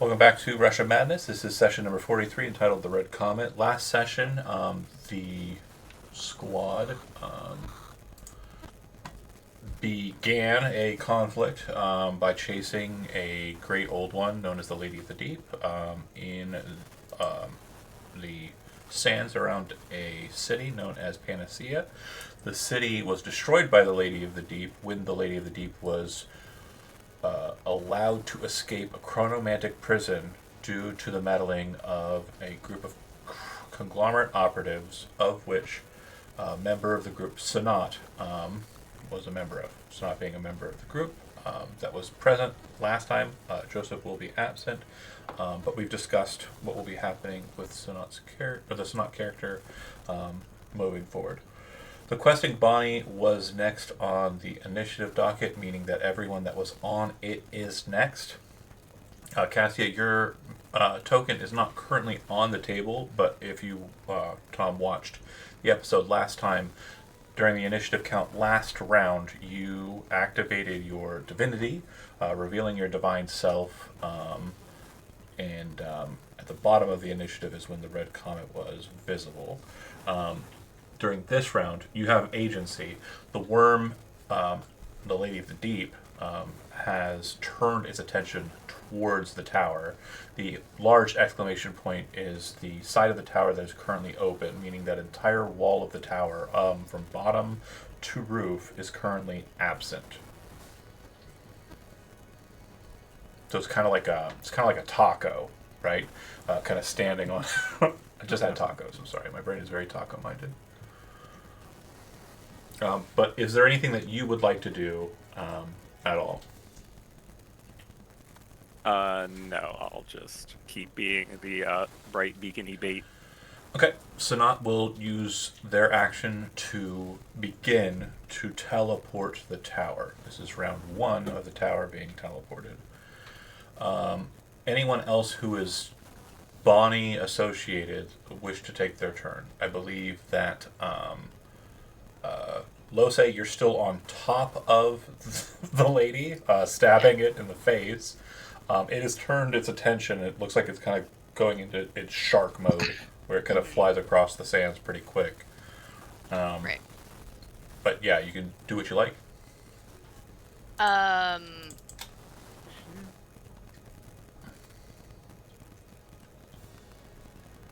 Welcome back to Russia Madness. This is session number 43 entitled The Red Comet. Last session, the squad began a conflict by chasing a great old one known as the Lady of the Deep in the sands around a city known as Panacea. The city was destroyed by the Lady of the Deep when the Lady of the Deep was allowed to escape a chronomantic prison due to the meddling of a group of conglomerate operatives, of which a member of the group, Sanat, was a member of. Sanat being a member of the group that was present last time. Joseph will be absent, but we've discussed what will be happening with Sanat's the Sanat character moving forward. The questing Bonnie was next on the initiative docket, meaning that everyone that was on it is next. Cassia, your token is not currently on the table, but if you, Tom, watched the episode last time, during the initiative count last round, you activated your divinity, revealing your divine self, and at the bottom of the initiative is when the red comet was visible. During this round, you have agency. The worm, the Lady of the Deep, has turned its attention towards the tower. The large exclamation point is the side of the tower that is currently open, meaning that entire wall of the tower, from bottom to roof, is currently absent. So it's kind of like a taco, right? Kind of standing on. I just had tacos. I'm sorry, my brain is very taco minded. But is there anything that you would like to do at all? No, I'll just keep being the bright beacony bait. Okay, Sanat will use their action to begin to teleport the tower. This is round one of the tower being teleported. Anyone else who is Bonnie associated wish to take their turn. I believe that Lose, you're still on top of the lady, stabbing it in the face. It has turned its attention. It looks like it's kind of going into its shark mode, where it kind of flies across the sands pretty quick. Right. But yeah, you can do what you like.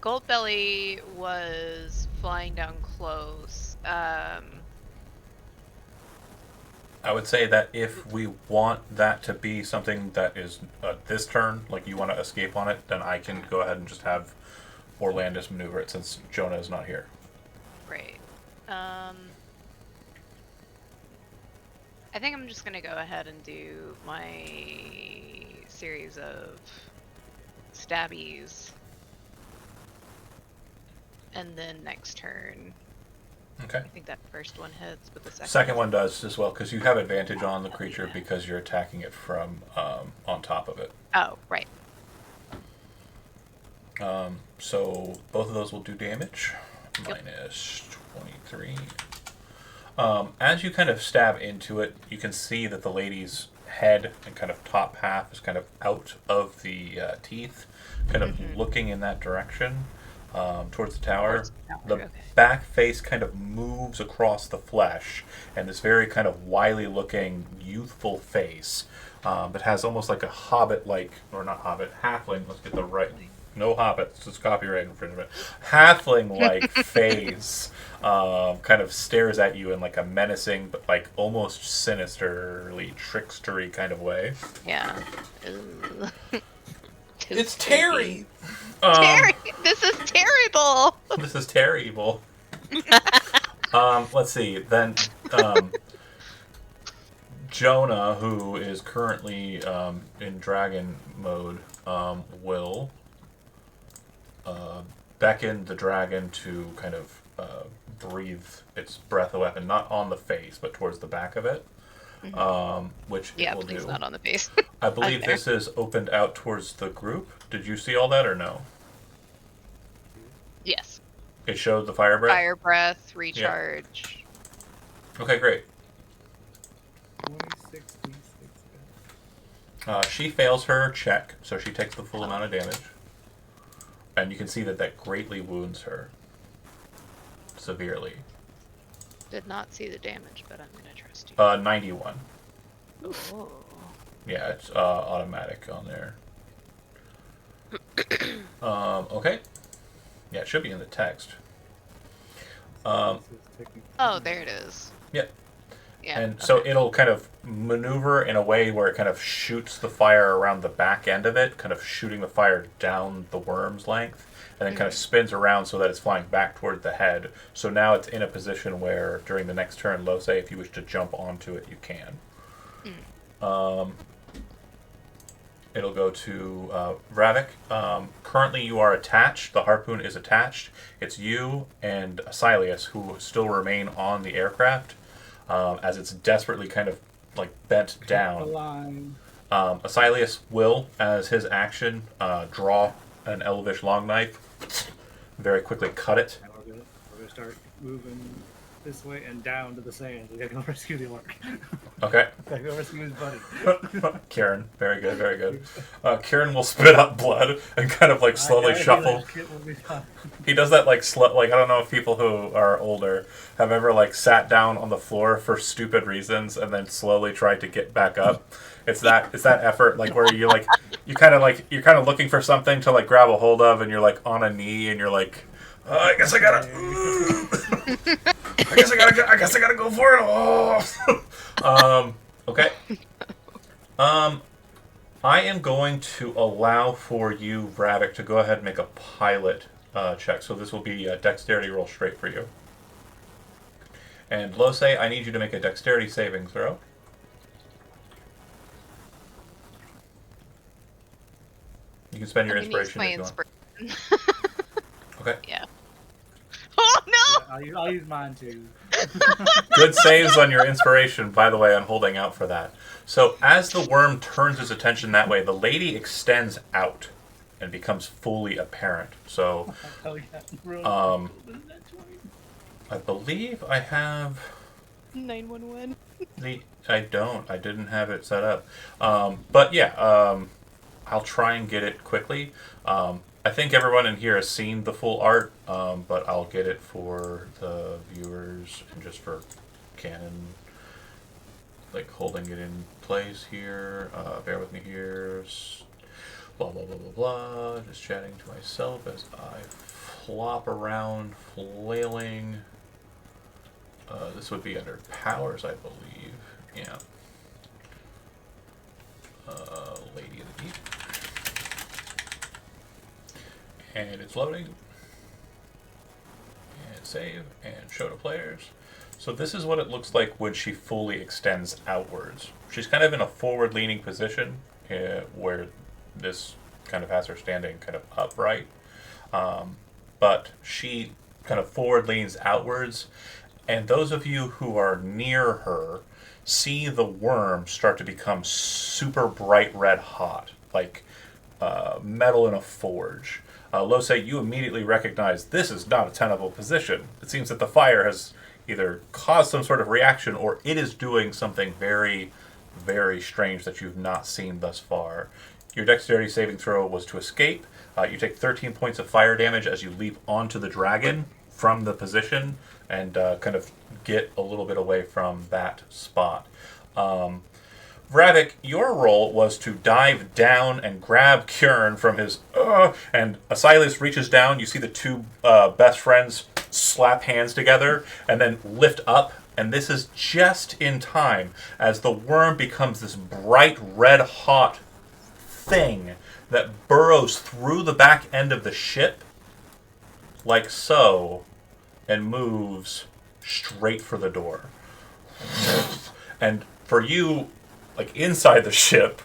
Goldbelly was flying down close. I would say that if we want that to be something that is this turn, like you want to escape on it, then I can go ahead and just have Orlandis maneuver it since Jonah is not here. Right. I think I'm just gonna go ahead and do my series of stabbies. And then next turn, Okay. I think that first one hits, but the Second one does as well, because you have advantage on the creature because you're attacking it from on top of it. Oh, right. So both of those will do damage. Yep. Minus 23. As you kind of stab into it, you can see that the lady's head and kind of top half is kind of out of the teeth, kind of looking in that direction. Towards the tower. The Okay. back face kind of moves across the flesh, and this very kind of wily looking, youthful face that has almost like a hobbit-like, or not hobbit, halfling, let's get the right, no hobbits, it's copyright infringement, halfling-like face kind of stares at you in like a menacing, but like almost sinisterly, trickstery kind of way. Yeah. It's Terry! Terry! This is terrible! This is terrible. Let's see. Then Jonah, who is currently in dragon mode, will beckon the dragon to kind of breathe its breath of weapon, not on the face, but towards the back of it. Which Yeah, it will please do. not on the face. I believe this is opened out towards the group. Did you see all that or no? Yes. It showed the fire breath? Fire breath, recharge. Okay, great. 26 d6. She fails her check, so she takes the full amount of damage. And you can see that that greatly wounds her. Severely. Did not see the damage, but I'm gonna trust you. 91. Oh. Yeah, it's automatic on there. Okay. Yeah, it should be in the text. Oh, there it is. Yeah. Yeah. And so it'll kind of maneuver in a way where it kind of shoots the fire around the back end of it, kind of shooting the fire down the worm's length, and then kind of spins around so that it's flying back toward the head. So now it's in a position where during the next turn, Lose, if you wish to jump onto it, you can. It'll go to Ravik. Currently, you are attached. The harpoon is attached. It's you and Asilius who still remain on the aircraft as it's desperately kind of like bent down. Asilius will, as his action, draw an elvish long knife, very quickly cut it. We're gonna start moving this way and down to the sand. We gotta go rescue the orc. Okay. Gotta go rescue his buddy. Kieran, very good, very good. Kieran will spit up blood and kind of like slowly shuffle. He does that like I don't know if people who are older have ever like sat down on the floor for stupid reasons and then slowly tried to get back up. It's that effort like where you're kind of looking for something to like grab a hold of and you're like on a knee and you're like, I guess I gotta go for it. Oh. Okay. I am going to allow for you, Ravik, to go ahead and make a pilot check. So this will be a dexterity roll straight for you. And Lose, I need you to make a dexterity saving throw. You can spend your inspiration if you want. Okay. Yeah. Oh no! Yeah, I'll use mine too. Good saves on your inspiration, by the way, on holding out for that. So as the worm turns its attention that way, the lady extends out and becomes fully apparent. So, I believe I have 911. I didn't have it set up. But yeah, I'll try and get it quickly. I think everyone in here has seen the full art, but I'll get it for the viewers and just for canon, like holding it in place here. Bear with me here. Blah, blah, blah, blah, blah. Just chatting to myself as I flop around, flailing. This would be under powers, I believe. Yeah. Lady of the Deep. And it's loading. And save. And show to players. So this is what it looks like when she fully extends outwards. She's kind of in a forward-leaning position where this kind of has her standing kind of upright. But she kind of forward leans outwards. And those of you who are near her see the worm start to become super bright red hot, like metal in a forge. Lose, you immediately recognize this is not a tenable position. It seems that the fire has either caused some sort of reaction or it is doing something very, very strange that you've not seen thus far. Your dexterity saving throw was to escape. You take 13 points of fire damage as you leap onto the dragon from the position and kind of get a little bit away from that spot. Ravik, your role was to dive down and grab Kieran from his and Asilius reaches down. You see the two best friends slap hands together and then lift up. And this is just in time as the worm becomes this bright red hot thing that burrows through the back end of the ship like so and moves straight for the door. And for you, like inside the ship,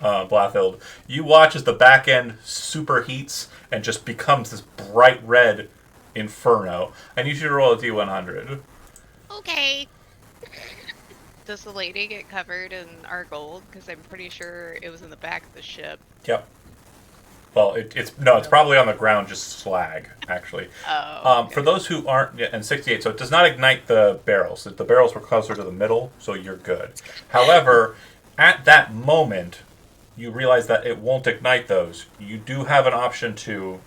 Blathild, you watch as the back end superheats and just becomes this bright red inferno. I need you to roll a d100. Okay. Does the lady get covered in our gold? Because I'm pretty sure it was in the back of the ship. Yep. Well, it's probably on the ground, just slag, actually. Oh. Okay. For those who aren't, and 68, so it does not ignite the barrels. The barrels were closer to the middle, so you're good. However, at that moment, you realize that it won't ignite those. You do have an option to,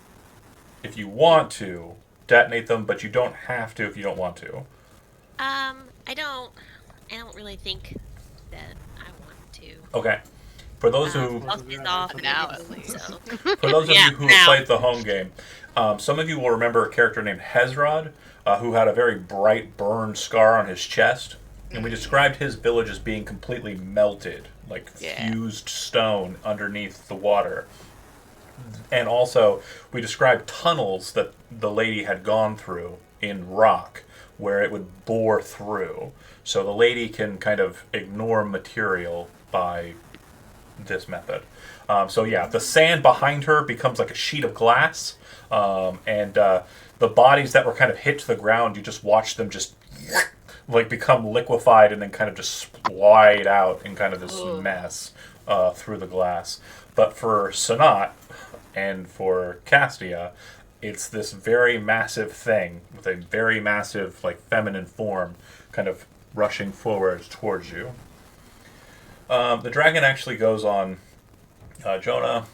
if you want to, detonate them, but you don't have to if you don't want to. I don't really think that I want to. Okay. For those who Health is off Now, and at least. so. For those of Yeah, you who now. have played the home game, some of you will remember a character named Hezrod, who had a very bright burn scar on his chest. And we described his village as being completely melted, like fused stone underneath the water. And also, we described tunnels that the lady had gone through in rock, where it would bore through. So the lady can kind of ignore material by this method. So yeah, the sand behind her becomes like a sheet of glass, and the bodies that were kind of hit to the ground, you just watch them just like become liquefied and then kind of just slide out in kind of this mess through the glass. But for Sanat and for Castia, it's this very massive thing with a very massive, like, feminine form kind of rushing forward towards you. The dragon actually goes on Jonah.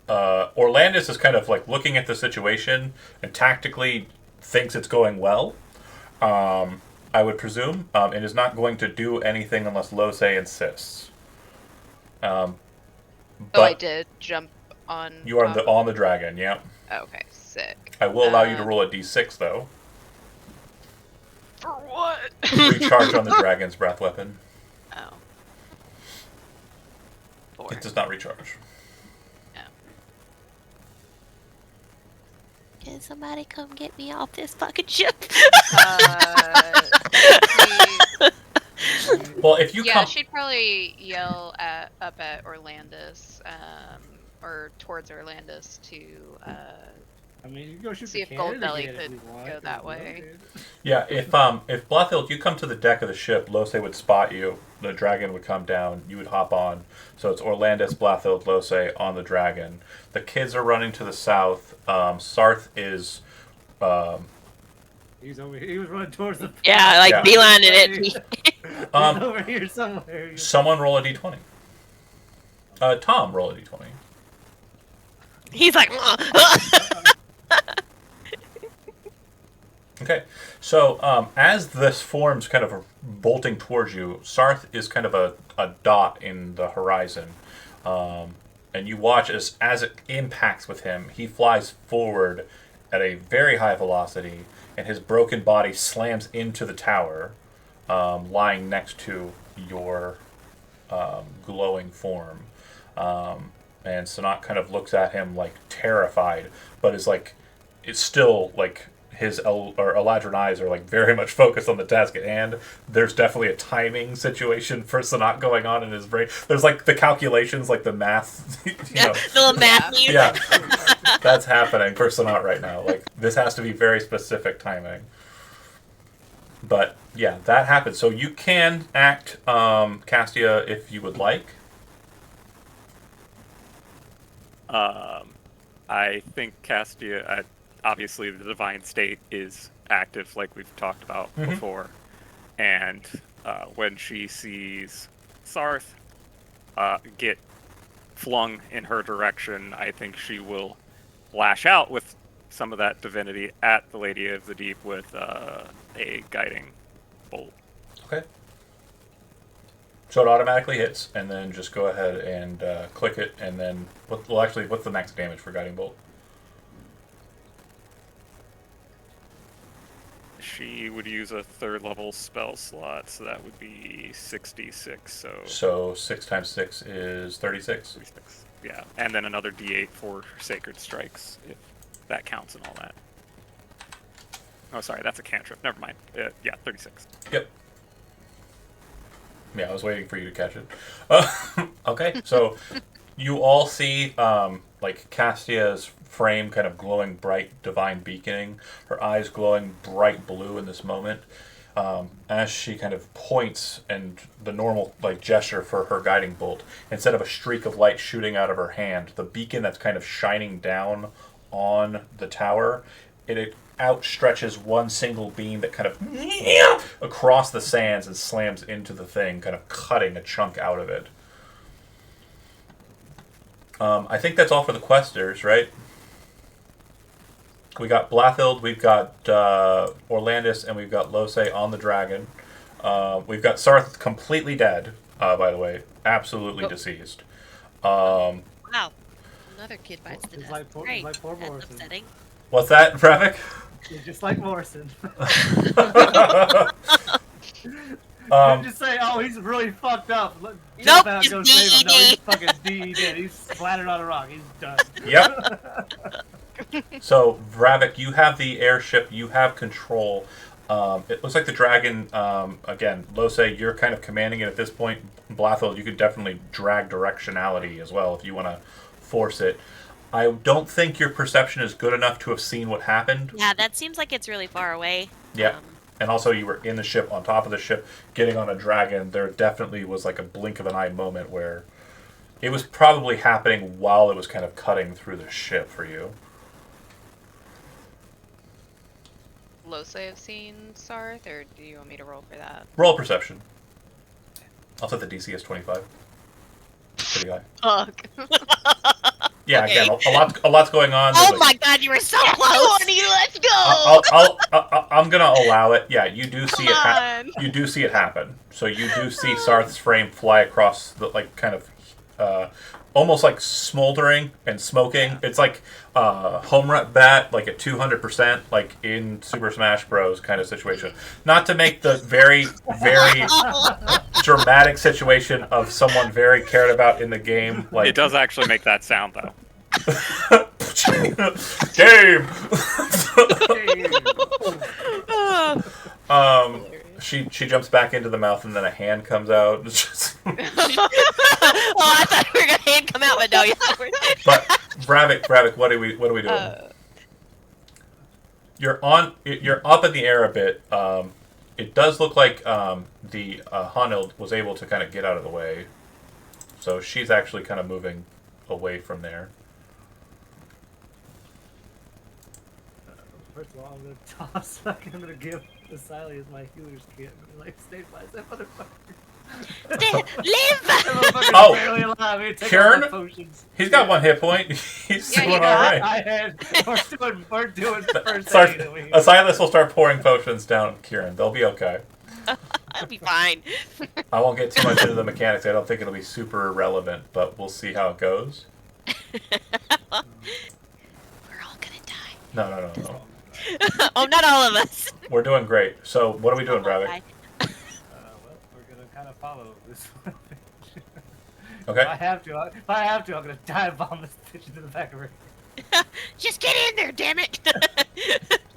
Orlandus is kind of like looking at the situation and tactically thinks it's going well, I would presume, and is not going to do anything unless Lose insists. But I did jump on. you are top on the dragon, yeah. Okay, sick. I will allow you to roll a d6, though. For what? Recharge on the dragon's breath weapon. Oh. 4. It does not recharge. Can somebody come get me off this fucking ship? Well, if you Yeah, come... she'd probably yell up at Orlandus, or towards Orlandus to I mean, you can go shoot see the if Gold cannon Belly again if could you want, go that way. Yeah, if Blothild, you come to the deck of the ship, Lose would spot you. The dragon would come down. You would hop on. So it's Orlandus, Blothild, Lose on the dragon. The kids are running to the south. Sarth is... He's over here. He was running towards the... Yeah, like beelining it. He's over here somewhere. Someone roll a d20. Tom, roll a d20. He's like... Okay, so as this form's kind of bolting towards you, Sarth is kind of a dot in the horizon. And you watch as it impacts with him, he flies forward at a very high velocity, and his broken body slams into the tower, lying next to your glowing form. And Sanat kind of looks at him like terrified, but is like, it's still like his Eladrin eyes are like very much focused on the task at hand. There's definitely a timing situation for Sanat going on in his brain. There's like the calculations, like the math, you know. The little math music. Yeah, that's happening for Sanat right now. Like, this has to be very specific timing. But yeah, that happens. So you can act Castia if you would like. I think Castia, obviously the divine state is active, like we've talked about before, and when she sees Sarth get flung in her direction, I think she will lash out with some of that divinity at the Lady of the Deep with a guiding bolt. Okay. So it automatically hits, and then just go ahead and click it, and then... Well, actually, what's the max damage for Guiding Bolt? She would use a 3rd level spell slot, so that would be 66, So 6 times 6 is 36? 36. Yeah, and then another d8 for Sacred Strikes, if that counts and all that. Oh, sorry, that's a cantrip. Never mind. Yeah, 36. Yep. Yeah, I was waiting for you to catch it. Okay, so you all see like Castia's frame kind of glowing bright, divine beaconing. Her eyes glowing bright blue in this moment. As she kind of points, and the normal like gesture for her guiding bolt, instead of a streak of light shooting out of her hand, the beacon that's kind of shining down on the tower, it outstretches one single beam that kind of across the sands and slams into the thing, kind of cutting a chunk out of it. I think that's all for the questers, right? We got Blathild, we've got Orlandis, and we've got Lose on the dragon. We've got Sarth completely dead, by the way. Absolutely deceased. Wow. Another kid bites the It's dust. like poor- Great. like poor That's Morrison. upsetting. What's that, Pravik? You're just like Morrison. Um, Just say, oh, he's really fucked up. Let, Nope, jump out and he's go save him. No, he's DED. fucking DED. He's splattered on a rock. He's done. Yep. So, Vravik, you have the airship. You have control. It looks like the dragon, again, Lose, you're kind of commanding it at this point. Blathild, you could definitely drag directionality as well if you want to force it. I don't think your perception is good enough to have seen what happened. Yeah, that seems like it's really far away. Yeah. And also, you were in the ship, on top of the ship, getting on a dragon. There definitely was like a blink of an eye moment where it was probably happening while it was kind of cutting through the ship for you. Lose have seen Sarth, or do you want me to roll for that? Roll perception. I'll set the DC as 25. Pretty high. Fuck. Yeah, Okay. again, a lot's going on. Oh There's, my like, god, you were so close! Tony, let's go! I'm gonna allow it. Yeah, you do see Come it. on. You do see it happen. So you do see Sarth's frame fly across the kind of, almost like smoldering and smoking. It's like home run bat, like at 200%, like in Super Smash Bros. Kind of situation. Not to make the very, very dramatic situation of someone very cared about in the game. Like It does actually make that sound though. game. Oh, She jumps back into the mouth and then a hand comes out. It's just- oh, I thought we were gonna hand come out, but no, yeah. but Bravik, what are we doing? You're up in the air a bit. It does look like the Hanild was able to kind of get out of the way, so she's actually kind of moving away from there. First of all, I'm gonna toss. I'm gonna give Asilius my healer's kit. Like, stay by that motherfucker. Live! That motherfucker's Oh, barely alive. Here, take Kieran? all my potions. He's got 1 hit point. He's Yeah, doing he all does. right. I had. We're doing first Start, aid. over here. Asylus will start pouring potions down Kieran. They'll be okay. I'll be fine. I won't get too much into the mechanics. I don't think it'll be super relevant, but we'll see how it goes. We're all gonna die. No. Oh, not all of us. We're doing great. So, what are we doing, Oh, Bravik? die. Well, we're gonna kind of follow this. Okay. If I have to, I'm gonna dive bomb this bitch into the back of her. Just get in there, damn it!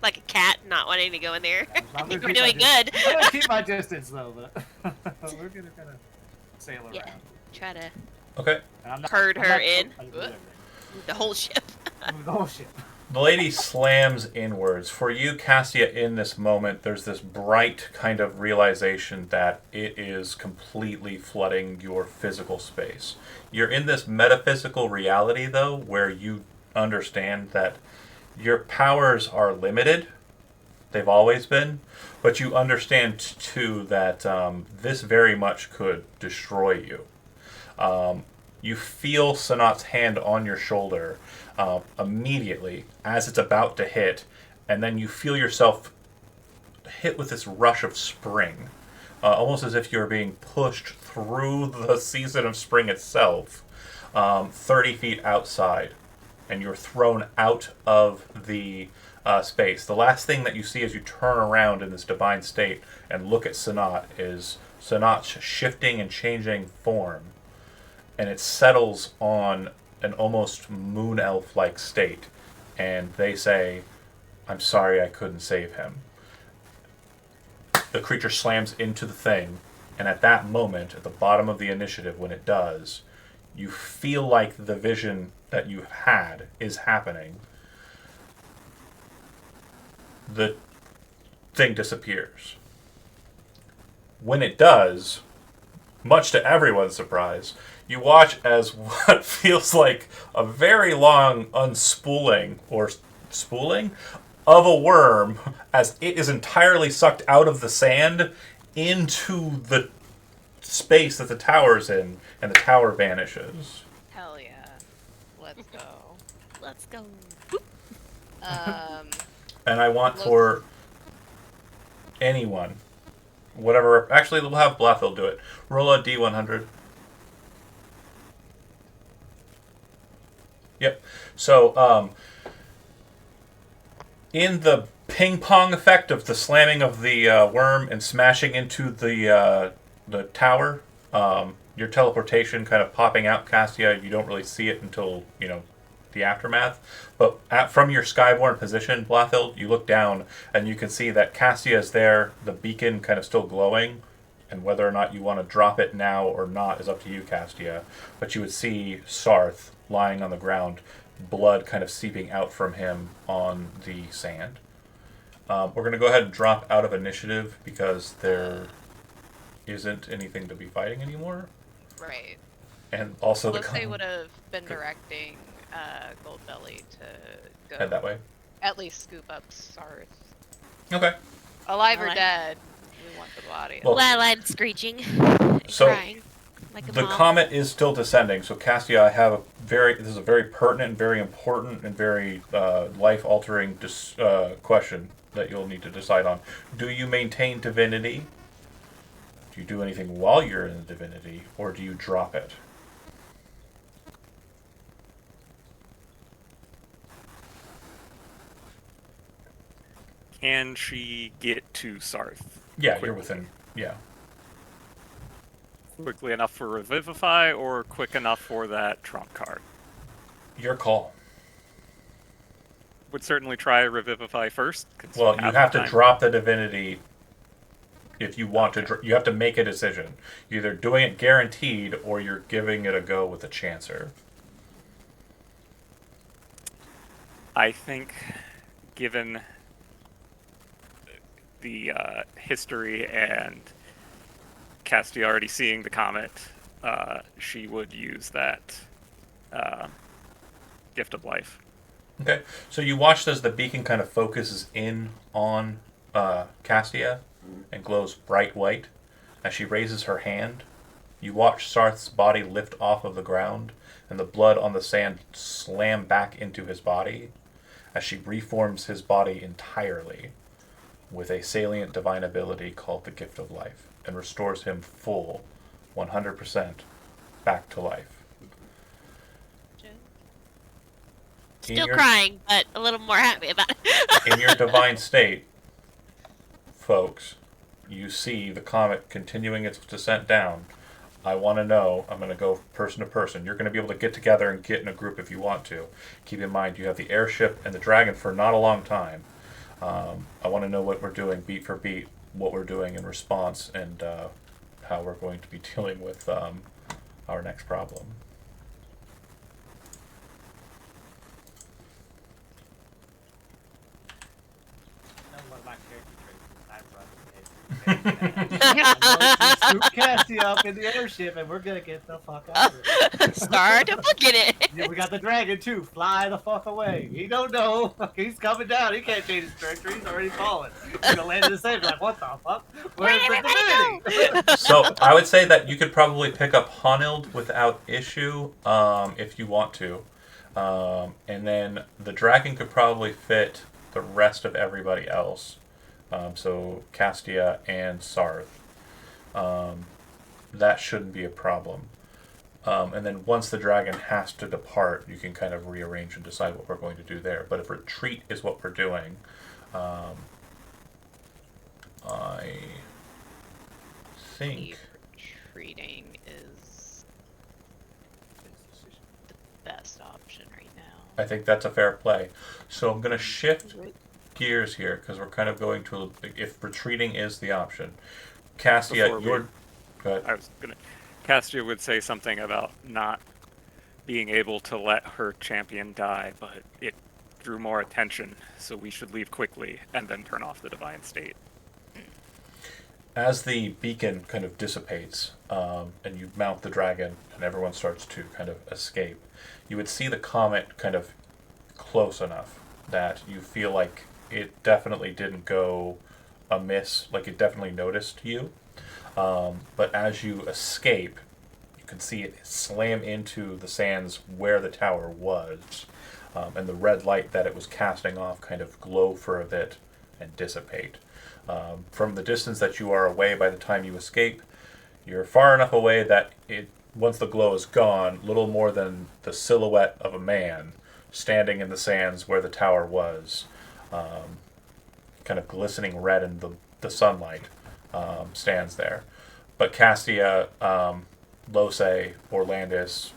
Like a cat not wanting to go in there. I'm We're gonna keep doing my good. I'm gonna keep my distance though, but we're gonna kind of sail around. Yeah. Try to Okay. And I'm not, herd I'm her not- in. I just do everything. move the whole ship. Move the whole ship. The lady slams inwards. For you, Cassia, in this moment, there's this bright kind of realization that it is completely flooding your physical space. You're in this metaphysical reality, though, where you understand that your powers are limited. They've always been. But you understand, too, that this very much could destroy you. You feel Sanat's hand on your shoulder immediately as it's about to hit, and then you feel yourself hit with this rush of spring, almost as if you're being pushed through the season of spring itself, 30 feet outside, and you're thrown out of the space. The last thing that you see as you turn around in this divine state and look at Sanat is Sanat shifting and changing form, and it settles on an almost moon elf-like state, and they say, "I'm sorry I couldn't save him." The creature slams into the thing, and at that moment, at the bottom of the initiative, when it does, you feel like the vision that you had is happening. The thing disappears. When it does, much to everyone's surprise, you watch as what feels like a very long unspooling or spooling of a worm as it is entirely sucked out of the sand into the space that the tower's in, and the tower vanishes. Hell yeah. Let's go. Let's go. And I want Los- for anyone, whatever. Actually, we'll have Blathill do it. Roll a D100. Yep. So, in the ping pong effect of the slamming of the worm and smashing into the tower, your teleportation kind of popping out, Cassia. You don't really see it until the aftermath. But from your skyborne position, Blathill, you look down and you can see that Cassia is there. The beacon kind of still glowing. And whether or not you want to drop it now or not is up to you, Castia. But you would see Sarth lying on the ground, blood kind of seeping out from him on the sand. We're going to go ahead and drop out of initiative because there isn't anything to be fighting anymore. Right. And also Unless they the would have been Good. directing Goldbelly to go head that way. at least scoop up Sarth. Okay. Alive or Alright. dead, we want the body. Well- Well, I'm screeching, So, crying like a The mom. comet is still descending, so Cassia, I have this is a very pertinent, very important, and very life-altering question that you'll need to decide on. Do you maintain divinity? Do you do anything while you're in the divinity, or do you drop it? Can she get to Sarth Yeah, quickly? you're within. Yeah. Quickly enough for Revivify, or quick enough for that trump card? Your call. Would certainly try Revivify first. 'cause Well, you half have the to time- drop the divinity if you want to. You have to make a decision. You're either doing it guaranteed, or you're giving it a go with a chancer. I think, given the history and Castia already seeing the comet, she would use that gift of life. Okay, so you watch as the beacon kind of focuses in on Castia and glows bright white. As she raises her hand, you watch Sarth's body lift off of the ground and the blood on the sand slam back into his body as she reforms his body entirely with a salient divine ability called the Gift of Life and restores him full 100% back to life. In Still your- crying, but a little more happy about it. In your divine state, folks, you see the comet continuing its descent down. I want to know, I'm going to go person to person. You're going to be able to get together and get in a group if you want to. Keep in mind, you have the airship and the dragon for not a long time. I want to know what we're doing beat for beat, what we're doing in response, and how we're going to be dealing with our next problem. One of my character traits is I scoop Cassie up in the airship, and we're gonna get the fuck out of it. Start to booking it. Yeah, we got the dragon too. Fly the fuck away. He don't know. He's coming down. He can't change his trajectory. He's already fallen. He's gonna land in the sand. Like, what the fuck? Where's Where'd the everybody divinity? So I would say that you could probably pick up Honild without issue if you want to. And then the dragon could probably fit the rest of everybody else. So Castia and Sarth. That shouldn't be a problem. And then once the dragon has to depart, you can kind of rearrange and decide what we're going to do there. But if retreat is what we're doing, I think... Retreating is the best option right now. I think that's a fair play. So I'm going to shift gears here because we're kind of going to... If retreating is the option. Cassia, Before we- you're... Go ahead. I was gonna. Castia would say something about not being able to let her champion die, but it drew more attention, so we should leave quickly and then turn off the divine state. As the beacon kind of dissipates and you mount the dragon and everyone starts to kind of escape, you would see the comet kind of close enough that you feel like it definitely didn't go amiss, like it definitely noticed you. But as you escape, you can see it slam into the sands where the tower was, and the red light that it was casting off kind of glow for a bit and dissipate. From the distance that you are away by the time you escape, you're far enough away that once the glow is gone, little more than the silhouette of a man standing in the sands where the tower was, kind of glistening red in the sunlight, stands there. But Castia, Lose, Orlandis,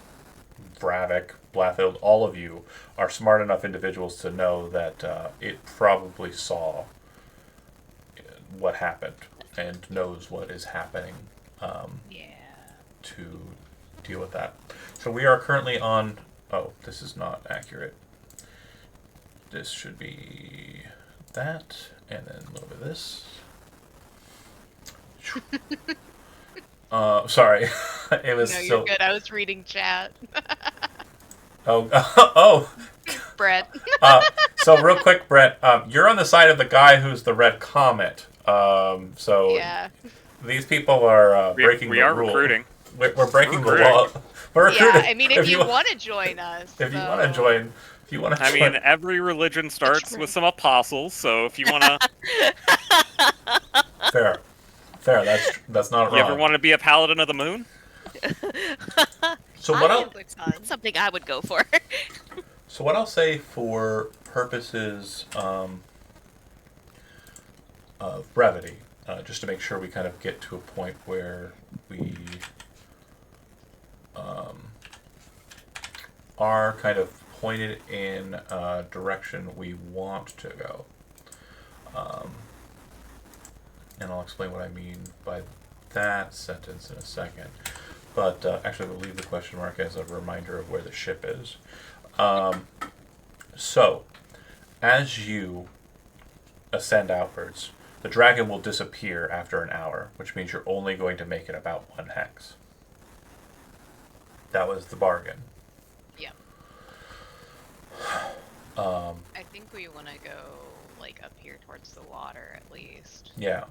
Vravik, Blathild, all of you are smart enough individuals to know that it probably saw what happened and knows what is happening to deal with that. So we are currently on... Oh, this is not accurate. This should be that, and then a little bit of this. Sorry. It was No, you're so... good. I was reading chat. Oh, oh. Brett. So real quick, Brett, you're on the side of the guy who's the red comet. So Yeah. these people are breaking we the are rule. recruiting. We're breaking the Recruiting. law. We're Yeah, recruiting. I mean, if you want to join us. If you want to join, if you want to I join, mean, every religion starts with some apostles, so if you want to... fair. That's not You wrong. ever want to be a paladin of the moon? So what I I'll think it's fun. That's something I would go for. so what I'll say for purposes of brevity, just to make sure we kind of get to a point where we are kind of pointed in a direction we want to go. And I'll explain what I mean by that sentence in a second. But actually, we'll leave the question mark as a reminder of where the ship is. So, as you ascend outwards, the dragon will disappear after an hour, which means you're only going to make it about 1 hex. That was the bargain. Yeah. I think we want to go like up here towards the water at least. Yeah.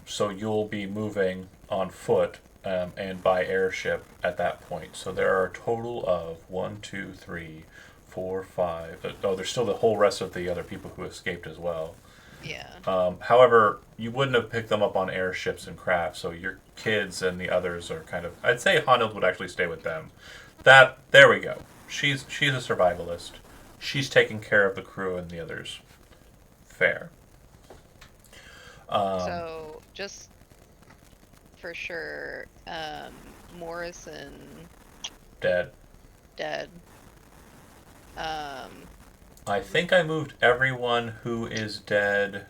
So you'll be moving on foot and by airship at that point. So there are a total of 1, 2, 3, 4, 5. Oh, there's still the whole rest of the other people who escaped as well. Yeah. However, you wouldn't have picked them up on airships and craft, so your kids and the others are kind of... I'd say Hanild would actually stay with them. There we go. She's a survivalist. She's taking care of the crew and the others. Fair. So, just for sure, Morrison Dead. dead. I think I moved everyone who is dead.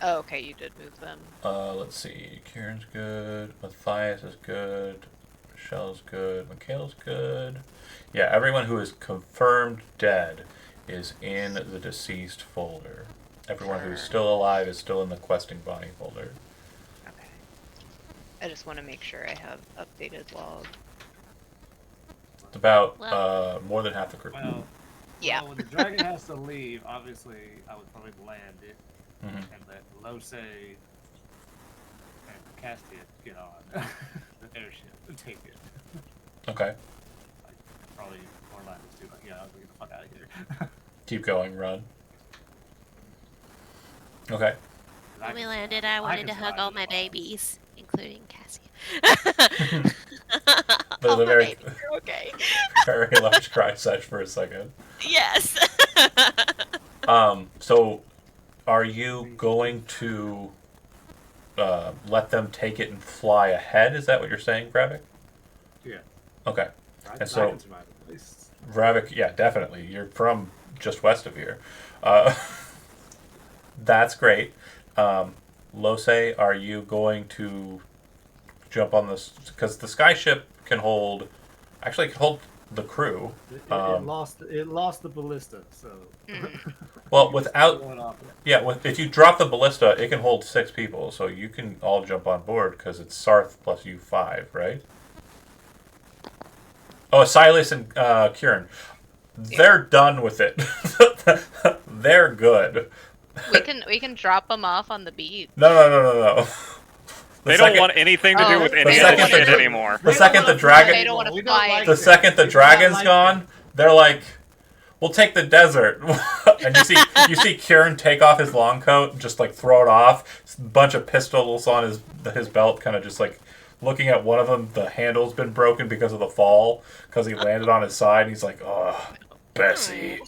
Oh, okay, you did move them. Let's see. Kieran's good. Matthias is good. Michelle's good. Michaela's good. Yeah, everyone who is confirmed dead is in the deceased folder. Everyone who's still alive is still in the questing body folder. Okay. I just want to make sure I have updated log. It's about Well- more than half the crew. Well, Yeah. when the dragon has to leave, obviously, I would probably land it Mhm. and let Lose and Castia get on the airship and take it. Okay. Like, probably Orlando too. Like, yeah, I'll get the fuck out of here. Keep going, run. Okay. When we landed, I wanted can to hug survive all the my fire. babies, including Cassie. But all the my very, babies are okay. very large cry such for a second. Yes. So are you going to let them take it and fly ahead? Is that what you're saying, Bravik? Yeah. Okay. I And so- can survive at least. Bravik, yeah, definitely. You're from just west of here. That's great. Lose, are you going to jump on this? Because the skyship can hold, actually, it can hold the crew. It Um, lost the ballista, so. Well, without, Going off. yeah, if you drop the ballista, it can hold 6 people, so you can all jump on board because it's Sarth plus you 5, right? Oh, Silas and Kieran. They're done with it. They're good. We can drop them off on the beach. No. They don't want anything to do with any of this shit anymore. The second the dragon, They don't want to fight. the second the dragon's gone, they're like, "We'll take the desert." And you see Kieran take off his long coat and just like throw it off. A bunch of pistols on his belt, kind of just like looking at one of them. The handle's been broken because of the fall, because he landed on his side. And he's like, "Oh, Bessie."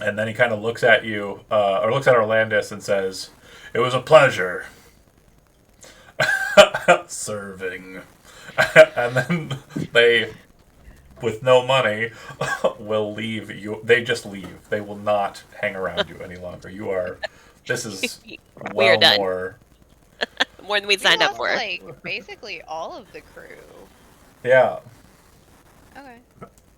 And then he kind of looks at you, or looks at Orlandis and says, "It was a pleasure serving." And then they, with no money, will leave you. They just leave. They will not hang around you any longer. You are. This is well done. more than we signed up for. Like basically all of the crew. Yeah. Okay.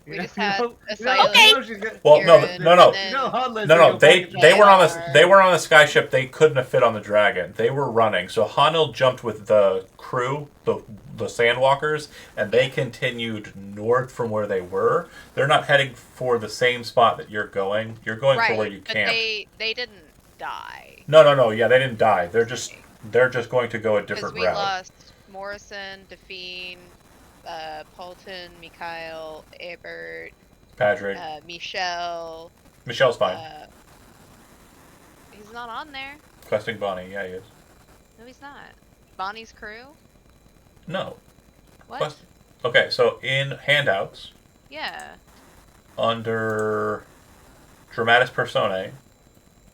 We You know- just had you know- Asylum. Okay. you know she's gonna- Well, no, Kieran, no, no. and then- You know Hanlin's No, gonna they fucking were on the JR. they were on the sky ship. They couldn't have fit on the dragon. They were running. So Hanil jumped with the crew, the sandwalkers, and they continued north from where they were. They're not heading for the same spot that you're going. You're going for where you but camped. they didn't die. No. Yeah, they didn't die. They're just going to go a Because different we route. lost Morrison, Define, Paulton, Mikhail, Ebert, Patrick, Michelle. Michelle's fine. He's not on there. Questing Bonnie, yeah, he is. No, he's not. Bonnie's crew? No. What? Okay, so in handouts Yeah. under Dramatis Personae,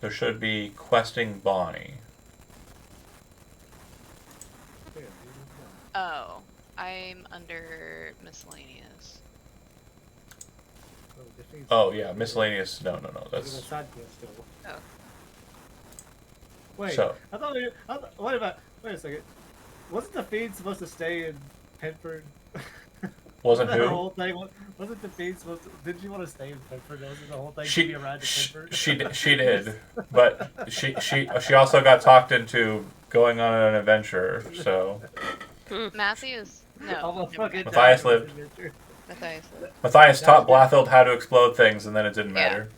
there should be Questing Bonnie. Oh, I'm under miscellaneous. Oh yeah, miscellaneous. No, that's Oh. Wait, so. I thought wait a second. Wasn't the feed supposed to stay in Penford? Wasn't The who? whole thing wasn't the feed supposed to? Did you want to stay in Penford? Wasn't the whole thing to She be around Penford? she did, but she also got talked into going on an adventure. So Matthews? No. Almost never fucking mind. Matthias died. lived. Matthias lived. Matthias taught Blathild how to explode things, and then it didn't Yeah. matter.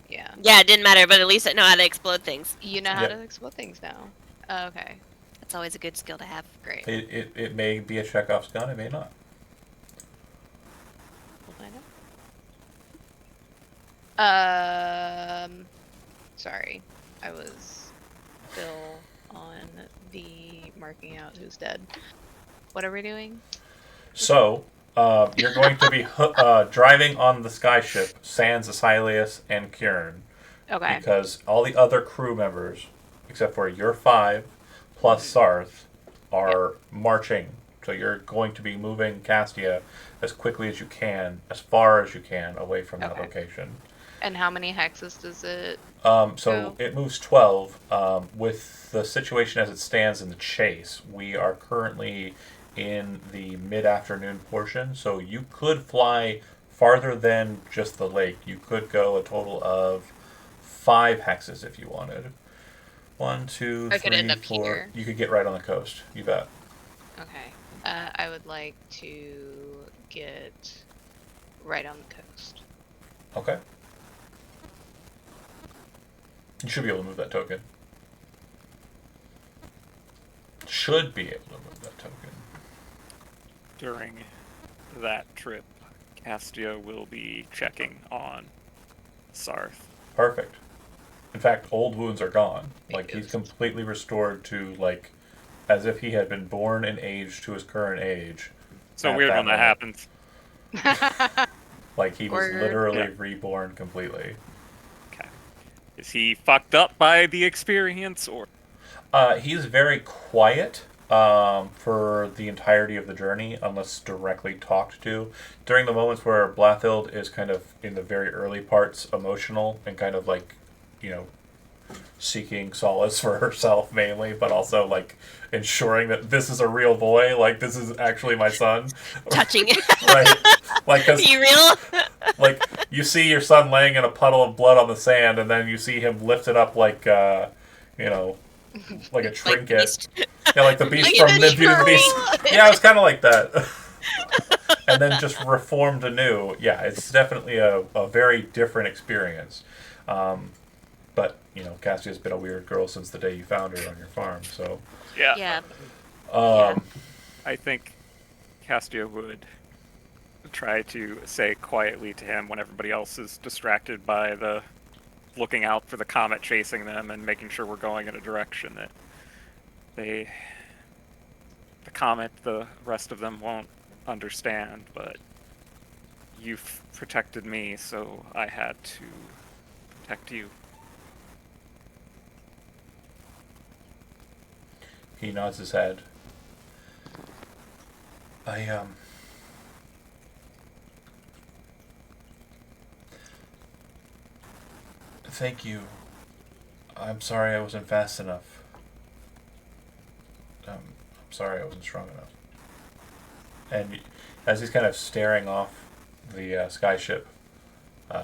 Yeah. Yeah, it didn't matter, but at least I know how to explode things. You know how Yeah. to explode things now. Oh, okay. That's always a good skill to have. Great. It may be a Chekhov's gun, it may not. We'll find out. Sorry. I was still on the marking out who's dead. What are we doing? So, you're going to be driving on the skyship, Sans, Asilius, and Kieran. Okay. Because all the other crew members, except for your 5 plus Sarth, are marching. So you're going to be moving Castia as quickly as you can, as far as you can, away from that Okay. location. And how many hexes does it? So Go. it moves 12. With the situation as it stands in the chase, we are currently in the mid-afternoon portion, so you could fly farther than just the lake. You could go a total of 5 hexes if you wanted. 1, 2, I could 3, end up 4. here. You could get right on the coast. You bet. Okay. I would like to get right on the coast. Okay. You should be able to move that token. Should be able to move that token. During that trip, Castia will be checking on Sarth. Perfect. In fact, old wounds are gone. Like, he's Yes. completely restored to, like, as if he had been born and aged to his current age. So At weird that when that moment. happens. Like, he was Word. literally Yeah. reborn completely. Okay. Is he fucked up by the experience, or He's very quiet for the entirety of the journey, unless directly talked to. During the moments where Blathild is kind of, in the very early parts, emotional and kind of like, you know, seeking solace for herself mainly, but also like ensuring that this is a real boy, like this is actually my son. Touching. Right? Like, 'cause, You real? like, you see your son laying in a puddle of blood on the sand, and then you see him lift it up like, you know, like a trinket. Beast. Yeah, like the beast Like from a Mid Beauty and the Beast. shrew. Yeah, it's kind of like that. And then just reformed anew. Yeah, it's definitely a very different experience. But Castia's been a weird girl since the day you found her on your farm. So, Yeah. Yeah. I think Castia would try to say quietly to him when everybody else is distracted by the looking out for the comet chasing them and making sure we're going in a direction that the comet, the rest of them won't understand, but you've protected me, so I had to protect you. he nods his head. Thank you. I'm sorry I wasn't fast enough. I'm sorry I wasn't strong enough. And as he's kind of staring off the skyship,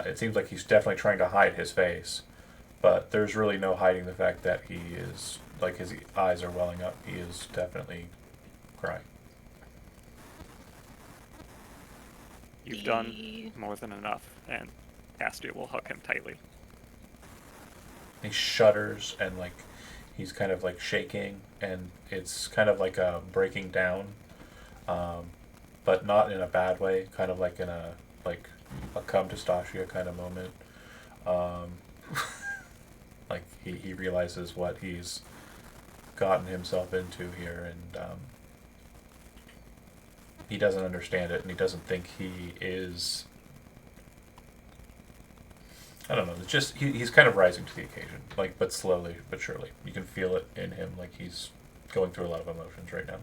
it seems like he's definitely trying to hide his face, but there's really no hiding the fact that he is, like, his eyes are welling up. He is definitely crying. You've done more than enough, and Castia will hug him tightly. He shudders and, like, he's kind of like shaking, and it's kind of like a breaking down, but not in a bad way. Kind of like in a come to Stasia kind of moment. Like he realizes what he's gotten himself into here, and he doesn't understand it, and he doesn't think he is. I don't know. It's just he's kind of rising to the occasion, like, but slowly but surely. You can feel it in him, like he's going through a lot of emotions right now.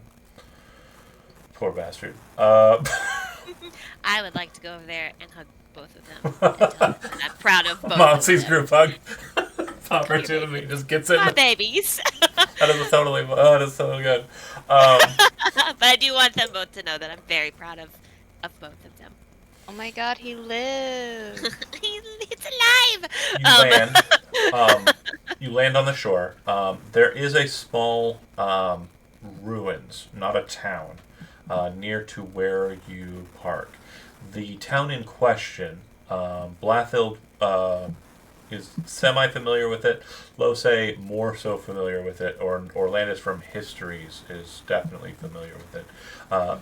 Poor bastard. I would like to go over there and hug both of them. And tell them that I'm proud of both Monty's of them. group hug. Opportunity just gets in. My babies. That is totally. Oh, that's so good. But I do want them both to know that I'm very proud of both of them. Oh my god, he lives. It's alive. You land. You land on the shore. There is a small ruins, not a town, near to where you park. The town in question, Blathild is semi-familiar with it. Lose more so familiar with it, or Orlandis from Histories is definitely familiar with it.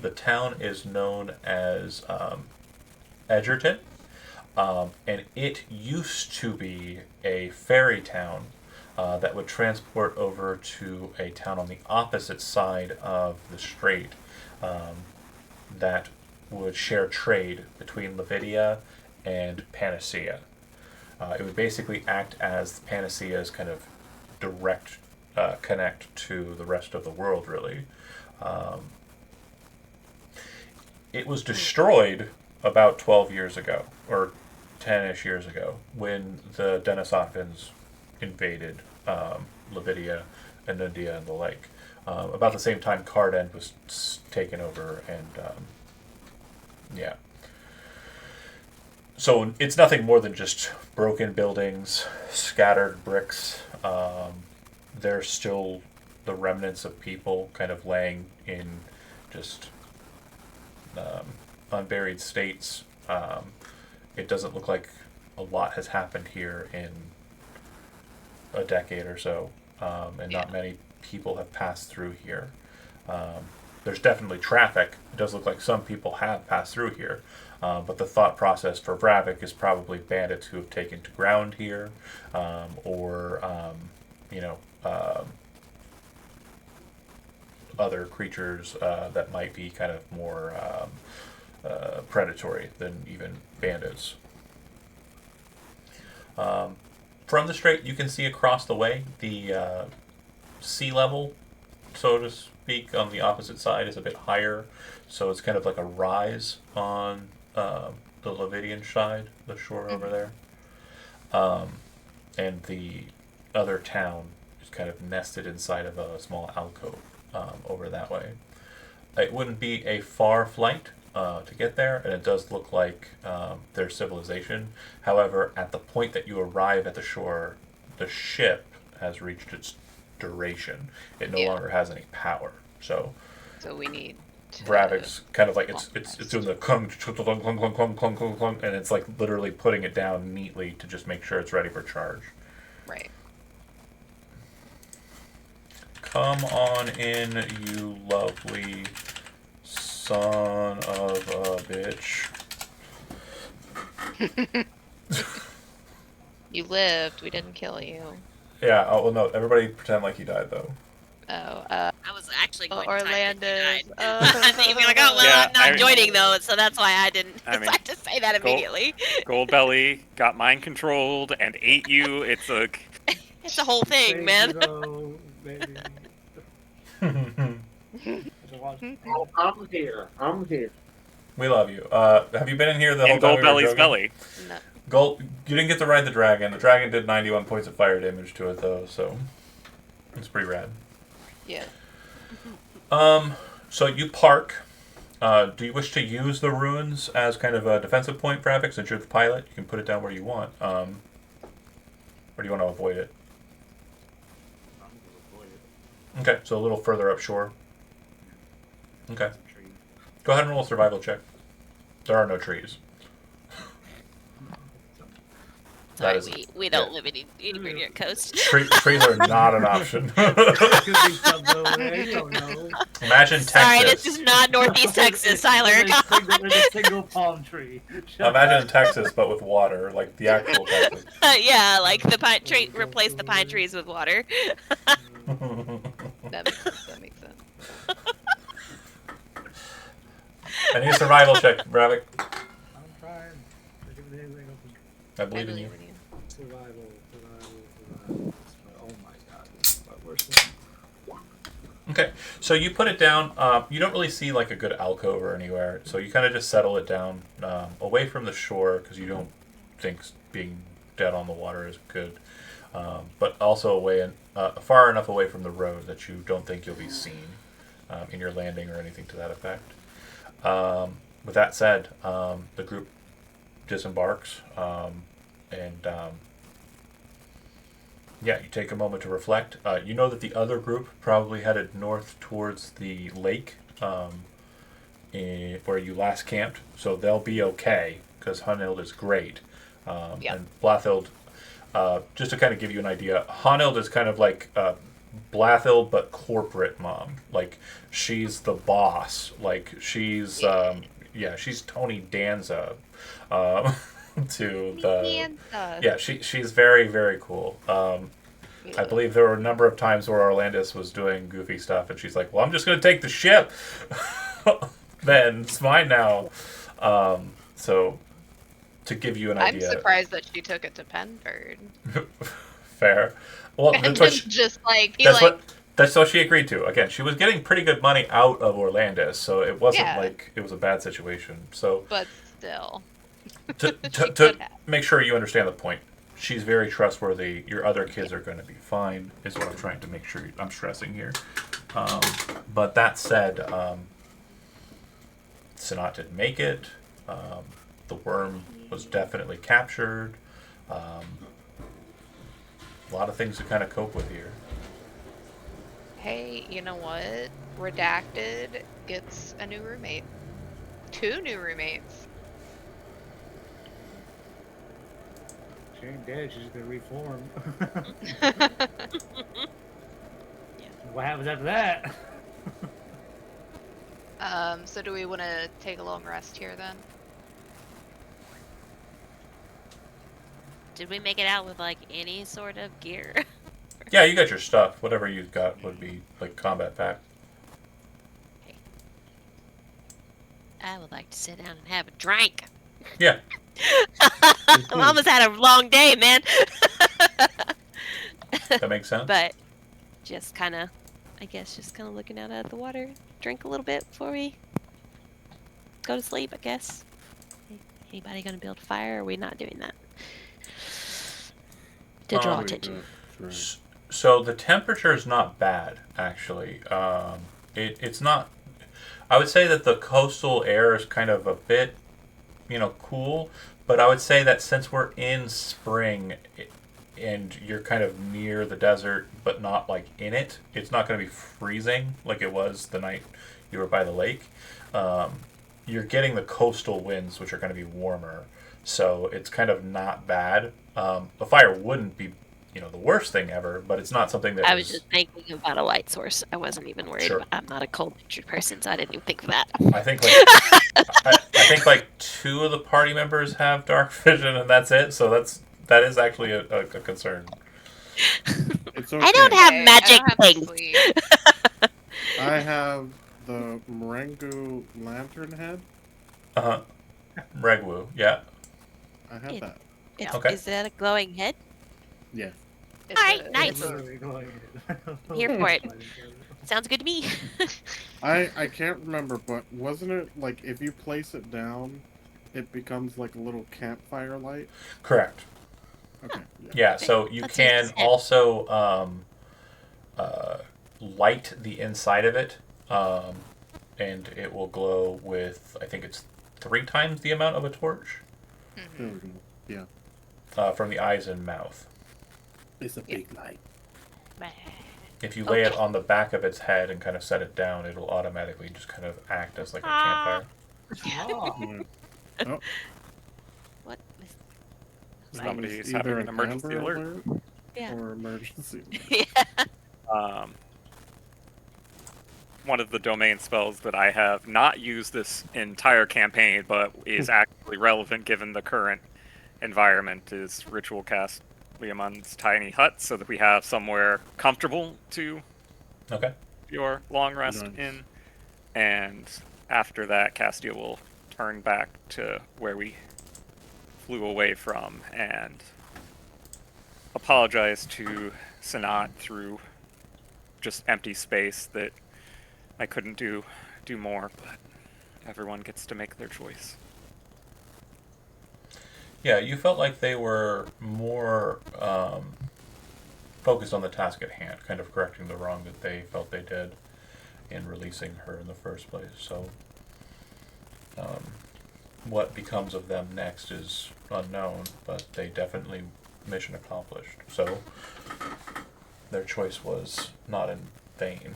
The town is known as Edgerton, and it used to be a ferry town that would transport over to a town on the opposite side of the strait that would share trade between Levidia and Panacea. It would basically act as Panacea's kind of direct connect to the rest of the world, really. It was destroyed about 12 years ago, or 10-ish years ago, when the Denisovans invaded Levidia and Nundia and the lake. About the same time Cardend was taken over, and yeah. So it's nothing more than just broken buildings, scattered bricks. There's still the remnants of people kind of laying in just unburied states. It doesn't look like a lot has happened here in a decade or so, and not many people have passed through here. There's definitely traffic. It does look like some people have passed through here, but the thought process for Bravik is probably bandits who have taken to ground here, or other creatures that might be kind of more predatory than even bandits. From the strait, you can see across the way the sea level, so to speak, on the opposite side is a bit higher, so it's kind of like a rise on the Levidian side, the shore over there. And the other town is kind of nested inside of a small alcove over that way. It wouldn't be a far flight to get there, and it does look like their civilization. However, at the point that you arrive at the shore, the ship has reached its duration. It no longer has any power. So we need to Bravik's kind of like it's doing the clunk, clunk, clunk, clunk, clunk, clunk, clunk, clunk, and it's like literally putting it down neatly to just make sure it's ready for charge. Right. Come on in, you lovely son of a bitch. You lived. We didn't kill you. Yeah, oh, well, no, everybody pretend like he died, though. Oh, I was actually going to type that you Orlando's. died. I think you'd be like, oh, well, Yeah, I'm not I- joining, though, so that's why I didn't I mean, decide to say that immediately. Goldbelly got mind controlled and ate you. It's a It's the whole thing, Baby man. though, baby. I'm here. I'm here. We love you. Have you been in here the whole in time we were Goldbelly's joking? belly. No. Gold, you didn't get to ride the dragon. The dragon did 91 points of fire damage to it, though, so it's pretty rad. Yeah. So you park. Do you wish to use the ruins as kind of a defensive point, Bravik? Since you're the pilot, you can put it down where you want. Or do you want to avoid it? I'm gonna avoid it. Okay, so a little further upshore. Okay. Some trees. Go ahead and roll a survival check. There are no trees. That Sorry, is- we don't live in anywhere near a coast. Trees are not an option. Could be some over there, you don't know. Imagine Sorry, Texas. this is not Northeast Texas, Tyler. There's a single palm tree. Imagine Texas, but with water, like the actual Texas. Yeah, like the pine tree. Replace the pine trees with water. That makes sense. That makes sense. I need a survival check, Bravik. I'm trying. Give me anything open. I believe in you. in you. Survival. Oh my god. This is my worst one. Okay, so you put it down. You don't really see like a good alcove or anywhere, so you kind of just settle it down away from the shore because you don't think being dead on the water is good, but also away far enough away from the road that you don't think you'll be seen in your landing or anything to that effect. With that said, the group disembarks and yeah, you take a moment to reflect. You know that the other group probably headed north towards the lake where you last camped, so they'll be okay because Hunild is great. Yeah. And Blathild, just to kind of give you an idea, Hunild is kind of like Blathild but corporate mom. Like she's the boss. Like she's she's Tony Danza. To the yeah, she's very, very cool. I believe there were a number of times where Orlandis was doing goofy stuff, and she's like, "Well, I'm just gonna take the ship. Then it's mine now." So, to give you an I'm idea, surprised that she took it to Penford. fair. Well, And that's what then just like be that's like, that's what she agreed to. Again, she was getting pretty good money out of Orlandis, so it wasn't Yeah. like it was a bad situation. So. but still. to could have. make sure you understand the point, she's very trustworthy. Your other kids are going to be fine, is what I'm trying to make sure I'm stressing here. But that said, Sanat didn't make it. The worm was definitely captured. A lot of things to kind of cope with here. Hey, you know what? Redacted gets a new roommate. 2 new roommates. She ain't dead, she's just gonna reform. What happens after that? So do we want to take a long rest here then? Did we make it out with like any sort of gear? Yeah, you got your stuff. Whatever you got would be like combat pack. I would like to sit down and have a drink. Yeah. I almost had a long day, man. That makes sense. But just kind of, I guess, just kind of looking out at the water. Drink a little bit before we go to sleep, I guess. Anybody gonna build a fire? Or are we not doing that? To draw attention. So the temperature is not bad, actually. It's not. I would say that the coastal air is kind of a bit, cool. But I would say that since we're in spring, and you're kind of near the desert, but not like in it, it's not going to be freezing like it was the night you were by the lake. You're getting the coastal winds, which are going to be warmer, so it's kind of not bad. The fire wouldn't be, the worst thing ever, but it's not something that I was just thinking about a light source. I wasn't even worried. Sure. About, I'm not a cold-natured person, so I didn't even think of that. I think like I think like 2 of the party members have dark vision, and that's it. So that is actually a concern. It's okay. I don't have Okay, magic I don't have to things. sleep. I have the Marengu lantern head. Regwu, yeah. I have Yeah. that. It's, Okay. Is that a glowing head? Yeah. It's Alright, a- nice. it's a- I'm here for it. Sounds good to me. I can't remember, but wasn't it like if you place it down, it becomes like a little campfire light? Correct. Okay. Yeah. So you That's can interesting. also light the inside of it, and it will glow with, I think it's 3 times the amount of a torch There we go. Yeah. from the eyes and mouth. It's a big light. If you lay it Okay. on the back of its head and kind of set it down, it'll automatically just kind of act as like a campfire. Oh, What? Somebody's it's having either an emergency Amber alert. Yeah. or emergency. Yeah. One of the domain spells that I have not used this entire campaign, but is actually relevant given the current environment, is Ritual Cast Liamon's tiny hut, so that we have somewhere comfortable to Okay. your long rest Nice. in. And after that, Castia will turn back to where we flew away from and apologize to Sanat through just empty space that I couldn't do more, but everyone gets to make their choice. Yeah, you felt like they were more focused on the task at hand, kind of correcting the wrong that they felt they did in releasing her in the first place. So, what becomes of them next is unknown, but they definitely mission accomplished. So, their choice was not in vain.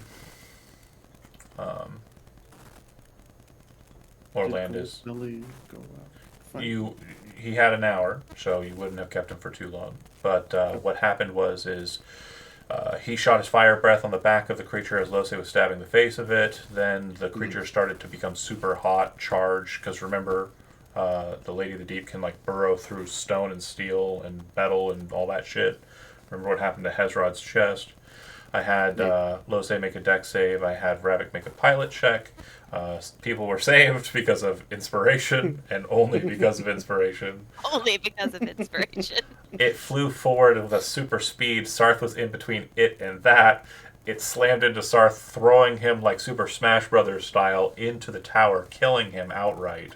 Orlandis. Did Billy go out? Fine. He had an hour, so you wouldn't have kept him for too long. But what happened was he shot his fire breath on the back of the creature as Lose was stabbing the face of it. Then the creature started to become super hot, charged. Because remember, the Lady of the Deep can like burrow through stone and steel and metal and all that shit. Remember what happened to Hezrod's chest? I had Lose make a dex save. I had Ravik make a pilot check. People were saved because of inspiration, and only because of inspiration. Only because of inspiration. It flew forward with a super speed. Sarth was in between it and that. It slammed into Sarth, throwing him like Super Smash Brothers style into the tower, killing him outright.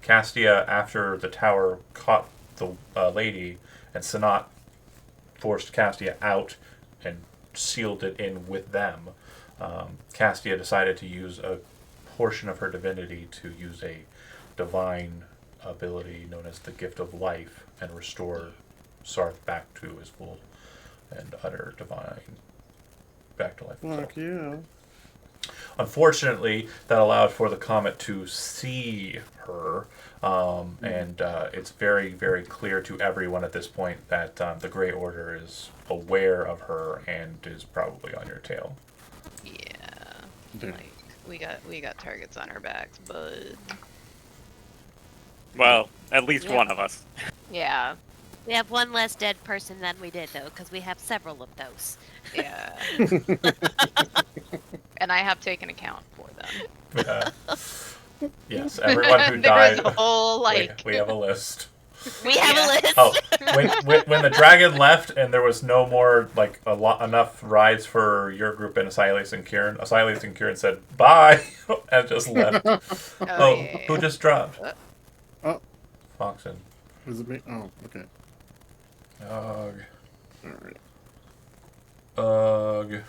Castia, after the tower caught the lady, and Sanat forced Castia out and sealed it in with them. Castia decided to use a portion of her divinity to use a divine ability known as the Gift of Life and restore Sarth back to his full and utter divine, back to life. Fuck yeah. Unfortunately, that allowed for the comet to see her, and it's very, very clear to everyone at this point that the Grey Order is aware of her and is probably on your tail. Yeah. Yeah. Like we got targets on our backs, bud. Well, at least Yeah. one of us. Yeah. We have one less dead person than we did, though, because we have several of those. Yeah. And I have taken account for them. Yes, everyone who There died. was a whole like we have a list. We have Yeah. a list. Oh, when the dragon left and there was no more like enough rides for your group and Asiles and Kieran said bye and just left. Oh, yeah. who just dropped? Oh. Foxen. Is it me? Oh, okay. Ugh. Alright. Ugh.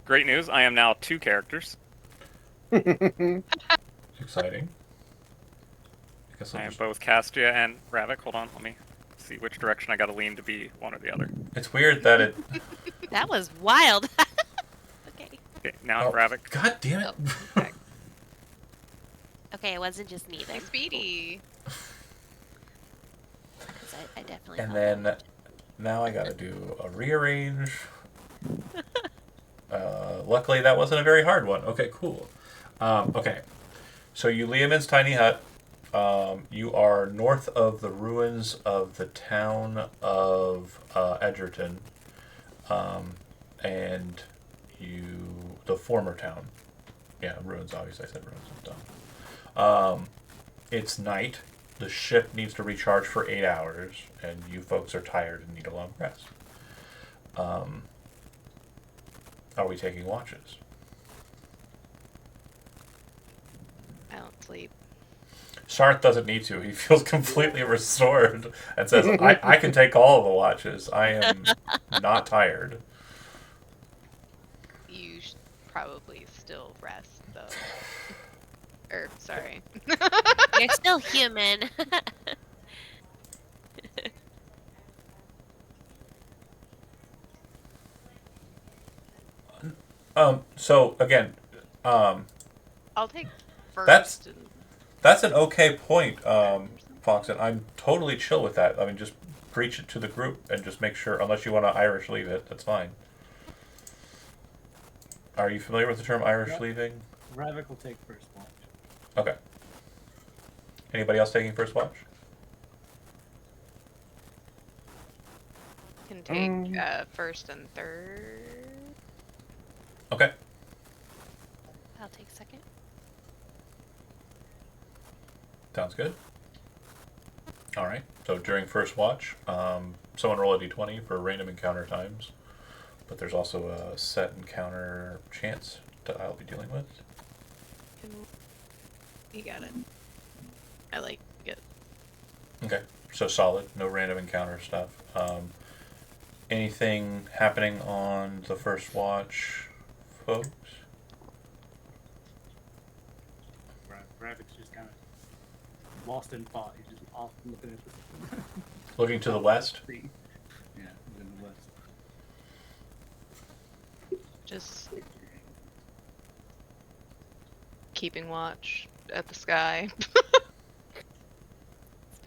Great news, I am now 2 characters. Exciting. I guess I'll I am just- both Castia and Ravik. Hold on, let me see which direction I gotta lean to be one or the other. It's weird that it. That was wild. Okay. Okay, now Oh, Ravik. God damn it! Oh, okay. Okay, it wasn't just me Hey, there. Speedy. Because I definitely. And thought then that now I gotta do a rearrange. Luckily, that wasn't a very hard one. Okay, cool. Okay, so you Liamin's tiny hut. You are north of the ruins of the town of Edgerton, and the former town. Yeah, ruins. Obviously, I said ruins. I'm dumb. It's night. The ship needs to recharge for 8 hours, and you folks are tired and need a long rest. Are we taking watches? I don't sleep. Sarth doesn't need to. He feels completely restored and says, I can take all of the watches. I am not tired. You should probably still rest, though. Sorry. you're still human. So again, I'll take first. That's- and that's an okay point, third or something. Fox, and I'm totally chill with that. I mean, just preach it to the group and just make sure, unless you want to Irish leave it, that's fine. Are you familiar with the term Irish Yep. leaving? Ravik will take first watch. Okay. Anybody else taking first watch? Can take first and third. Okay. I'll take second. Sounds good. All right. So during first watch, someone roll a d20 for random encounter times, but there's also a set encounter chance that I'll be dealing with. You got it. I like it. Okay. So solid. No random encounter stuff. Anything happening on the first watch, folks? Ravik's just kind of lost in thought. He's just off looking at the Looking to the west. sea. Yeah, he's in the west. Just keeping watch at the sky. It's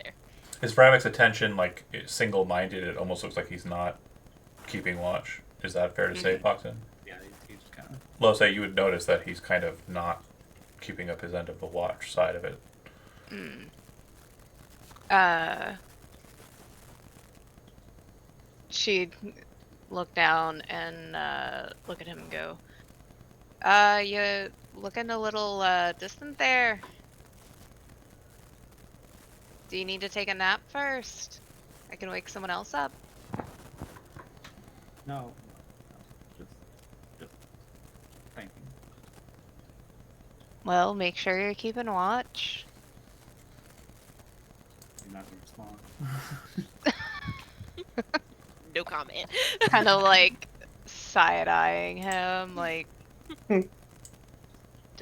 fair. Is Vravik's attention like single-minded? It almost looks like he's not keeping watch. Is that fair to say, Poxin? Yeah, he's kind of. Well, say you would notice that he's kind of not keeping up his end of the watch side of it. She'd look down and look at him and go, you looking a little distant there. Do you need to take a nap first? I can wake someone else up. No. Just thinking. Well, make sure you're keeping watch. You're not gonna respond. No comment. Kind of like side-eyeing him, like, do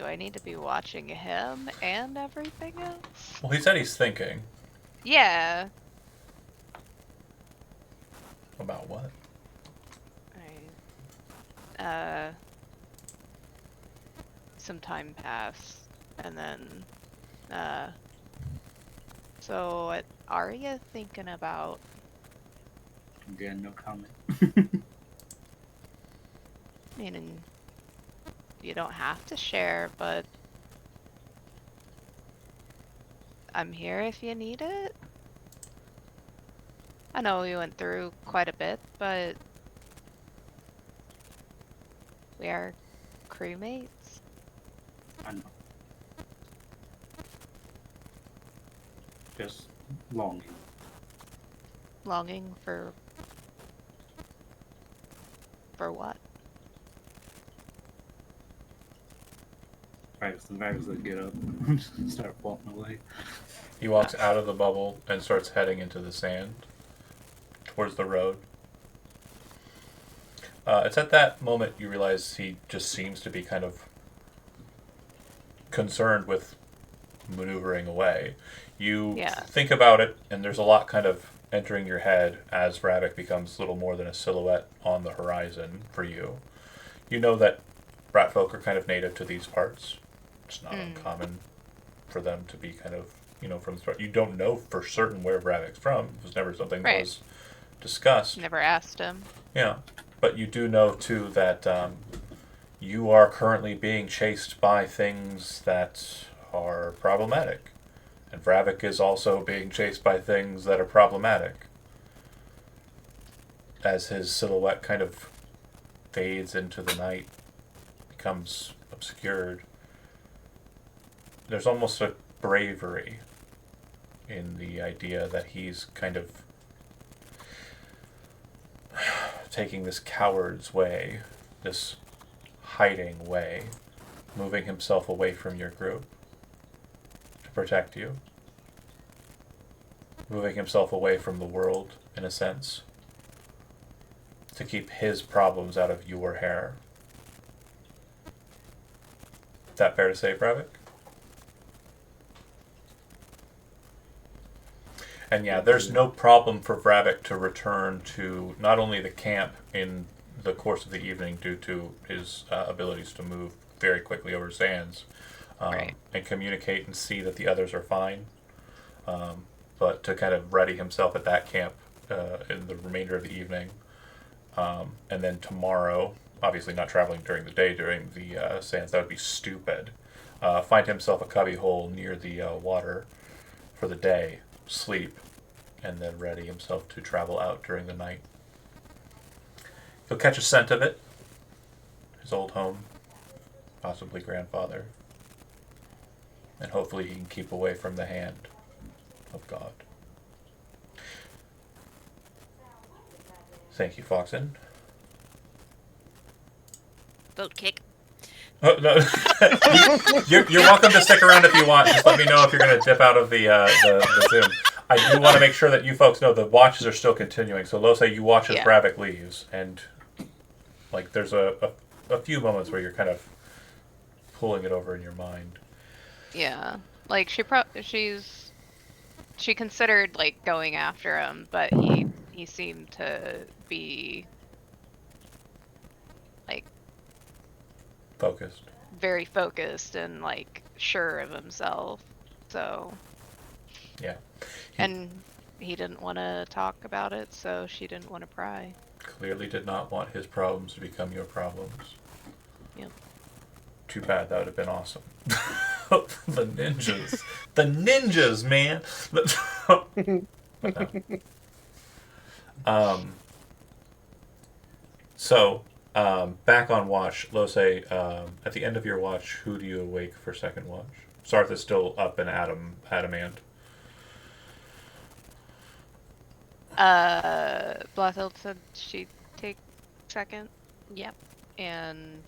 I need to be watching him and everything else? Well, he said he's thinking Yeah. about what? Right. Some time passed, and then, so what are you thinking about? Again, no comment. Meaning, you don't have to share, but I'm here if you need it. I know we went through quite a bit, but we are crewmates. I know. Just longing. Longing for what? Right, so the Ravik's like get up, start walking away. He walks out of the bubble and starts heading into the sand towards the road. It's at that moment you realize he just seems to be kind of concerned with maneuvering away. You Yeah. think about it, and there's a lot kind of entering your head as Ravik becomes little more than a silhouette on the horizon for you. You know that Bratfolk are kind of native to these parts. It's not uncommon for them to be kind of from the start. You don't know for certain where Vravik's from. It was never something that Right. was discussed. Never asked him. Yeah, but you do know too that you are currently being chased by things that are problematic, and Vravik is also being chased by things that are problematic. As his silhouette kind of fades into the night, becomes obscured, there's almost a bravery in the idea that he's kind of taking this coward's way, this hiding way, moving himself away from your group to protect you, moving himself away from the world, in a sense, to keep his problems out of your hair. Is that fair to say, Bravik? And yeah, there's no problem for Vravik to return to not only the camp in the course of the evening due to his abilities to move very quickly over sands, Right. and communicate and see that the others are fine, but to kind of ready himself at that camp in the remainder of the evening. And then tomorrow, obviously not traveling during the day during the sands, that would be stupid. Find himself a cubby hole near the water for the day, sleep, and then ready himself to travel out during the night. He'll catch a scent of it, his old home, possibly grandfather, and hopefully he can keep away from the hand of God. Thank you, Foxen. Boat kick. Oh, no. you're welcome to stick around if you want. Just let me know if you're going to dip out of the Zoom. I do want to make sure that you folks know the watches are still continuing. So, Lose, you watch as Yeah. Bravik leaves, and like there's a few moments where you're kind of pulling it over in your mind. Yeah. Like she considered like going after him, but he seemed to be like Focused. very focused and like sure of himself. So Yeah. and he didn't want to talk about it, so she didn't want to pry. Clearly did not want his problems to become your problems. Yep. Too bad. That would have been awesome. The ninjas. The ninjas, man. But no. So, back on watch, Lose, at the end of your watch, who do you awake for second watch? Sarth is still up in Adamant. Blothild said she'd take second, Yep. and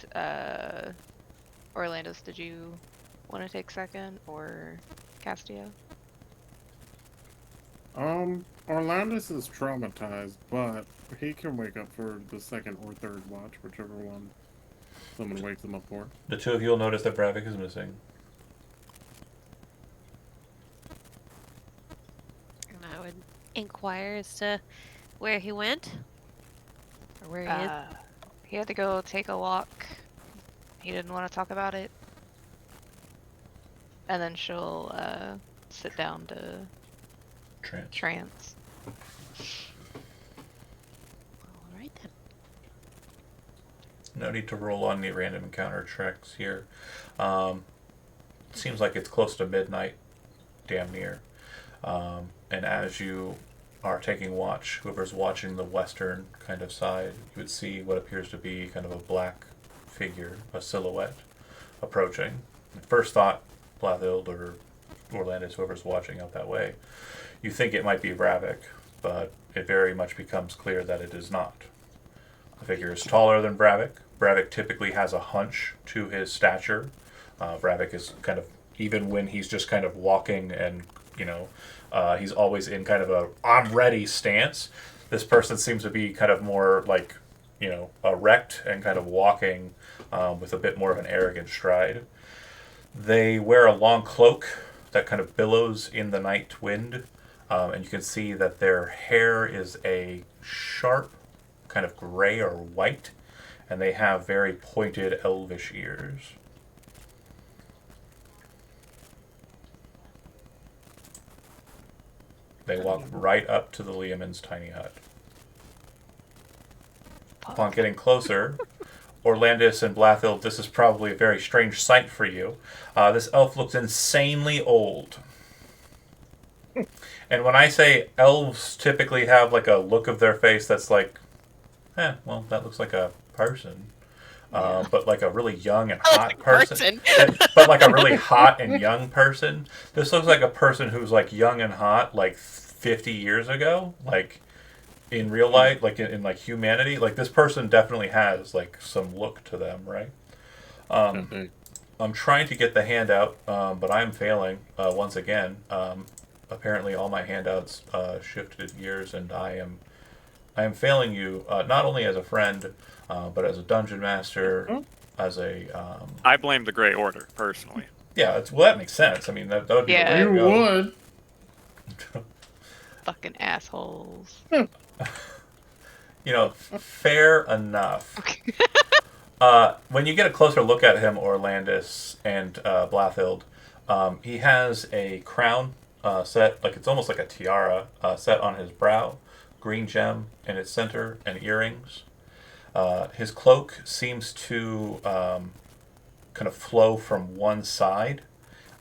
Orlandis, did you want to take second, or Castillo? Orlandis is traumatized, but he can wake up for the second or third watch, whichever one someone wakes him up for. The two of you will notice that Bravik is missing. And I would inquire as to where he went. Or where he is. He had to go take a walk. He didn't want to talk about it. And then she'll sit down to trance. Alright then. No need to roll on the random encounter checks here. Seems like it's close to midnight, damn near. And as you are taking watch, whoever's watching the western kind of side, you would see what appears to be kind of a black figure, a silhouette, approaching. First thought, Blathild or Orlandis, whoever's watching out that way, you think it might be Vravik, but it very much becomes clear that it is not. The figure is taller than Vravik. Vravik typically has a hunch to his stature. Vravik is kind of, even when he's just kind of walking and, he's always in kind of a I'm ready stance. This person seems to be kind of more like, erect and kind of walking with a bit more of an arrogant stride. They wear a long cloak that kind of billows in the night wind, and you can see that their hair is a sharp kind of gray or white, and they have very pointed elvish ears. They walk right up to the Liamon's tiny hut. Upon getting closer, Orlandis and Blathild, this is probably a very strange sight for you. This elf looks insanely old. And when I say elves typically have like a look of their face that's like, well, that looks like a person. But like a really young and hot person. But like a really hot and young person. This looks like a person who's like young and hot like 50 years ago. Like in real life, like in like humanity. Like this person definitely has like some look to them, right? I'm trying to get the handout, but I'm failing once again. Apparently all my handouts shifted gears, and I am failing you not only as a friend, but as a dungeon master, as a. I blame the Grey Order personally. Yeah, well, that makes sense. I mean, that would be the way Yeah. to You go. would. Fucking assholes. Fair enough. When you get a closer look at him, Orlandis and Blathild, he has a crown set, like it's almost like a tiara, set on his brow, green gem in its center, and earrings. His cloak seems to kind of flow from one side,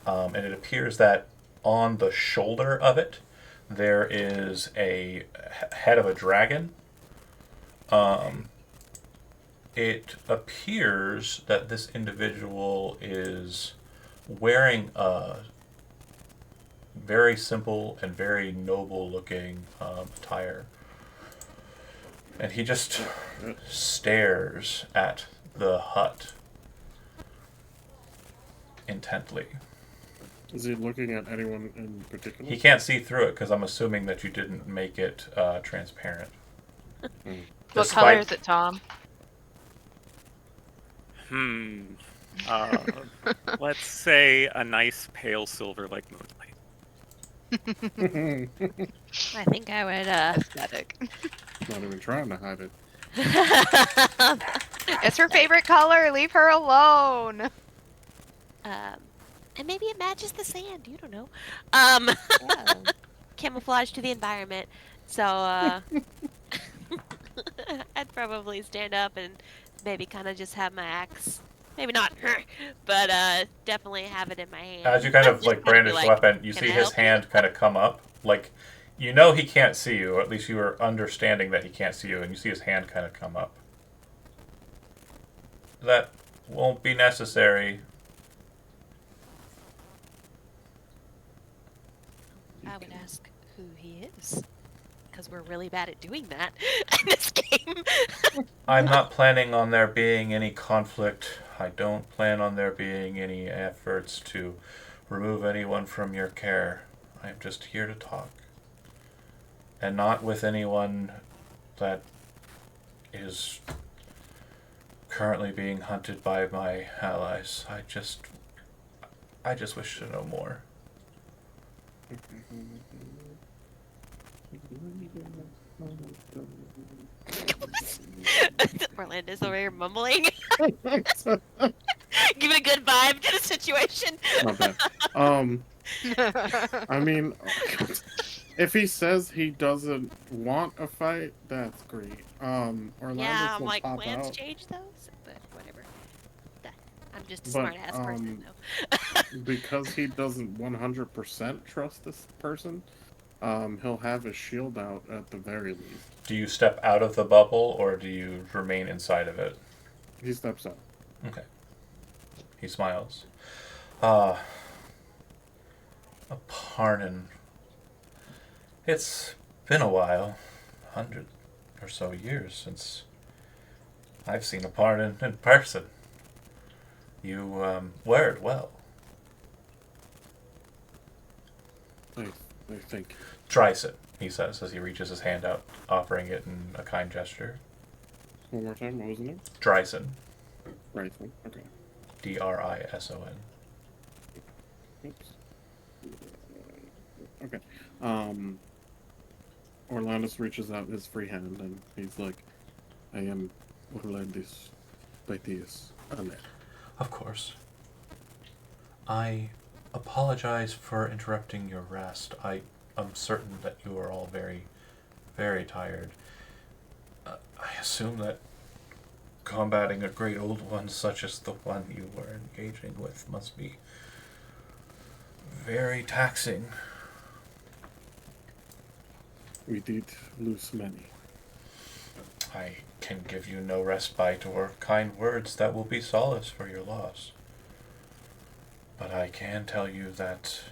and it appears that on the shoulder of it there is a head of a dragon. It appears that this individual is wearing a very simple and very noble looking attire. And he just stares at the hut intently. Is he looking at anyone in particular? He can't see through it because I'm assuming that you didn't make it transparent. What color is it, Tom? Let's say a nice pale silver like moonlight. I think I would. Aesthetic. Not even trying to hide it. It's her favorite color. Leave her alone. And maybe it matches the sand. You don't know. Yeah. Camouflage to the environment. So I'd probably stand up and maybe kind of just have my axe. Maybe not, but definitely have it in my hand. As you kind of Just like kinda be brandish like, weapon, you "Can see I his help you?" hand kind of come up. Like, you know he can't see you, or at least you are understanding that he can't see you, and you see his hand kind of come up. That won't be necessary. I would ask who he is, because we're really bad at doing that in this game. I'm not planning on there being any conflict. I don't plan on there being any efforts to remove anyone from your care. I'm just here to talk. And not with anyone that is currently being hunted by my allies. I just wish to know more. Orlando's over here mumbling. Give a good vibe to the situation. Not bad. I mean, if he says he doesn't want a fight, that's great. Orlando Yeah, I'm will like, pop plans out change though, but whatever. I'm just a But, smart ass person though. because he doesn't 100% trust this person. He'll have his shield out at the very least. Do you step out of the bubble or do you remain inside of it? He steps out. Okay. He smiles. A pardon. It's been a while. 100 or so years since I've seen a pardon in person. You wear it well. I think. Dryson, he says as he reaches his hand out, offering it in a kind gesture. One more time, what was the name? Dryson. Right. Okay. Drison. Oops. Okay. Orlandus reaches out his free hand and he's like, I am Orlandus Baetius Amet. Of course. I apologize for interrupting your rest. I I'm certain that you are all very, very tired. I assume that combating a great old one such as the one you were engaging with must be very taxing. We did lose many. I can give you no respite or kind words that will be solace for your loss. But I can tell you that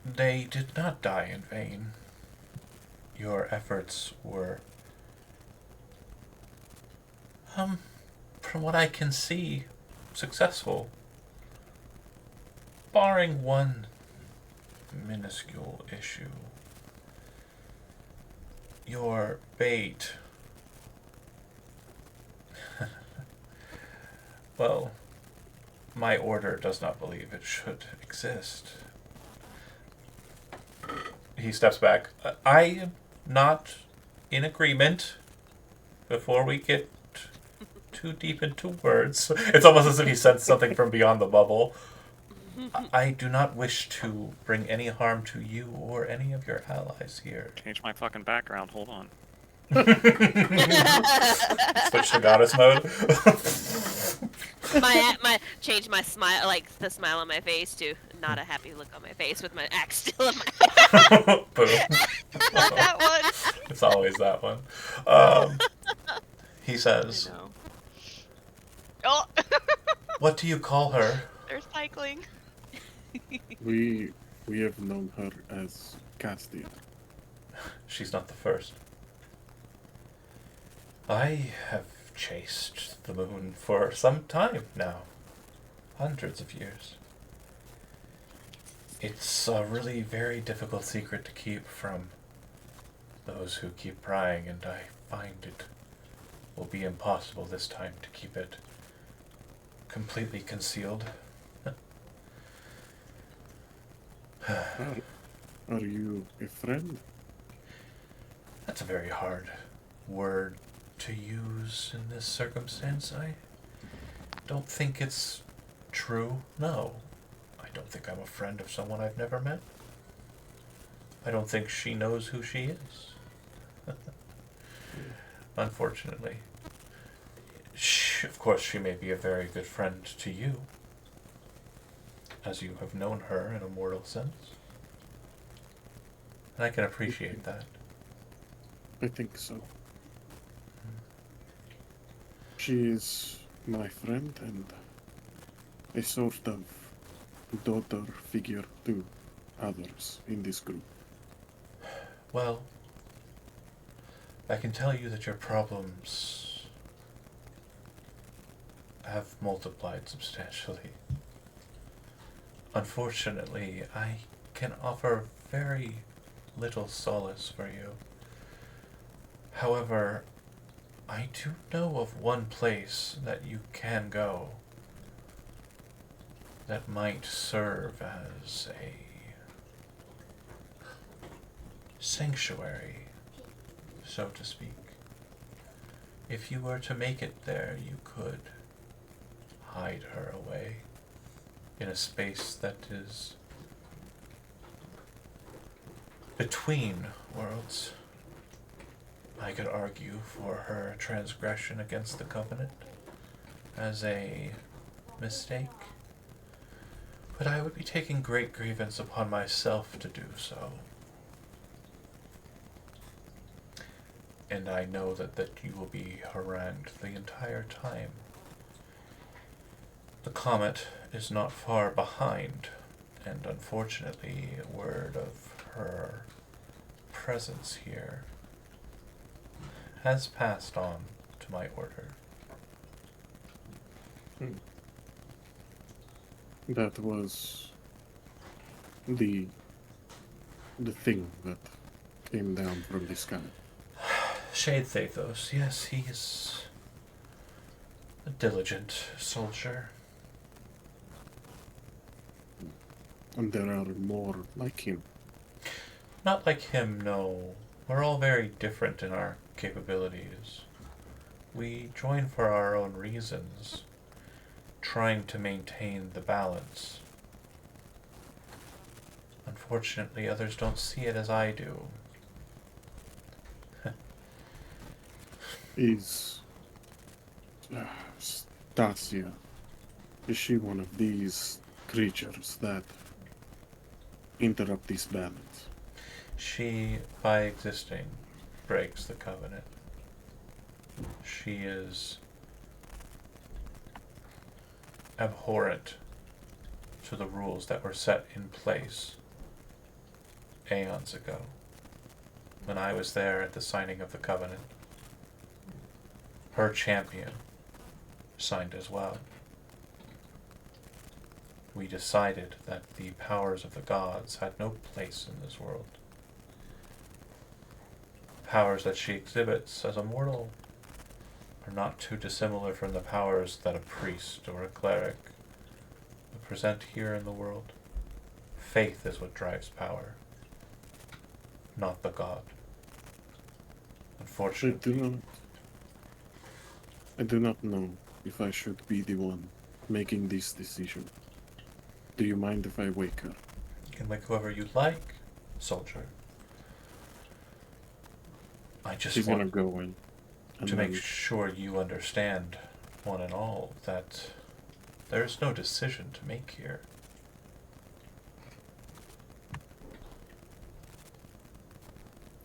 they did not die in vain. Your efforts were, from what I can see, successful. Barring one minuscule issue. Your bait. Well, my order does not believe it should exist. He steps back. I am not in agreement before we get too deep into words. It's almost as if he sensed something from beyond the bubble. I do not wish to bring any harm to you or any of your allies here. Change my fucking background. Hold on. Switch to goddess mode. my change my smile, like the smile on my face, to not a happy look on my face with my axe still in my hand. Boom. Not that one. It's always that one. He I says, know. Oh, "What do you call her?" they're cycling. We have known her as Castia. She's not the first. I have chased the moon for some time now. Hundreds of years. It's a really very difficult secret to keep from those who keep prying, and I find it will be impossible this time to keep it completely concealed. Are you a friend? That's a very hard word to use in this circumstance. I don't think it's true. No. I don't think I'm a friend of someone I've never met. I don't think she knows who she is. Unfortunately. Of course, she may be a very good friend to you, as you have known her in a mortal sense. And I can appreciate that. I think so. She is my friend and a sort of daughter figure to others in this group. Well, I can tell you that your problems have multiplied substantially. Unfortunately, I can offer very little solace for you. However, I do know of one place that you can go that might serve as a sanctuary, so to speak. If you were to make it there, you could hide her away in a space that is between worlds. I could argue for her transgression against the Covenant as a mistake, but I would be taking great grievance upon myself to do so. And I know that you will be harangued the entire time. The Comet is not far behind, and unfortunately, word of her presence here has passed on to my order. That was the thing that came down from the sky. Shade Thathos, yes, he is a diligent soldier. And there are more like him. Not like him, no. We're all very different in our capabilities. We join for our own reasons, trying to maintain the balance. Unfortunately, others don't see it as I do. Is Stasia, is she one of these creatures that interrupt this balance? She, by existing, breaks the covenant. She is abhorrent to the rules that were set in place aeons ago, when I was there at the signing of the covenant. Her champion signed as well. We decided that the powers of the gods had no place in this world. Powers that she exhibits as a mortal are not too dissimilar from the powers that a priest or a cleric would present here in the world. Faith is what drives power, not the god. Unfortunately. I do not know if I should be the one making this decision. Do you mind if I wake her? You can wake whoever you like, soldier. I just She's want gonna go in. And to make then- sure you understand, one and all, that there is no decision to make here.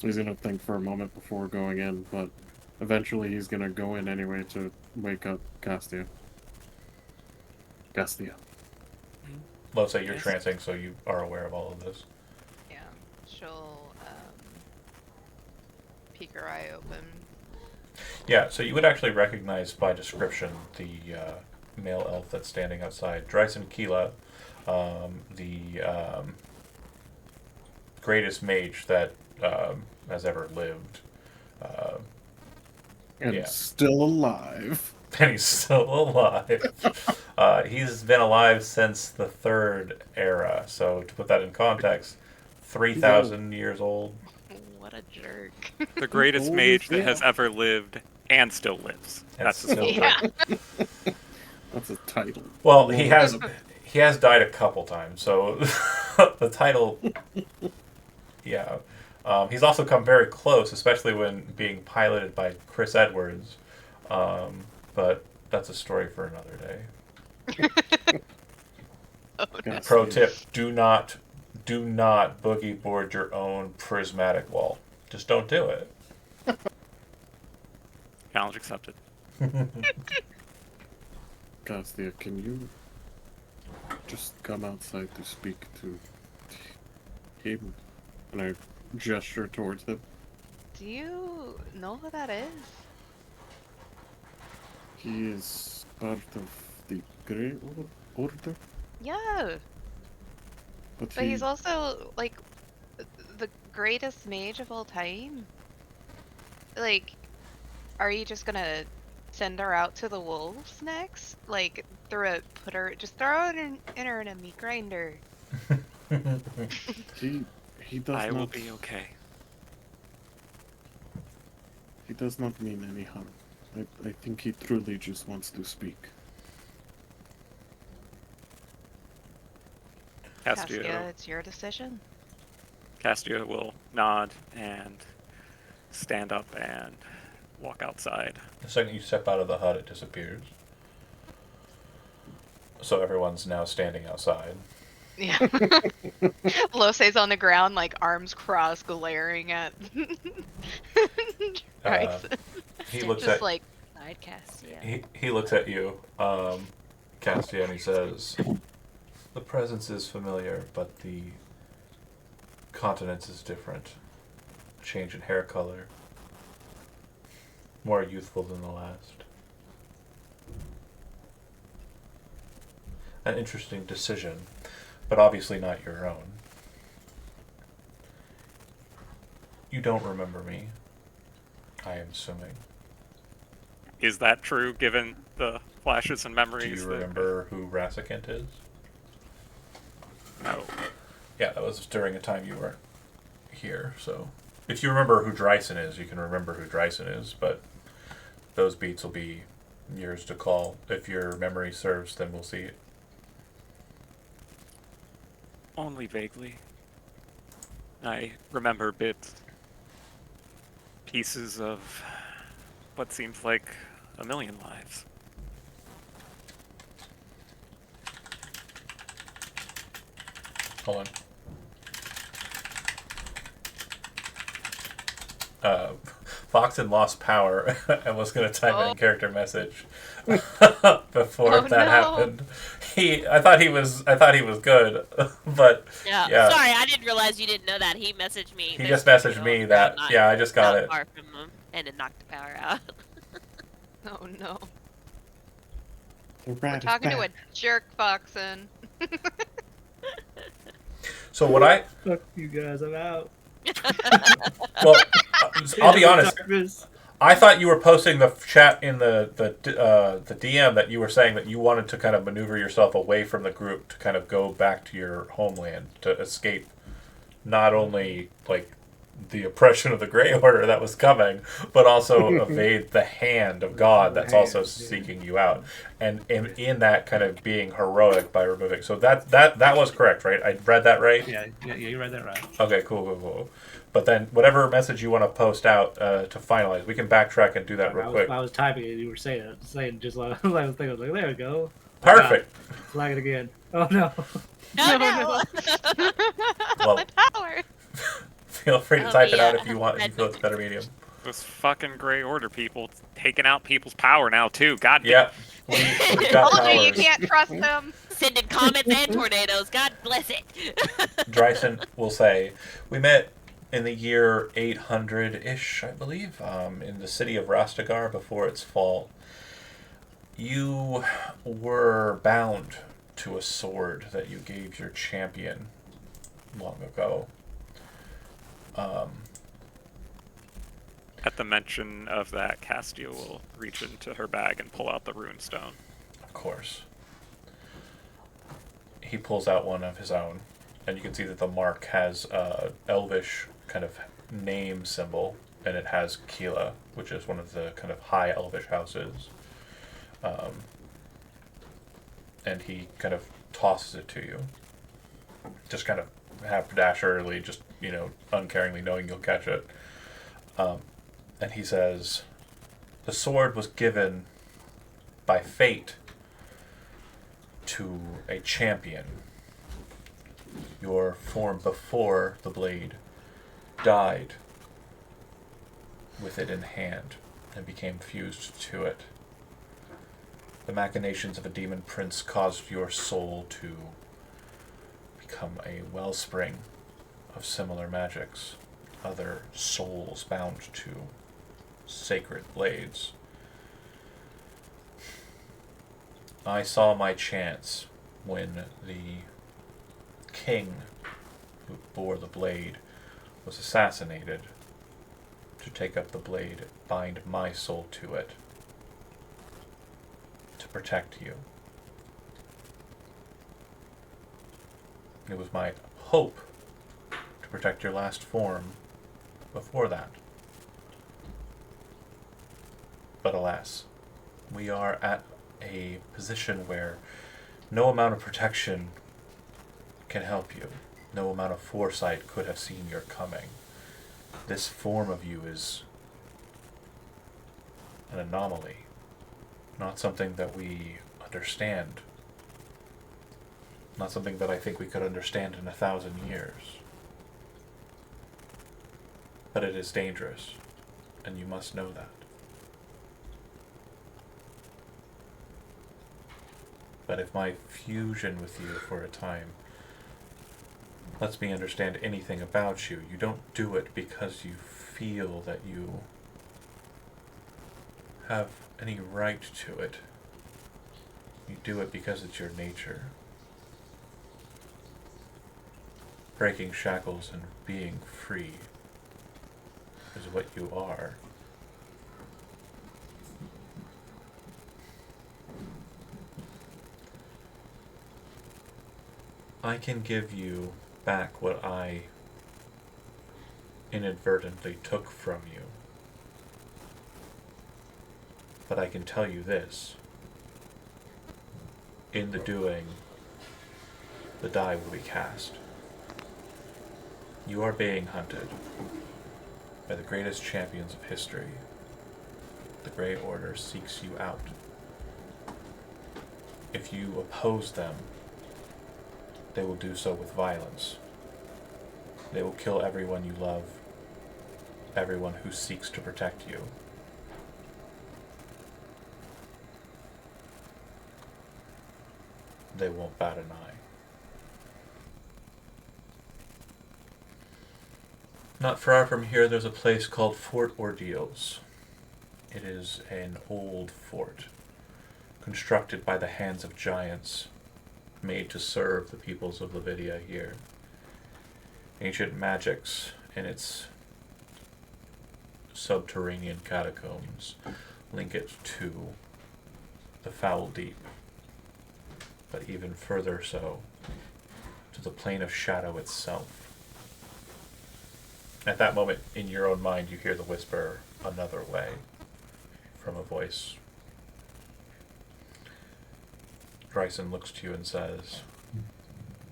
He's gonna think for a moment before going in, but eventually he's gonna go in anyway to wake up Castia. Let's say you're Yes. trancing, so you are aware of all of this. Yeah, she'll peek her eye open. Yeah, so you would actually recognize by description the male elf that's standing outside. Dryson Keela, the greatest mage that has ever lived. And Yeah. still alive. And he's still alive. He's been alive since the Third Era. So to put that in context, 3,000 years old. What a jerk. The greatest old mage as that has hell. ever lived and still lives. And That's the still story. Yeah. That's a title. Well, he has died a couple times, so the title, yeah. He's also come very close, especially when being piloted by Chris Edwards. But that's a story for another day. Yes, Pro yes. tip: do not boogie board your own prismatic wall. Just don't do it. Challenge accepted. Castia, can you just come outside to speak to him? And I gesture towards him. Do you know who that is? He is part of the Grey Order, Yeah, but but he's also like the greatest mage of all time. Like, are you just gonna send her out to the wolves next? Like, throw her in her in a meat grinder. he does I not. will be okay. He does not mean any harm. I think he truly just wants to speak. Castia, it's your decision. Castia will nod and stand up and walk outside. The second you step out of the hut, it disappears. So everyone's now standing outside. Yeah. Lose's on the ground, like arms crossed, glaring at. Right. He looks Just at like sidecast, yeah. he looks at you, Castia, and he says, "The presence is familiar, but the continence is different. Change in hair color. More youthful than the last. An interesting decision, but obviously not your own. You don't remember me, I am assuming. Is that true, given the flashes and Do memories? you that- remember who Rassicant is? No. Yeah, that was during a time you weren't here, so... If you remember who Dryson is, you can remember who Dryson is, but those beats will be yours to call. If your memory serves, then we'll see it. Only vaguely. I remember pieces of what seems like a million lives. Hold on. Foxen lost power and was going to type an in-character message before Oh, that no. happened. I thought he was good, but Yeah. yeah. Sorry, I didn't realize you didn't know that. He messaged me. He There's just a messaged video me of that. not- Yeah, I just got not it. far from him, and it knocked the power out. Oh no. The We're rat is talking to a back. jerk, Foxen. So what I Fuck you guys, I'm out. well, I'll be honest. Darkness. I thought you were posting the chat in the DM that you were saying that you wanted to kind of maneuver yourself away from the group to kind of go back to your homeland to escape not only like the oppression of the Grey Order that was coming, but also evade the hand of God that's also seeking you out, and in that kind of being heroic by removing. So that was correct, right? I read that right. Yeah, you read that right. Okay, cool. But then whatever message you want to post out to finalize, we can backtrack and do that real quick. I was typing it, and you were saying just like I was thinking, I was like, there we go. Perfect. Flag it again. Oh no. No, no. Well, My power. feel free to Oh, type it yeah. out if you want. If you feel it's a better medium. Those fucking Grey Order people taking out people's power now too. God damn. Yeah, we've got Told you powers. can't trust them. Sending comets and tornadoes. God bless it. Dryson will say, we met in the year 800-ish, I believe, in the city of Rastagar before its fall. You were bound to a sword that you gave your champion long ago. At the mention of that, Castia will reach into her bag and pull out the rune stone. Of course. He pulls out one of his own, and you can see that the mark has a elvish kind of name symbol, and it has Keela, which is one of the kind of high elvish houses. And he kind of tosses it to you. Just kind of haberdasherly, just, uncaringly knowing you'll catch it. And he says, the sword was given by fate to a champion. Your form before the blade died with it in hand and became fused to it. The machinations of a demon prince caused your soul to become a wellspring of similar magics, other souls bound to sacred blades. I saw my chance when the king who bore the blade was assassinated to take up the blade, bind my soul to it, to protect you. It was my hope to protect your last form before that. But alas, we are at a position where no amount of protection can help you. No amount of foresight could have seen your coming. This form of you is an anomaly, not something that we understand, not something that I think we could understand in 1,000 years. But it is dangerous, and you must know that. But if my fusion with you for a time lets me understand anything about you, you don't do it because you feel that you have any right to it. You do it because it's your nature. Breaking shackles and being free is what you are. I can give you back what I inadvertently took from you. But I can tell you this. In the doing, the die will be cast. You are being hunted by the greatest champions of history. The Grey Order seeks you out. If you oppose them, they will do so with violence. They will kill everyone you love, everyone who seeks to protect you. They won't bat an eye. Not far from here, there's a place called Fort Ordeals. It is an old fort, constructed by the hands of giants, made to serve the peoples of Levidia here. Ancient magics in its subterranean catacombs link it to the foul deep, but even further so, to the plane of shadow itself. At that moment, in your own mind, you hear the whisper, "Another way," from a voice. Bryson looks to you and says,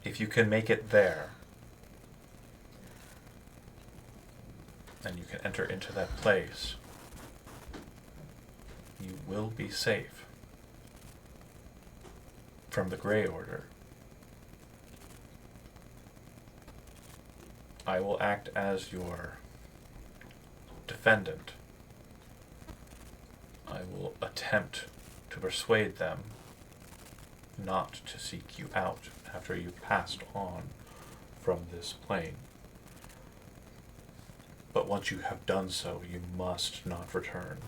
"If you can make it there, and you can enter into that place, you will be safe from the Grey Order. I will act as your defendant. I will attempt to persuade them not to seek you out after you've passed on from this plane. But once you have done so, you must not return."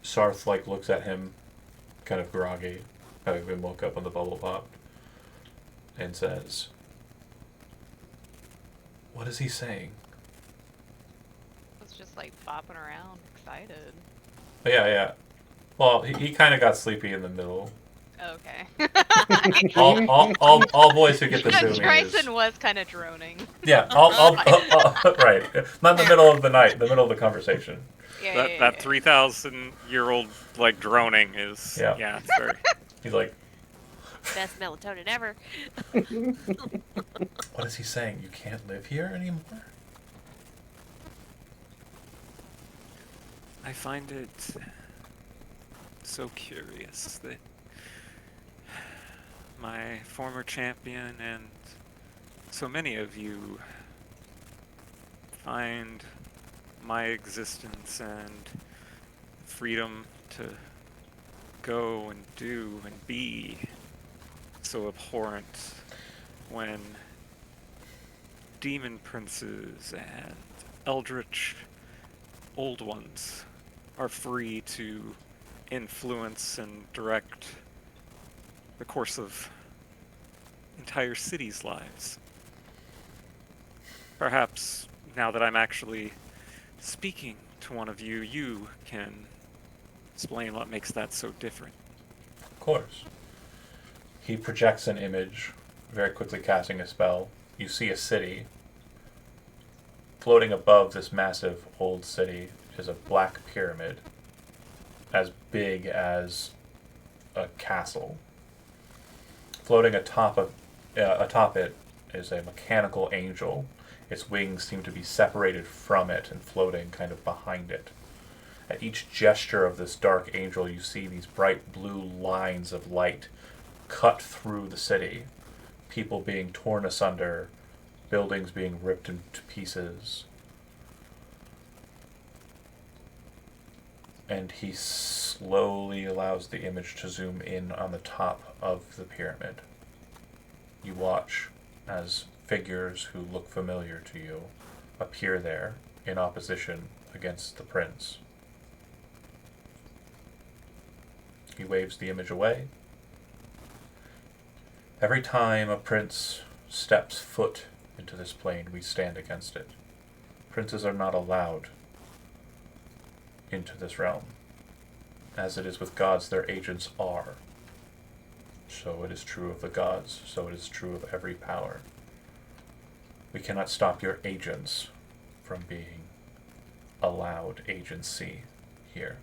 Sarth looks at him, kind of groggy, having been woke up when the bubble popped, and says, "What is he saying?" Was just bopping around, excited. Yeah. Well, he kind of got sleepy in the middle. Okay. all boys who get the zoomies. Bryson was kind of droning. Yeah, right. Not in the middle of the night, in the middle of the conversation. That 3,000-year-old droning is Yeah. it's very. He's like, Best melatonin ever. "What is he saying? You can't live here anymore?" I find it so curious that my former champion and so many of you find my existence and freedom to go and do and be so abhorrent when demon princes and eldritch old ones are free to influence and direct the course of entire cities' lives. Perhaps now that I'm actually speaking to one of you, you can explain what makes that so different. Of course. He projects an image, very quickly casting a spell. You see a city. Floating above this massive old city is a black pyramid, as big as a castle. Floating atop it is a mechanical angel. Its wings seem to be separated from it and floating kind of behind it. At each gesture of this dark angel, you see these bright blue lines of light cut through the city. People being torn asunder, buildings being ripped into pieces. And he slowly allows the image to zoom in on the top of the pyramid. You watch as figures who look familiar to you appear there in opposition against the prince. He waves the image away. Every time a prince steps foot into this plane, we stand against it. Princes are not allowed into this realm. As it is with gods, their agents are. So it is true of the gods, so it is true of every power. We cannot stop your agents from being allowed agency here.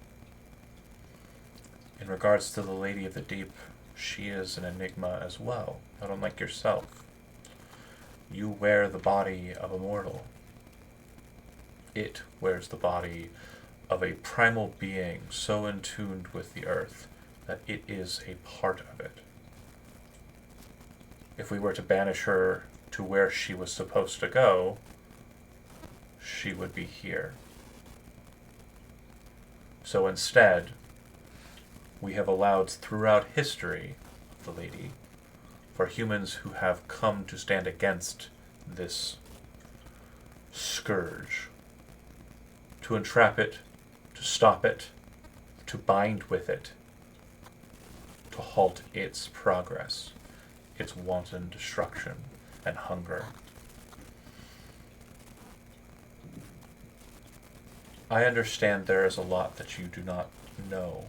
In regards to the Lady of the Deep, she is an enigma as well, not unlike yourself. You wear the body of a mortal. It wears the body of a primal being so in tune with the earth that it is a part of it. If we were to banish her to where she was supposed to go, she would be here. So instead, we have allowed throughout history of the Lady for humans who have come to stand against this scourge, to entrap it, to stop it, to bind with it, to halt its progress, its wanton destruction and hunger. I understand there is a lot that you do not know.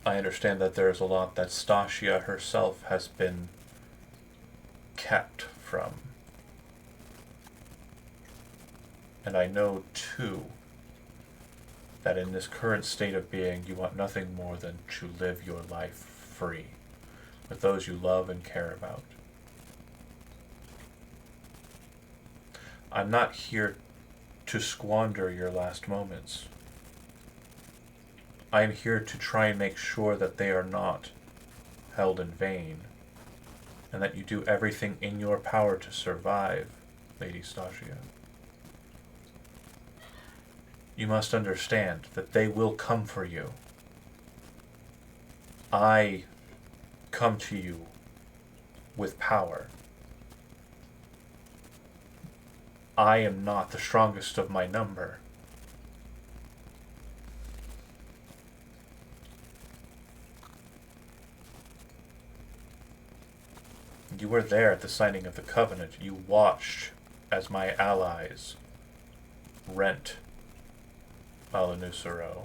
I understand that there is a lot that Stasia herself has been kept from. And I know, too, that in this current state of being, you want nothing more than to live your life free, with those you love and care about. I'm not here to squander your last moments. I am here to try and make sure that they are not held in vain, and that you do everything in your power to survive, Lady Stasia. You must understand that they will come for you. I come to you with power. I am not the strongest of my number. You were there at the signing of the covenant. You watched as my allies rent Alanusero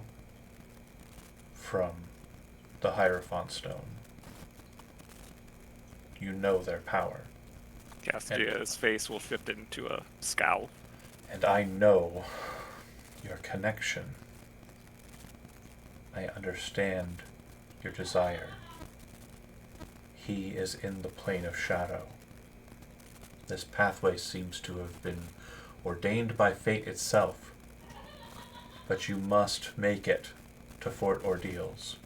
from the Hierophant Stone. You know their power. Castia's face will shift into a scowl. And I know your connection. I understand your desire. He is in the plane of shadow. This pathway seems to have been ordained by fate itself, but you must make it to Fort Ordeals.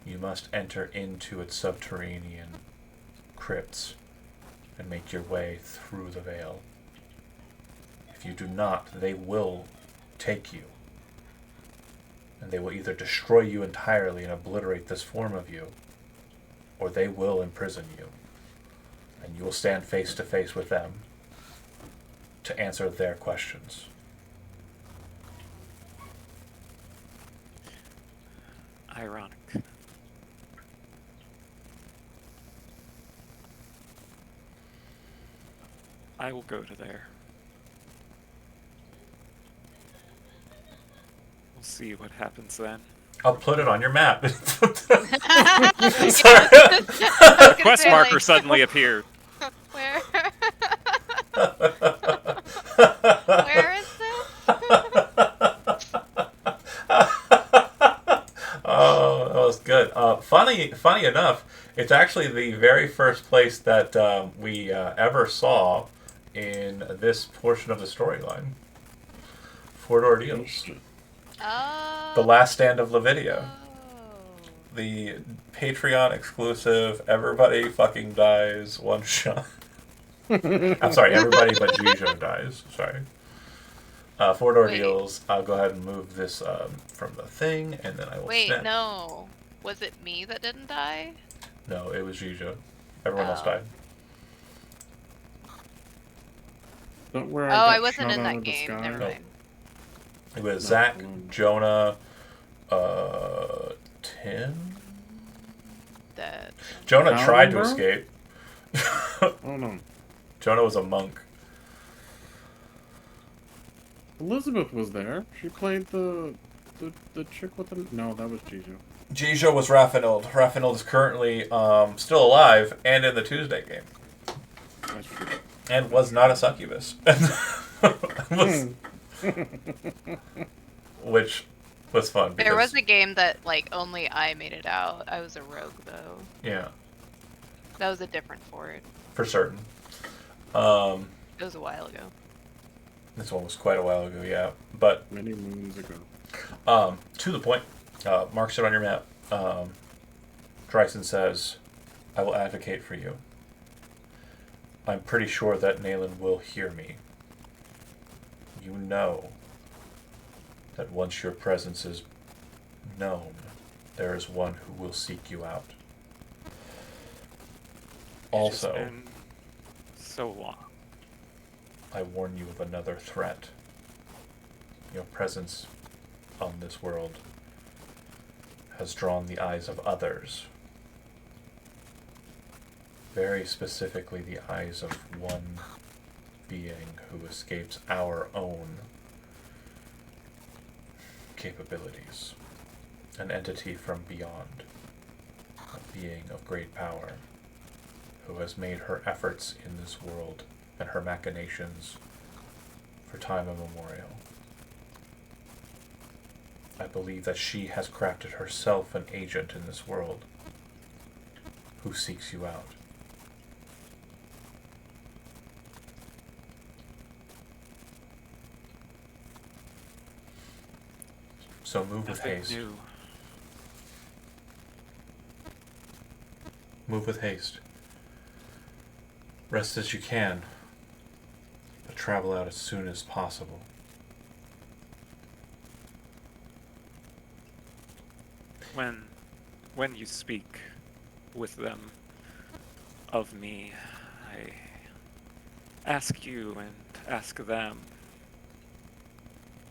You must enter into its subterranean crypts and make your way through the veil. If you do not, they will take you. And they will either destroy you entirely and obliterate this form of you, or they will imprison you. And you will stand face to face with them to answer their questions. Ironic. I will go to there. We'll see what happens then. I'll put it on your map. Sorry. A quest marker suddenly appeared. Where? Where is this? Oh, that was good. Funny enough, it's actually the very first place that we ever saw in this portion of the storyline. Fort Ordeals. Oh. The Last Stand of Lavidia. Oh. The Patreon exclusive, everybody fucking dies one shot. I'm sorry, everybody but Jijo dies. Sorry. Fort Ordeals. I'll go ahead and move this from the thing, and then I will Wait, snap. no. Was it me that didn't die? No, it was Jijo. Everyone else Oh. died. Not where Oh, got I wasn't shot in out that of the game. sky. Never No. mind. It was No, Zach, no. Jonah, Tim? That. Jonah Alan, tried to bro? escape. Oh no. Jonah was a monk. Elizabeth was there. She played the chick with the... No, that was Jijo. Jijo was Raffinold. Raffinold is currently still alive and in the Tuesday game. That's true. And was not a succubus. Which was fun because There was a game that like only I made it out. I was a rogue though. yeah, That was a different fort. for certain. It was a while ago. This one was quite a while ago, yeah. But Many moons ago. to the point, marks it on your map. Dryson says, I will advocate for you. I'm pretty sure that Nayland will hear me. You know that once your presence is known, there is one who will seek you out. It's just Also, been so long. I warn you of another threat. Your presence on this world has drawn the eyes of others. Very specifically, the eyes of one being who escapes our own capabilities. An entity from beyond. A being of great power who has made her efforts in this world and her machinations for time immemorial. I believe that she has crafted herself an agent in this world who seeks you out. So move with Nothing haste. new. Move with haste. Rest as you can, but travel out as soon as possible. When you speak with them of me, I ask you and ask them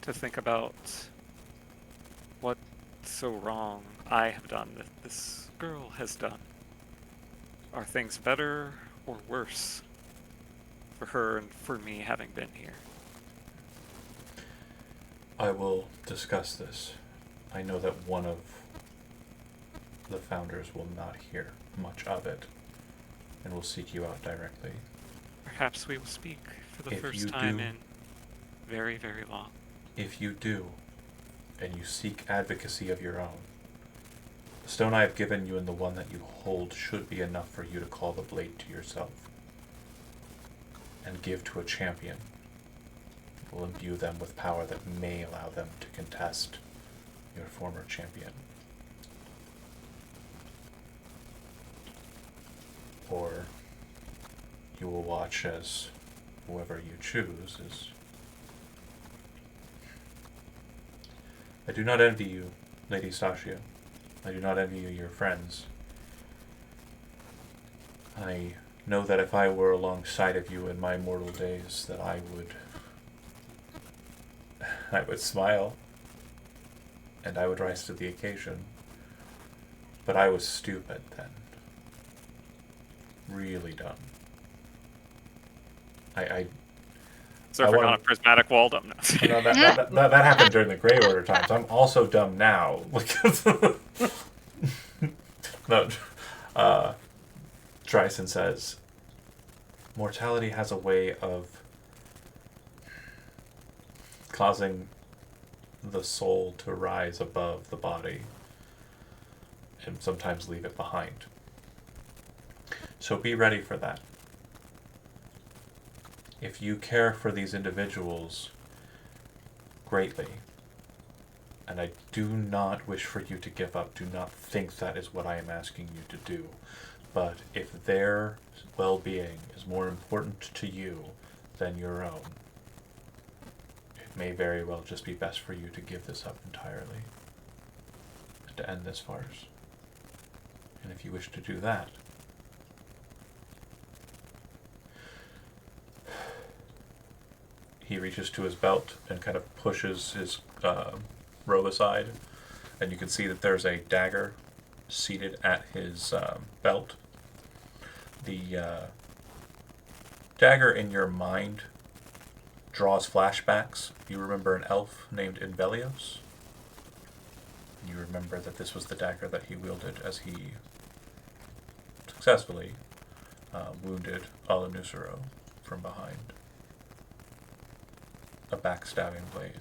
to think about what so wrong I have done that this girl has done. Are things better or worse for her and for me having been here? I will discuss this. I know that one of the founders will not hear much of it and will seek you out directly. Perhaps we will speak for the If you first time do- in very, very long. If you do, and you seek advocacy of your own, the stone I have given you and the one that you hold should be enough for you to call the blade to yourself and give to a champion. It will imbue them with power that may allow them to contest your former champion. Or you will watch as whoever you choose is... I do not envy you, Lady Stasia. I do not envy you, your friends. I know that if I were alongside of you in my mortal days, that I would smile, and I would rise to the occasion. But I was stupid then. Really dumb. Surfing wanna- on a prismatic Waldom. No, that happened during the Grey Order times. I'm also dumb now. No, Dryson says, mortality has a way of causing the soul to rise above the body and sometimes leave it behind. So be ready for that. If you care for these individuals greatly, and I do not wish for you to give up, do not think that is what I am asking you to do, but if their well-being is more important to you than your own, it may very well just be best for you to give this up entirely, and to end this farce. And if you wish to do that, he reaches to his belt and kind of pushes his robe aside, and you can see that there's a dagger seated at his belt. The dagger in your mind draws flashbacks. You remember an elf named Invelios. You remember that this was the dagger that he wielded as he successfully wounded Alanusero from behind. a backstabbing blade.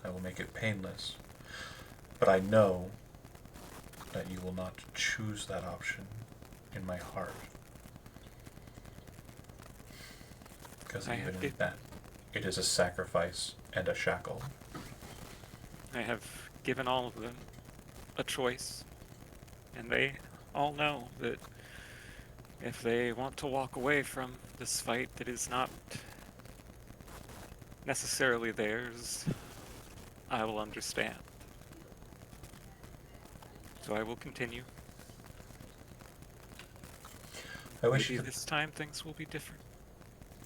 I will make it painless. But I know that you will not choose that option in my heart. Because I even have in that, it is a sacrifice and a shackle. I have given all of them a choice, and they all know that if they want to walk away from this fight that is not necessarily theirs, I will understand. So I will continue. I wish Maybe you this time things will be different.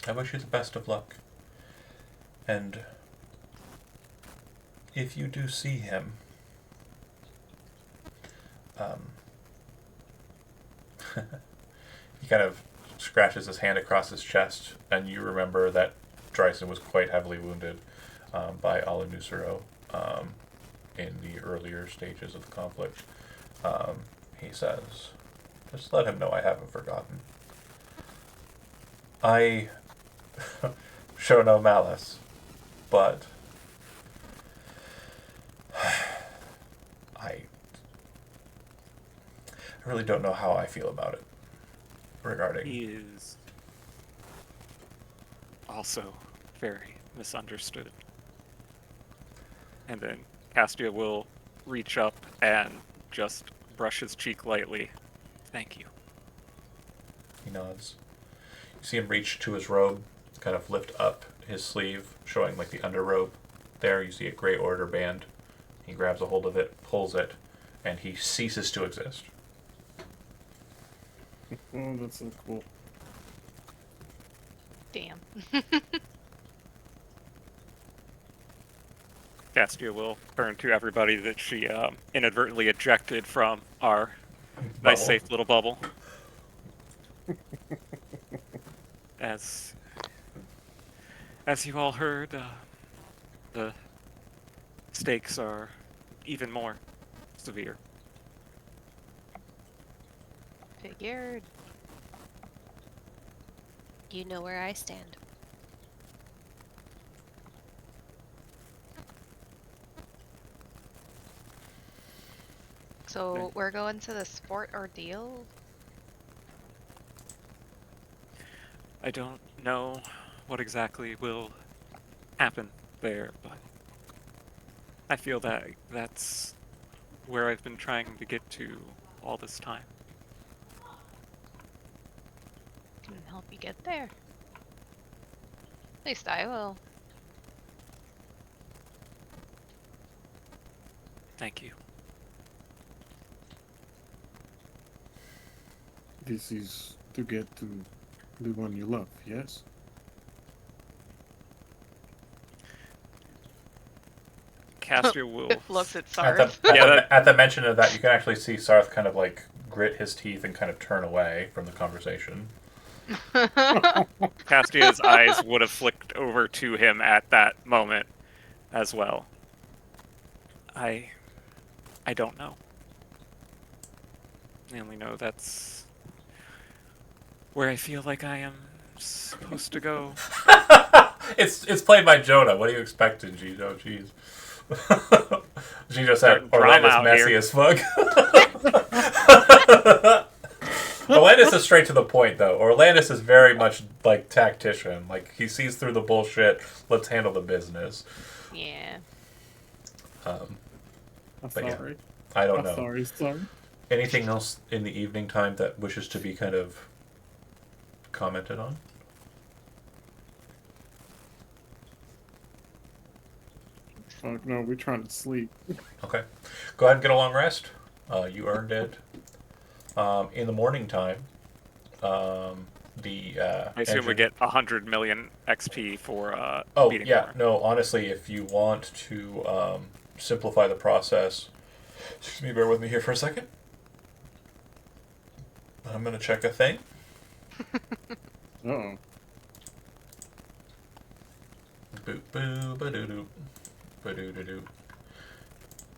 I wish you the best of luck. And if you do see him, he kind of scratches his hand across his chest, and you remember that Dryson was quite heavily wounded by Alanusero in the earlier stages of the conflict. He says, just let him know I haven't forgotten. I show no malice, but I really don't know how I feel about it regarding. He is also very misunderstood. And then Castia will reach up and just brush his cheek lightly. Thank you. He nods. You see him reach to his robe, kind of lift up his sleeve, showing like the underrobe. There you see a gray order band. He grabs a hold of it, pulls it, and he ceases to exist. Oh, that's so cool. Damn. Castia will turn to everybody that she inadvertently ejected from our nice, Bubble. safe little bubble. As you all heard, the stakes are even more severe. Figured. You know where I stand. So we're going to the sport ordeal? I don't know what exactly will happen there, but I feel that that's where I've been trying to get to all this time. Can help you get there. At least I will. Thank you. This is to get to the one you love, yes? Castia will. Looks at At Sarth. the, at, Yeah, the, at the mention of that, you can actually see Sarth kind of like grit his teeth and kind of turn away from the conversation. Castia's eyes would have flicked over to him at that moment as well. I don't know. I only know that's where I feel like I am supposed to go. It's played by Jonah. What do you expect, Gino? Jeez. Gino said, Starting drama Orlando's out messy here. as fuck. Orlandus is straight to the point, though. Orlandus is very much like tactician. Like, he sees through the bullshit. Let's handle the business. Yeah. I'm But yeah, sorry. I don't I'm know. sorry. Anything else in the evening time that wishes to be kind of commented on? Fuck no, we're trying to sleep. Okay. Go ahead and get a long rest. You earned it. In the morning time, I assume we engine- get 100 million XP for Oh, beating yeah. War. No, honestly, if you want to simplify the process... Excuse me, bear with me here for a second. I'm going to check a thing. Uh-oh. Boop, boo, ba-doo-doo. Ba-doo-doo-doo.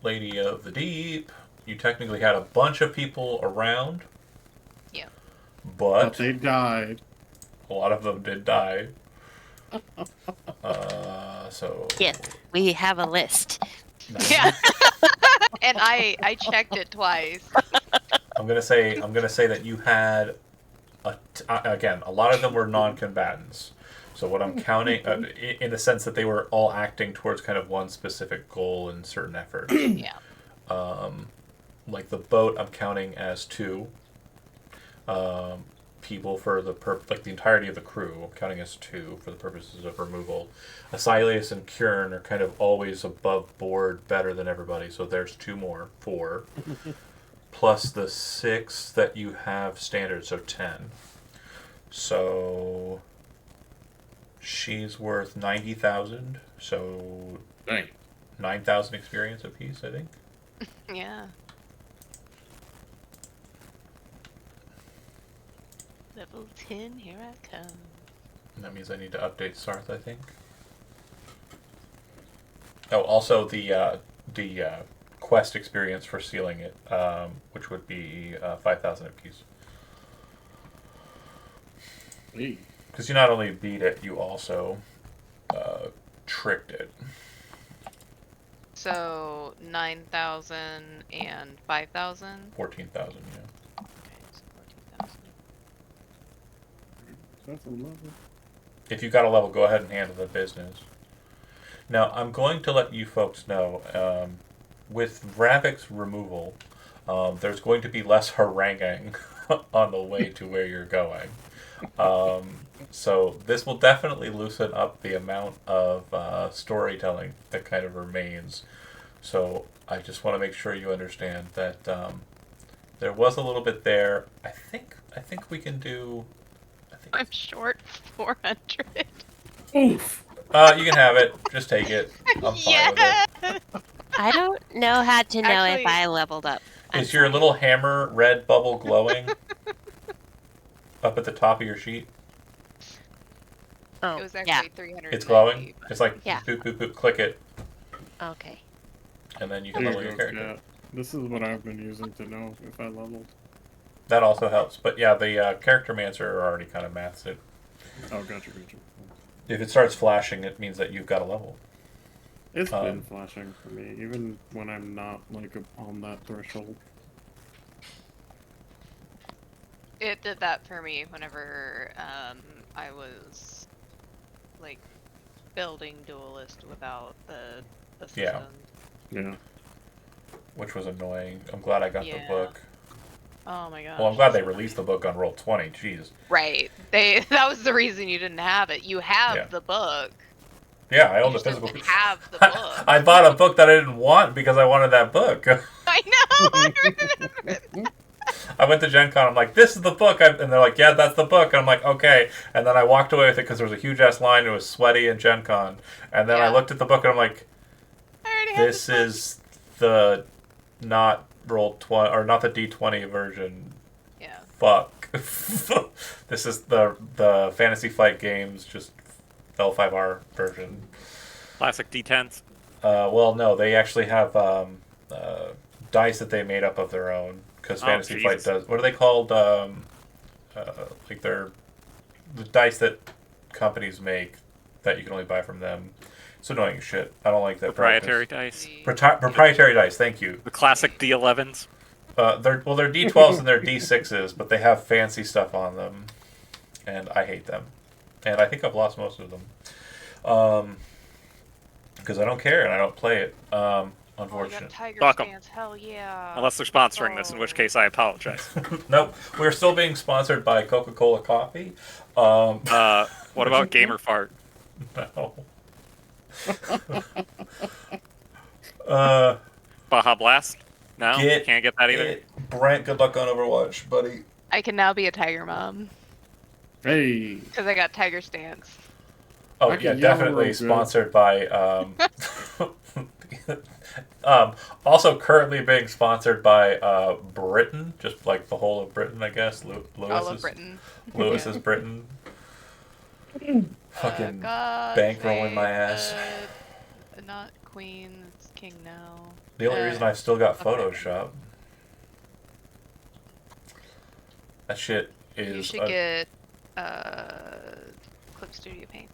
Lady of the Deep. You technically had a bunch of people around. Yeah. But But... they died. A lot of them did die. So Yes, we have a list. Yeah. And I checked it twice. I'm gonna say that you had again, a lot of them were non-combatants. So what I'm counting, in the sense that they were all acting towards kind of one specific goal and certain efforts. Yeah. Like the boat, I'm counting as 2 people for the like the entirety of the crew. I'm counting as 2 for the purposes of removal. Asilius and Kieran are kind of always above board, better than everybody. So there's 2 more, 4, plus the 6 that you have standard, so 10. So she's worth 90,000. So Dang. 9,000 experience apiece, I think. Yeah. Level 10, here I come. And that means I need to update Sarth, I think. Oh, also the quest experience for sealing it, which would be 5,000 apiece. Hey. Because you not only beat it, you also tricked it. So 9,000 and 5,000. 14,000, yeah. Okay, so 14,000. That's a level. If you got a level, go ahead and handle the business. Now, I'm going to let you folks know, with Ravik's removal, there's going to be less haranguing on the way to where you're going. So this will definitely loosen up the amount of storytelling that kind of remains. So I just want to make sure you understand that there was a little bit there. I think we can do. I'm short 400. Oof. You can have it. Just take it. I'm fine with it. I don't know how to know Actually- if I leveled up. I'm Is your sorry. little hammer red bubble glowing up at the top of your sheet? Oh, It was yeah. actually 300. It's glowing. It's like Yeah. boop boop boop. Click it, Okay. and then you can There level you your go, character. Kat. This is what I've been using to know if I leveled. That also helps. But yeah, the character mancer already kind of maths it. Oh, gotcha. If it starts flashing, it means that you've got a level. It's been flashing for me, even when I'm not like on that threshold. It did that for me whenever I was like building Duelist without the Yeah. system. Yeah. Which was annoying. I'm glad I got the Yeah. book. Oh my gosh. Well, I'm glad they that's released the book on Roll20. Jeez. Right. That was the reason you didn't have it. You have Yeah. the book. Yeah, I You own the just physical. didn't have the book. I bought a book that I didn't want because I wanted that book. I know. I remember. I went to Gen Con. I'm like, this is the book. And they're like, yeah, that's the book. And I'm like, okay. And then I walked away with it because there was a huge ass line. It was sweaty in Gen Con. And then I Yeah. looked at the book and I'm like, I already have this book. is the not Roll20 or not the D20 version. Yeah. Fuck. This is the Fantasy Flight Games just L5R version. Classic D10s. Well, no, they actually have dice that they made up of their own because Oh, Fantasy Flight Jesus. does. What are they called? Like they're the dice that companies make that you can only buy from them. It's annoying as shit. I don't like that. Proprietary dice. Proprietary dice. Thank you. The classic D11s. They're D12s and they're D6s, but they have fancy stuff on them, and I hate them. And I think I've lost most of them. Because I don't care and I don't play it. Oh, you got Unfortunately. Tiger Fuck 'em. Stance. Hell yeah. Unless they're sponsoring this, in which case I apologize. Nope. We're still being sponsored by Coca-Cola Coffee. What about Gamer Fart? No. Baja Blast? No? Can't get that either? Brent, good luck on Overwatch, buddy. I can now be a tiger mom Hey. because I got Tiger Stance. Oh, I yeah, can yell definitely real good. sponsored by... also currently being sponsored by Britain, just like the whole of Britain, I guess. Lewis All of is Britain. Lewis is Britain. Fucking God bankrolling my save ass. not queen, it's king now. The only reason I've still got okay. Photoshop. That shit is. You should get Clip Studio Paint.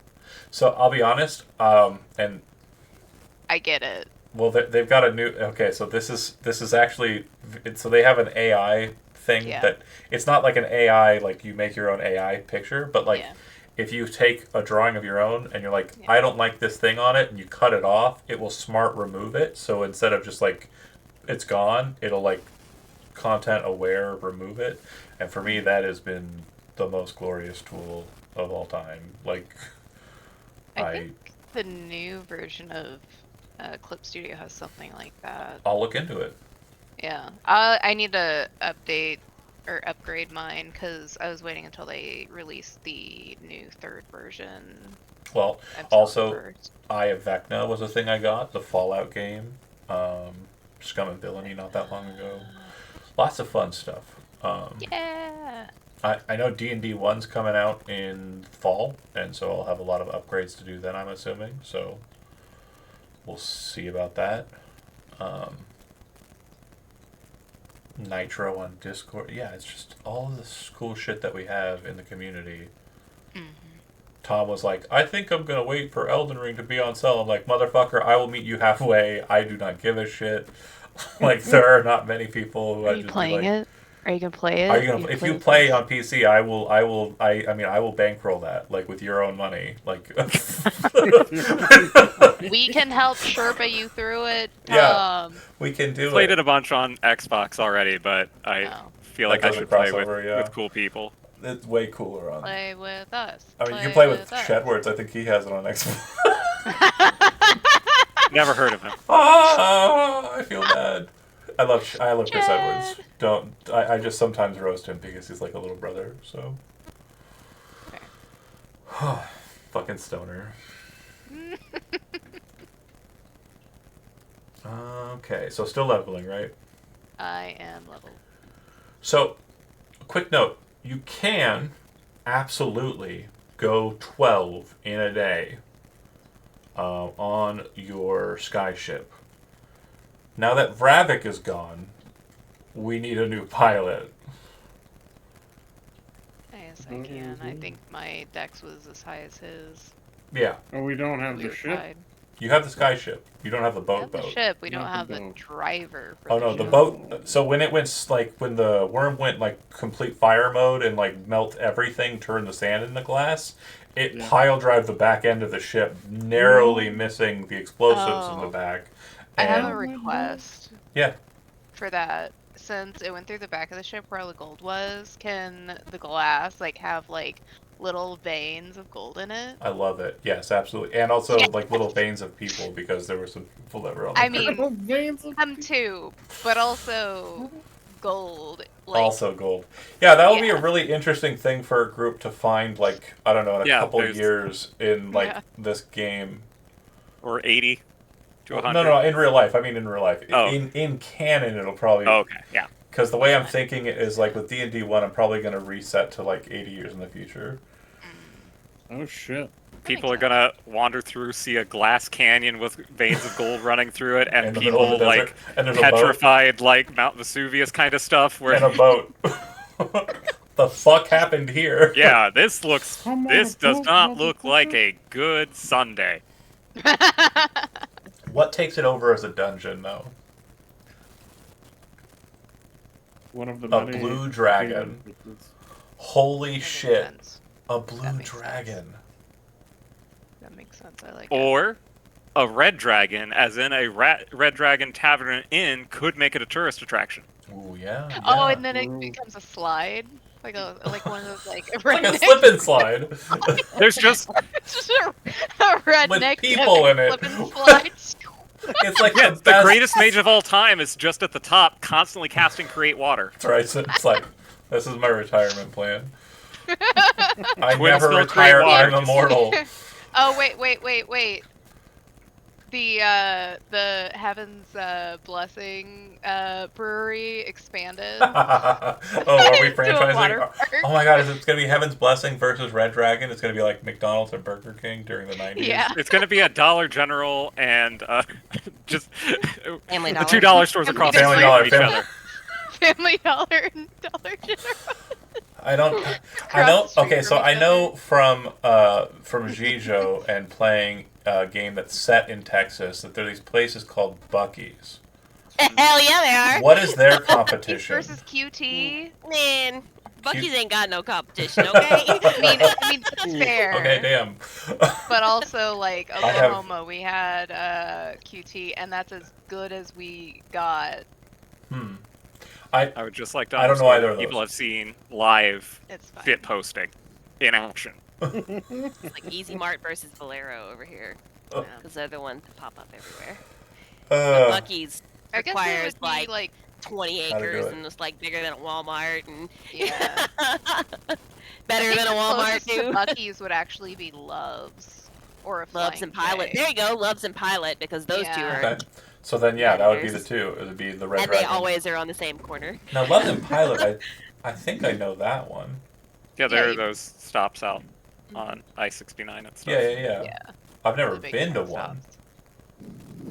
So I'll be honest, and I get it. well, they've got a new. Okay, so this is actually. So they have an AI thing Yeah. that it's not like an AI like you make your own AI picture, but like Yeah. if you take a drawing of your own and you're like, Yeah. I don't like this thing on it, and you cut it off, it will smart remove it. So instead of just like it's gone, it'll like content aware remove it. And for me, that has been the most glorious tool of all time. Like, I think the new version of Clip Studio has something like that. I'll look into it. Yeah. I need to update or upgrade mine because I was waiting until they released the new 3rd version. Well, until also, first. Eye of Vecna was a thing I got, the Fallout game. Scum and Villainy not that long ago. Lots of fun stuff. Yeah. I know D&D 1's coming out in fall, and so I'll have a lot of upgrades to do then, I'm assuming. So we'll see about that. Nitro on Discord. Yeah, it's just all of this cool shit that we have in the community. Tom was like, I think I'm going to wait for Elden Ring to be on sale. I'm like, motherfucker, I will meet you halfway. I do not give a shit. Like, there are not many people who Are I you just playing be like, it? Are you gonna play it? are you gonna? If you play on PC, I mean, I will bankroll that, like with your own money, like. We can help Sherpa you through it, Yeah. Tom. We can do Played it it. a bunch on Xbox already, but I No. feel That like I doesn't should play cross over, yeah. with cool people. It's way cooler on. Play with us. I mean, you can play with Shedwards. I think he has it on Xbox. Never heard of him. I feel bad. I love Chris Edwards. I just sometimes roast him because he's like a little brother. So. Fucking stoner. Okay, so still leveling, right? I am level. So, a quick note. You can absolutely go 12 in a day on your skyship. Now that Vravik is gone, we need a new pilot. Yes, I can. I think my dex was as high as his. Yeah, Oh, we don't have We the were ship? tied. you have the skyship. You don't have the We boat have the boat. ship. We don't Not the have the boat. driver. For Oh the no, the ship. boat. So when it went like when the worm went like complete fire mode and like melt everything, turn the sand into glass, it Yeah. pile drive the back end of the ship, narrowly missing the explosives in the Oh. back. I have a And request. Yeah. For that, since it went through the back of the ship where all the gold was, can the glass like have like little veins of gold in it? I love it. Yes, absolutely. And also Yeah. like little veins of people because there were some people that were on the I group. mean, Veins of them too, but also gold. Like, Also gold. Yeah, that will be a Yeah. really interesting thing for a group to find, like, I don't know, in a Yeah, couple there's- years in, like, Yeah. this game. Or 80 to No, 100. no, in real life. I mean in real life. Oh. In canon, it'll probably... Oh, okay, yeah. Because the way I'm thinking it is, like, with D&D 1, I'm probably going to reset to, like, 80 years in the future. Oh, shit. People are gonna wander through, see a glass canyon with veins of gold running through it, In and the middle of people the like desert. And there's a boat. petrified, like Mount Vesuvius kind of stuff. Where And a boat. The fuck happened here? yeah, this looks. Come on, This does boat, not look like motherfucker. a good Sunday. What takes it over as a dungeon, though? One of the A many blue dragon. pieces. Holy that makes shit. sense. A blue That makes dragon. That makes sense. I like it. Or a red dragon, as in a red dragon tavern and inn, could make it a tourist attraction. Ooh, yeah. Oh, yeah. and then it Ooh. becomes a slide, like one of those like Like a redneck- slip and slide. There's just just a redneck people in it. slip and slide. It's like yeah, the the best. greatest mage of all time is just at the top, constantly casting create water. That's right. So it's like, this is my retirement plan. I Twin never still retire. create water. I'm immortal. Oh wait. The Heaven's Blessing brewery expanded. Oh, are we to a franchising? water park. Oh my god, is it going to be Heaven's Blessing versus Red Dragon? It's going to be like McDonald's and Burger King during the 90s. Yeah. It's going to be a Dollar General and just Family the Dollar. $2 stores Family across the Dollar. street from each Family other. Family Dollar and Dollar General. I don't. I Across know. the street Okay, so from I each know from Gijo and playing a game that's set in Texas that there are these places called Buc-ee's. Hell yeah, they are. What is their Buc-ee's competition? versus QT. Man, Bucky's Cute. ain't got no competition, okay? I mean that's fair. Okay, damn. But also, like I have- Oklahoma, we had QT, and that's as good as we got. I would just like to I don't know underscore either that of people those. have seen live It's fine. fit posting in action. It's like Easy Mart versus Valero over here. Oh. Because they're the ones that pop up everywhere. But Uh, Bucky's I guess it requires would be like, like 20 How to do acres it. and it's like bigger than a Walmart and yeah. better I think than a the Walmart closest to too. Buc-ee's would actually be Love's or a Loves Flying and Pilot. J. There you go, Loves and Pilot, because those two Yeah. are, okay. So then, yeah, that would be the Vendors. two. It would be the Red and they Dragon. always are on the same corner. Now, Love and Pilot, I think I know that one. Yeah, there Yeah, are you- those stops out on I-69 and stuff. Yeah. Yeah. I've never The big been to truck one. stops.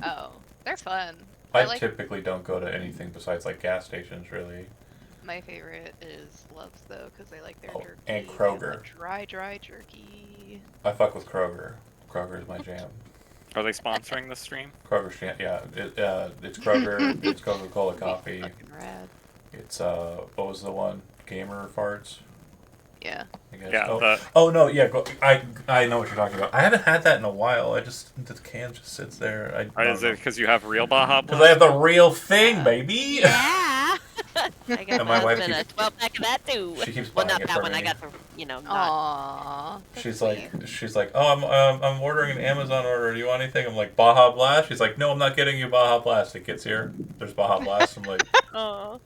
Oh, they're fun. I like typically don't go to anything besides like gas stations, really. my favorite is Love's though, because they like their Oh, jerky. and They have Kroger. the dry jerky. I fuck with Kroger. Kroger is my jam. Are they sponsoring this stream? Kroger's jam. Yeah, it's Kroger. It's Coca-Cola coffee. Fucking rad. It's what was the one? Gamer farts. Yeah. I guess. Yeah, Oh no, yeah. I know what you're talking about. I haven't had that in a while. The can just sits there. Is it because you have real Baja Because I have Blast? the real thing, baby. Yeah! I got And my my wife husband a keeps- 12-pack of that too. She keeps Well, buying not it that for one. I me. got for, not. Aww. that's She's sweet. like, oh, I'm ordering an Amazon order. Do you want anything? I'm like, Baja Blast. She's like, no, I'm not getting you Baja Blast. It gets here. There's Baja Blast. I'm like, Oh,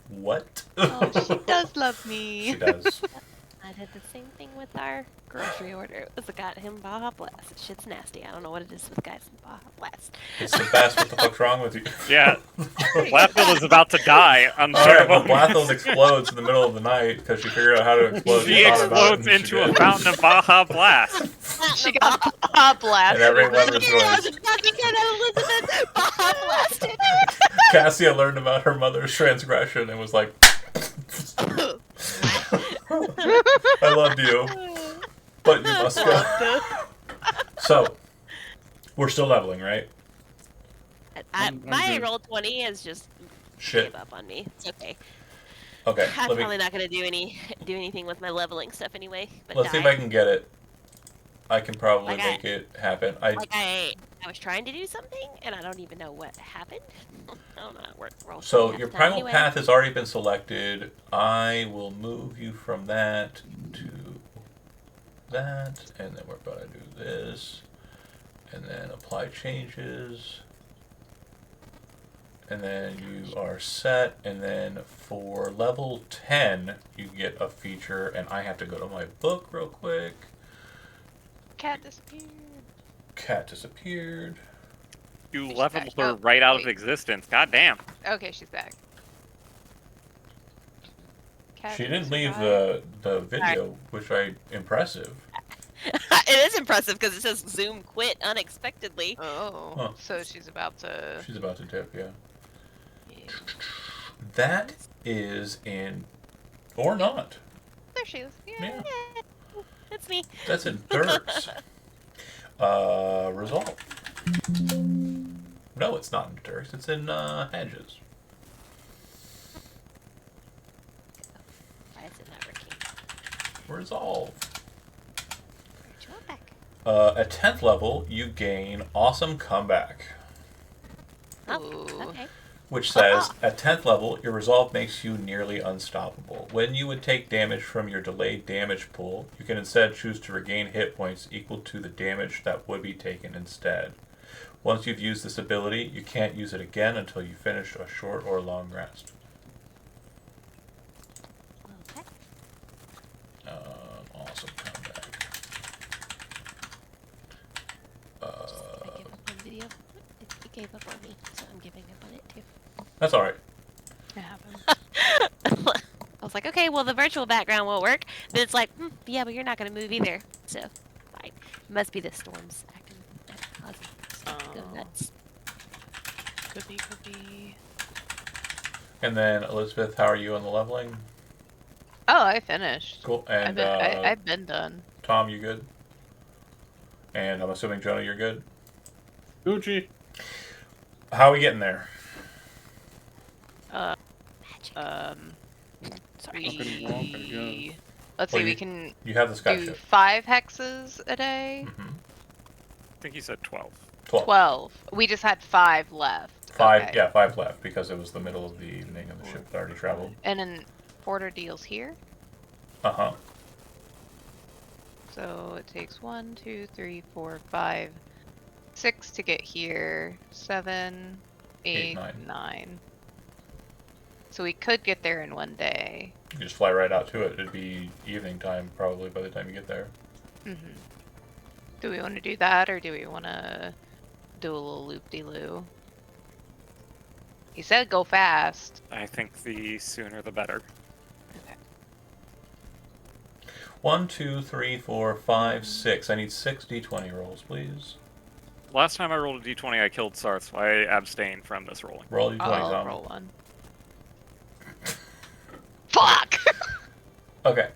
what? Oh, she does love She me. does. I did the same thing with our grocery order. It was I got him Baja Blast. That shit's nasty. I don't know what it is with guys in Baja Blast. It's the best. What the fuck's wrong with you? Yeah, Blatfield is about to die on All right, well, ceremony. Blathild explodes in the middle of the night because she figured out how to explode. She thought about it, explodes and she into a did. fountain of Baja Blast. She got Baja blasted. And every with weather it. I was noise. fucking good at Elizabeth. Baja Blasted. Cassia learned about her mother's transgression and was like, I loved you, but you must go. So, we're still leveling, right? I'm My good. roll 20 has just Shit. gave up on me. It's okay. Okay, I'm let probably me. not gonna do anything with my leveling stuff anyway. But Let's see if die. I can get it. I can probably Like I- make it happen. I was trying to do something and I don't even know what happened. I don't know how it works. Roll So 20 your half the time primal anyway. path has already been selected. I will move you from that to that, and then we're going to do this, and then apply changes, and then you are set. And then for level 10, you get a feature, and I have to go to my book real quick. Cat disappeared. Cat disappeared. You She's leveled back. her Oh, right out of wait. existence. God damn. Okay, she's back. Cat She didn't leave survived. the video, which impressive. It is impressive because it says Zoom quit unexpectedly. Oh, Huh. so she's about to. She's about to dip, yeah. Yeah. That is in, or not. There she is. Yeah, That's me. that's in Dirks. Resolve. No, it's not in Dirks. It's in Hedges. Why is it not working? Resolve. Virtual back. At 10th level, you gain Awesome Comeback, Oh, Ooh. okay. which says, at 10th level, your resolve makes you nearly unstoppable. When you would take damage from your delayed damage pool, you can instead choose to regain hit points equal to the damage that would be taken instead. Once you've used this ability, you can't use it again until you finish a short or long rest. Okay. Awesome comeback. I gave up on video. It gave up on me, so I'm giving up on it too. That's alright. It happens. I was like, okay, well the virtual background won't work. Then it's like, yeah, but you're not gonna move either. So, fine. It must be the storms acting positive. So go Oh. nuts. Could be. And then, Elizabeth, how are you on the leveling? Oh, I finished. Cool. I've And been, I've been done. Tom, you good? And I'm assuming Jonah, you're good. Gucci. How are we getting there? Magic. Sorry. Up and walk, I guess. Let's Well, see, we you- can You have the do skyship. 5 hexes a day. Mm-hmm. I think you said 12. 12. 12. We just had 5 left. 5, Okay. yeah, 5 left because it was the middle of the evening and the ship had already traveled. And then Porter deals here. Uh-huh. So it takes 1, 2, 3, 4, 5, 6 to get here. 7, 8, 9. 9. So we could get there in 1 day. You just fly right out to it. It'd be evening time probably by the time you get there. Mm-hmm. Do we want to do that, or do we want to do a little loop-de-loo? He said go fast. I think the sooner the better. Okay. 1, 2, 3, 4, 5, 6. I need 6 d20 rolls, please. Last time I rolled a d20, I killed Sarth, so I abstain from this rolling. Roll d20, I'll Tom. roll one. Fuck! Okay.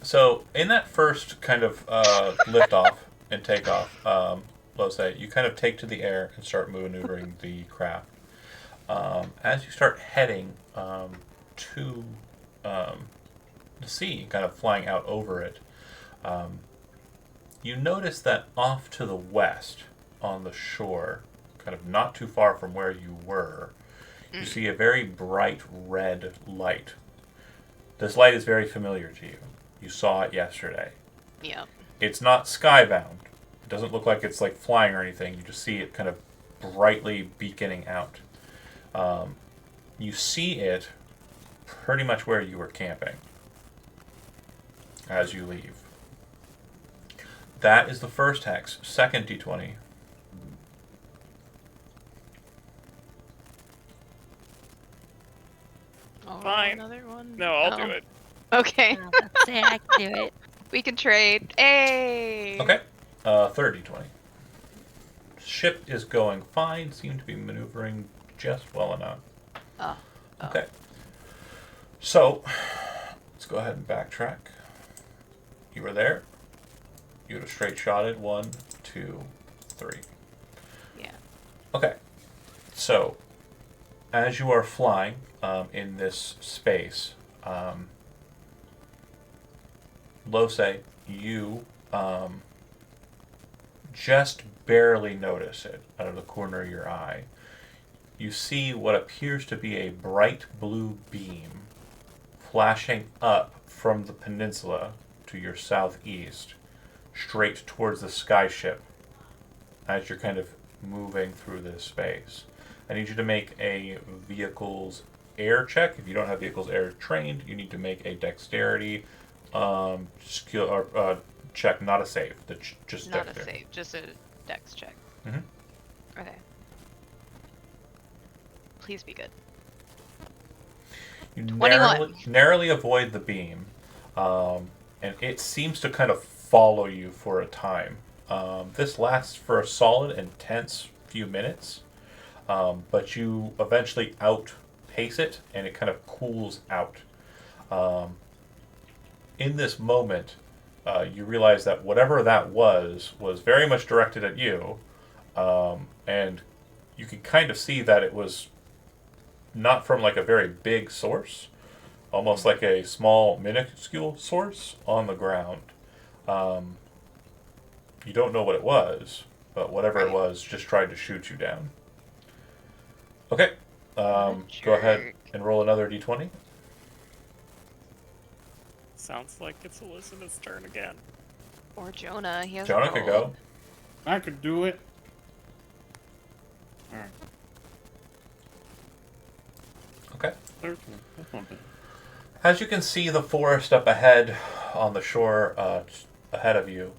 So, in that first kind of liftoff and takeoff, Lose, you kind of take to the air and start maneuvering the craft. As you start heading to the sea, kind of flying out over it, you notice that off to the west on the shore, kind of not too far from where you were, you see a very bright red light. This light is very familiar to you. You saw it yesterday. Yeah. It's not skybound. It doesn't look like it's like flying or anything. You just see it kind of brightly beaconing out. You see it pretty much where you were camping as you leave. That is the first hex. Second d20. Oh, Fine. Another one? No, I'll Oh. do it. Okay. Say I can do it. We can trade. Hey! Okay. Third d20. Ship is going fine. Seem to be maneuvering just well enough. Oh. Okay. So, let's go ahead and backtrack. You were there. You would have straight shotted 1, 2, 3. Yeah. Okay. So, as you are flying in this space, Lose, you just barely notice it out of the corner of your eye. You see what appears to be a bright blue beam flashing up from the peninsula to your southeast, straight towards the skyship as you're kind of moving through this space. I need you to make a vehicle's air check. If you don't have vehicle's air trained, you need to make a dexterity skill or check, not a save. Just Not dexterity. a save, just a dex check. Mhm. Okay. Please be good. You 21. narrowly avoid the beam, and it seems to kind of follow you for a time. This lasts for a solid, intense few minutes, but you eventually outpace it, and it kind of cools out. In this moment, you realize that whatever that was very much directed at you, and you can kind of see that it was not from like a very big source, almost like a small, minuscule source on the ground. You don't know what it was, but whatever it Right. was just tried to shoot you down. Okay, What a go ahead jerk. and roll another d20. Sounds like it's Elizabeth's turn again. Or Jonah. He has Jonah could go. I could do it. Alright, Okay. 13. That's not bad. As you can see the forest up ahead on the shore ahead of you,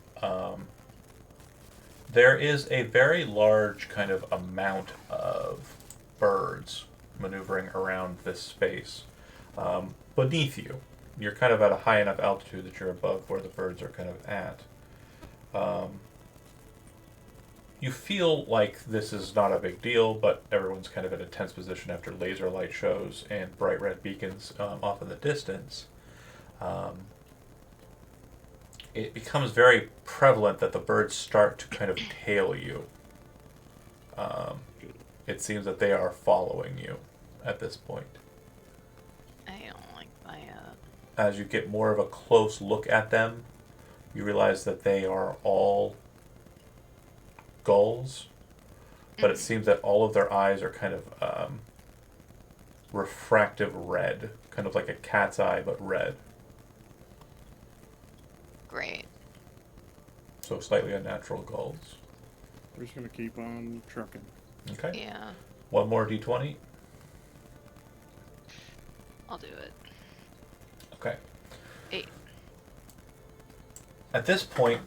there is a very large kind of amount of birds maneuvering around this space. Beneath you, you're kind of at a high enough altitude that you're above where the birds are kind of at. You feel like this is not a big deal, but everyone's kind of in a tense position after laser light shows and bright red beacons off in the distance. um, it becomes very prevalent that the birds start to kind of tail you. It seems that they are following you at this point. I don't like that. As you get more of a close look at them, you realize that they are all gulls, but it seems that all of their eyes are kind of refractive red, kind of like a cat's eye, but red. Great. So slightly unnatural gulls. We're just gonna keep on trucking. Okay. Yeah, One more d20. I'll do it. Okay. 8. At this point,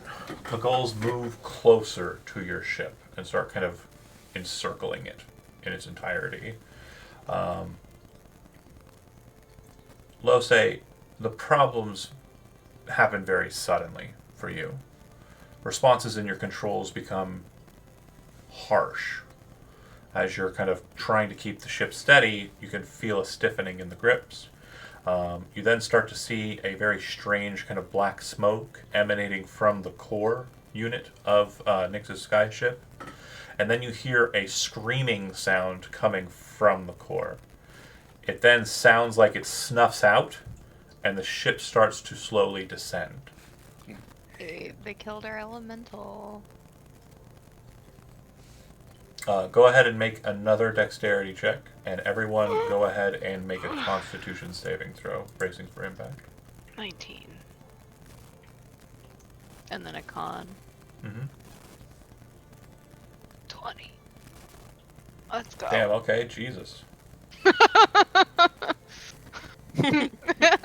the gulls move closer to your ship and start kind of encircling it in its entirety. Lose, the problems happen very suddenly for you. Responses in your controls become harsh. As you're kind of trying to keep the ship steady, you can feel a stiffening in the grips. You then start to see a very strange kind of black smoke emanating from the core unit of Nyx's skyship. And then you hear a screaming sound coming from the core. It then sounds like it snuffs out, and the ship starts to slowly descend. They killed our elemental. Go ahead and make another dexterity check, and everyone go ahead and make a constitution saving throw, bracing for impact. 19. And then a con. Mm-hmm. 20. Let's go. Damn, okay, Jesus.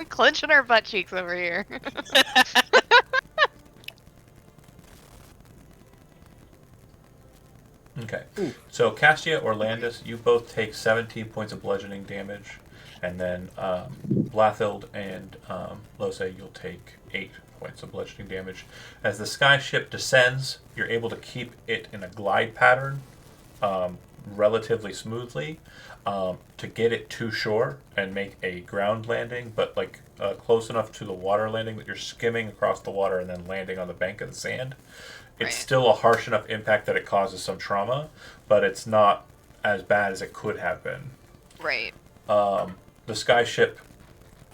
Clenching our butt cheeks over here. Okay. So Castia or Landis, you both take 17 points of bludgeoning damage, and then Blathild and Lose, you'll take 8 points of bludgeoning damage. As the skyship descends, you're able to keep it in a glide pattern relatively smoothly to get it to shore and make a ground landing, but like close enough to the water landing that you're skimming across the water and then landing on the bank of the sand. It's Right. still a harsh enough impact that it causes some trauma, but it's not as bad as it could have been. Right. The skyship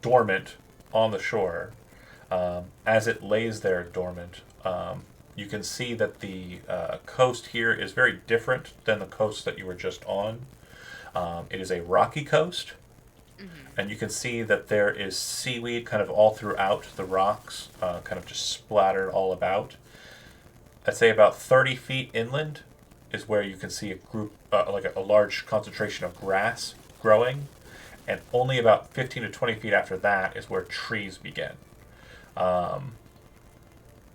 dormant on the shore, as it lays there dormant, you can see that the coast here is very different than the coast that you were just on. It is a rocky coast, and you can see that there is seaweed kind of all throughout the rocks, kind of just splattered all about. I'd say about 30 feet inland is where you can see a group, like a large concentration of grass growing, and only about 15 to 20 feet after that is where trees begin.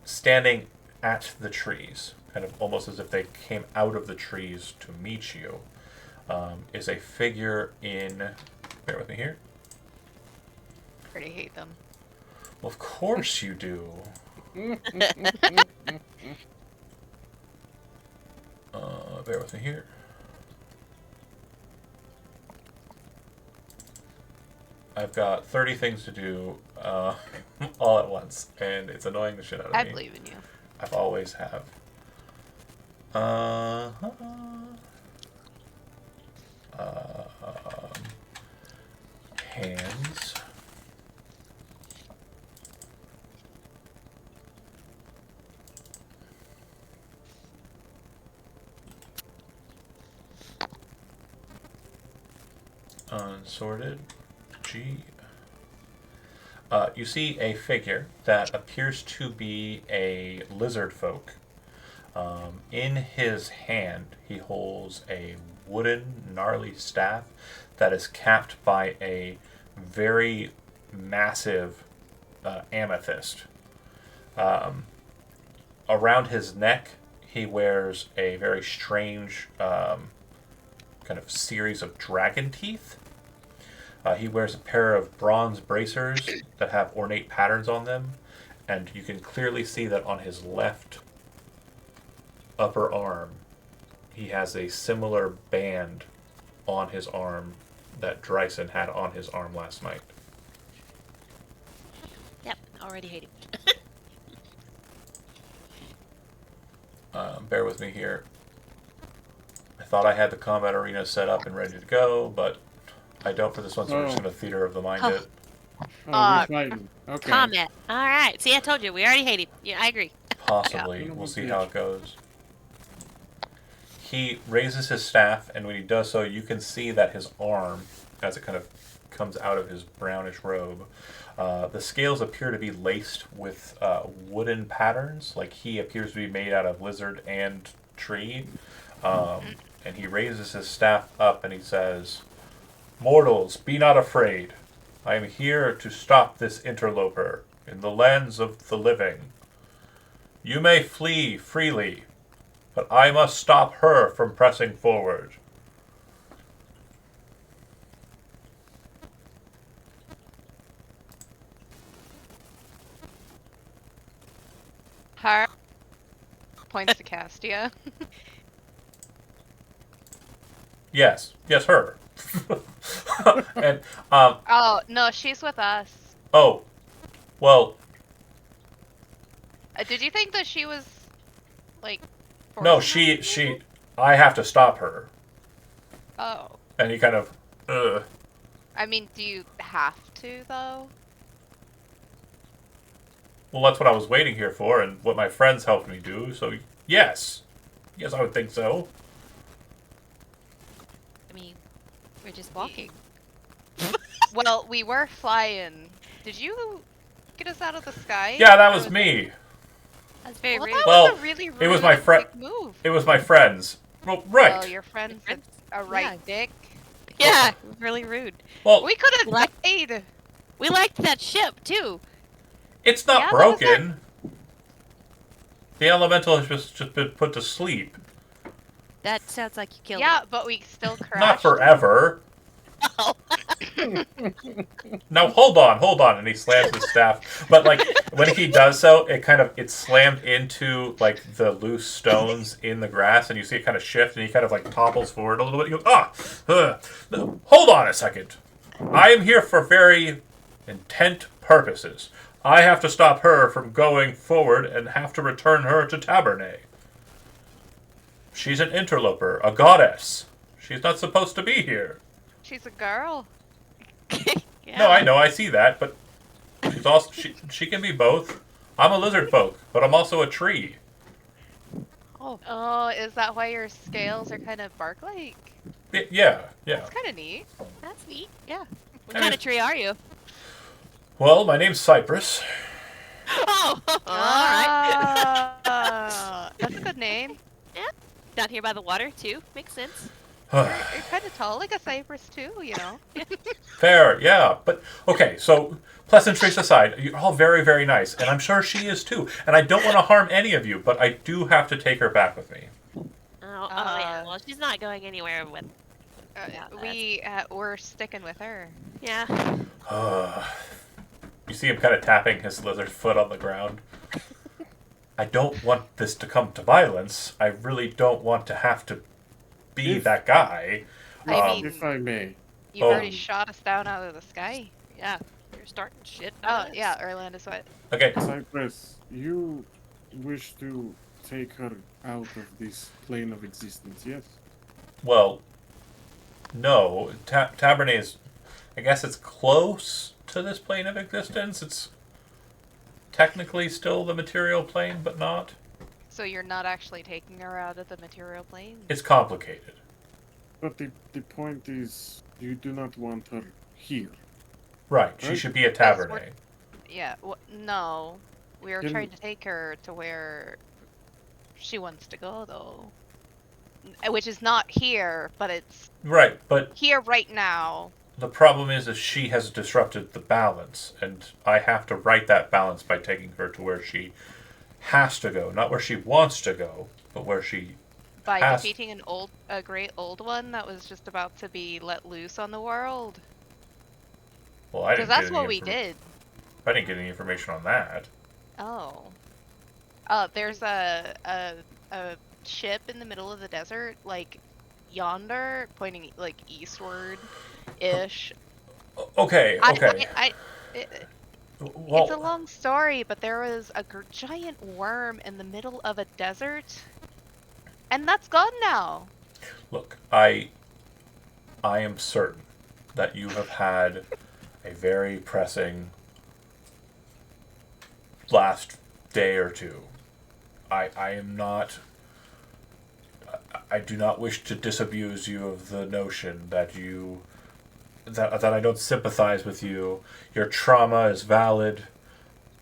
Standing at the trees, kind of almost as if they came out of the trees to meet you, is a figure in, bear with me here. Pretty hate them. Well, of course you do. Bear with me here. I've got 30 things to do all at once, and it's annoying the shit out of I me. believe in you. I've always have. Hands. Unsorted. G. You see a figure that appears to be a lizard folk. In his hand, he holds a wooden, gnarly staff that is capped by a very massive amethyst. Around his neck, he wears a very strange kind of series of dragon teeth. He wears a pair of bronze bracers that have ornate patterns on them, and you can clearly see that on his left upper arm, he has a similar band on his arm that Dryson had on his arm last night. already hate him. Bear with me here. I thought I had the combat arena set up and ready to go, but I don't for this one, so we're just Oh. going to theater of the mind Oh. it. Oh, we're fighting. Okay. Comet. All right. See, I told you. We already hate him. Yeah, I agree. Possibly. Yeah. We'll see how it goes. He raises his staff, and when he does so, you can see that his arm, as it kind of comes out of his brownish robe, the scales appear to be laced with wooden patterns, like he appears to be made out of lizard and tree. And he raises his staff up and he says, "Mortals, be not afraid. I am here to stop this interloper in the lands of the living. You may flee freely, but I must stop her from pressing forward." Har points to Castia. Yes, her. And Oh no, she's with us. oh, well, Did you think that she was like? no, forcing us to she. do I have to stop her. that? Oh, And he kind of, ugh. I mean, do you have to though? Well, that's what I was waiting here for, and what my friends helped me do. So yes, I would think so. I mean, we're just walking. Well, we were flying. Did you get us out of the sky? Yeah, that Or was me. That's very Well, rude. that Well, was a really rude it was my quick move. It was my friends. Well, right. Oh, your friend's friends? a right dick. Yeah, really rude. Well, We could have Like- died. We liked that ship too. it's not Yeah, that was broken. The elemental has just been put to sleep. That sounds like you killed Yeah, but we still crashed. Not forever. Oh. No, hold on, and he slams his staff. But like when he does so, it's slammed into like the loose stones in the grass, and you see it kind of shift, and he kind of like topples forward a little bit. He goes, no, hold on a second. I am here for very intent purposes. I have to stop her from going forward and have to return her to Tabernae. She's an interloper, a goddess. She's not supposed to be here. She's a girl. Yeah. No, I know, I see that, but she's also she can be both. I'm a lizard folk, but I'm also a tree. Oh, is that why your scales are kind of bark-like? Yeah. That's kind of neat. That's neat. Yeah. What I kind mean- of tree are you? Well, my name's Cypress. Oh, all right. That's a good name. Down here by the water too. Makes sense. You're kind of tall, like a cypress too, you know. Fair, yeah. But, okay, so, pleasantries aside, you're all very, very nice, and I'm sure she is too. And I don't want to harm any of you, but I do have to take her back with me. Oh, yeah. Well, she's not going anywhere with. We're sticking with her. Yeah. You see him kind of tapping his lizard foot on the ground. I don't want this to come to violence. I really don't want to have to be that guy. I mean, If I may. you've already shot us down out of the sky. Yeah. You're starting shit. Oh, yeah, Orlando's what? Okay, Cypress, you wish to take her out of this plane of existence, yes? well, no. Tabernae is, I guess it's close to this plane of existence. It's technically still the material plane, but not. So you're not actually taking her out of the material plane? It's complicated. But the point is, you do not want her here. Right, she Right. should be a Tabernae. Yeah, no. We were Didn't- trying to take her to where she wants to go, though. Which is not here, but it's Right, but here right now. the problem is she has disrupted the balance, and I have to right that balance by taking her to where she has to go, not where she wants to go, but where she By has. defeating a great old one that was just about to be let loose on the world. Well, I Because didn't that's get what any we did. I didn't get any information on that. Oh. There's a ship in the middle of the desert, like yonder, pointing like eastward ish. Okay. Well, It's a long story, but there was a giant worm in the middle of a desert, and that's gone now. look, I am certain that you have had a very pressing last day or two. I am not. I do not wish to disabuse you of the notion that that I don't sympathize with you. Your trauma is valid.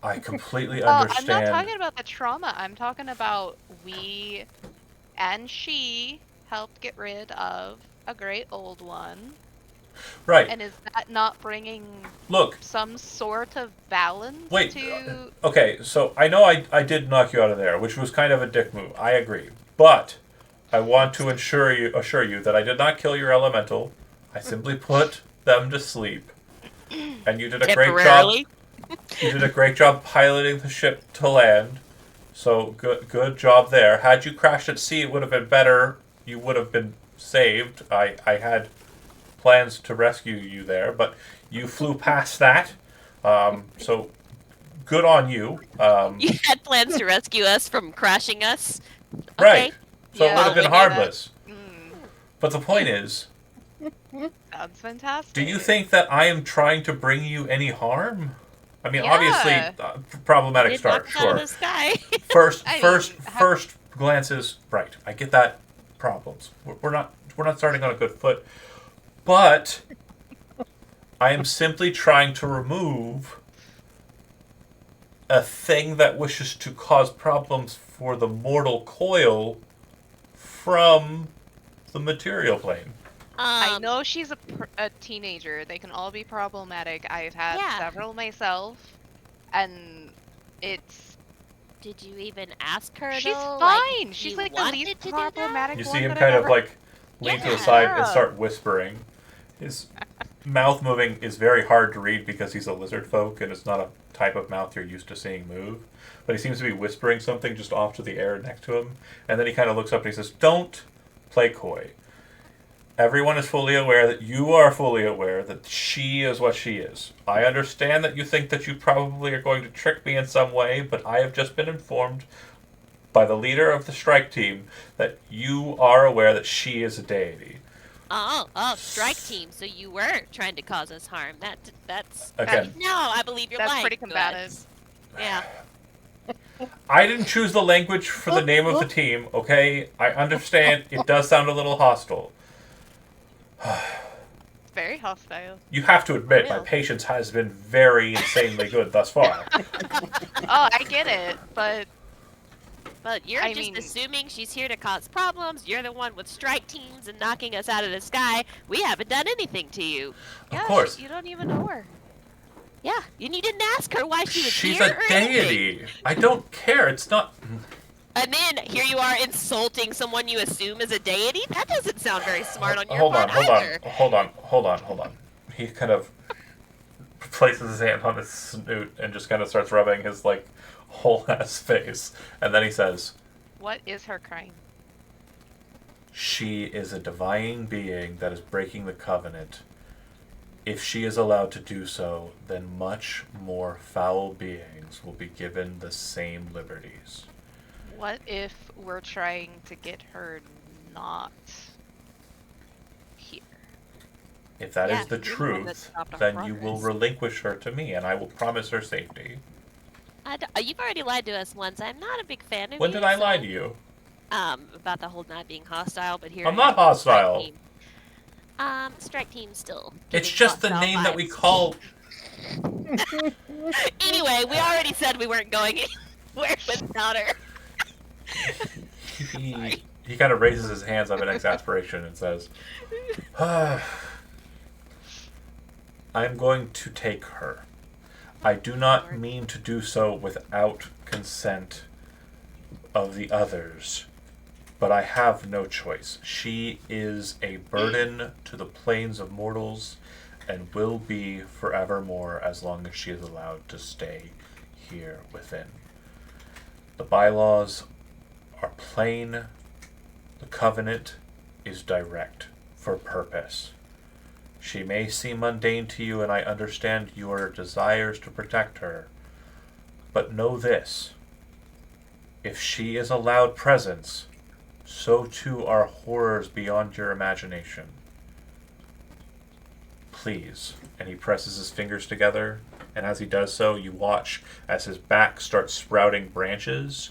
I completely Oh, I'm not understand. talking about the trauma. I'm talking about we and she helped get rid of a great old one. Right. And is that not bringing Look, some sort of balance wait. to... Okay, so I know I did knock you out of there, which was kind of a dick move. I agree. But I want to assure you that I did not kill your elemental. I simply put them to sleep. And you did a great job. Temporarily. You did a great job piloting the ship to land. So good job there. Had you crashed at sea, it would have been better. You would have been saved. I had plans to rescue you there, but you flew past that. So good on you. You had plans to rescue us from crashing us. Right. Okay. So it would have been Following you. harmless. But the point is, Sounds fantastic. do you think that I am trying to bring you any harm? I mean, Yeah. obviously, problematic Did start, knock us out of sure. the sky. First, I mean, first glances, right. I get that problems. We're not starting on a good foot, but I am simply trying to remove a thing that wishes to cause problems for the mortal coil from the material plane. I know she's a teenager. They can all be problematic. I've had Yeah. several myself, and it's... Did you even ask her? She's though? fine. Like, She's you like the wanted least to do that? problematic You one see him that kind I've of ever... like lean to the Yeah. side and Yeah. start whispering. His mouth moving is very hard to read because he's a lizard folk and it's not a type of mouth you're used to seeing move. But he seems to be whispering something just off to the air next to him. And then he kind of looks up and he says, "Don't play coy. Everyone is fully aware that you are fully aware that she is what she is. I understand that you think that you probably are going to trick me in some way, but I have just been informed by the leader of the strike team that you are aware that she is a deity." Oh, strike team. So you were trying to cause us harm. That's Again. No, I believe you're That's lying pretty to combative. us. Yeah. I didn't choose the language for the name of the team, okay? I understand it does sound a little hostile. It's very hostile. You have to admit, my Real. patience has been very insanely good thus far. Oh, I get it, but But you're I just mean- assuming she's here to cause problems. You're the one with strike teams and knocking us out of the sky. We haven't done anything to you. yeah, course. you don't even know her. Yeah, and you didn't ask her why she was She's here a or anything. deity. I don't care. It's not. And then here you are insulting someone you assume is a deity? That doesn't sound very smart on your Hold on, part either. He kind of places his hand on his snoot and just kind of starts rubbing his like whole ass face, and then he says, What is her crime? "She is a divine being that is breaking the covenant. If she is allowed to do so, then much more foul beings will be given the same liberties." What if we're trying to get her not here? If that Yeah, is the you're the one that truth, stopped our then you will progress. relinquish her to me, and I will promise her safety. You've already lied to us once. I'm not a big fan of When you. did I so- lie to you? About the whole not being hostile, but here I'm I not am with strike hostile. team. Strike team still. It's giving just the hostile name that we vibes. call. Anyway, we already said we weren't going anywhere without her. He kind of raises his hands up in exasperation and says, "I'm going to take her. I do not mean to do so without consent of the others, but I have no choice. She is a burden to the plains of mortals and will be forevermore as long as she is allowed to stay here within. The bylaws are plain. The covenant is direct for purpose. She may seem mundane to you, and I understand your desires to protect her. But know this. If she is a loud presence, so too are horrors beyond your imagination. Please. And he presses his fingers together, and as he does so, you watch as his back starts sprouting branches,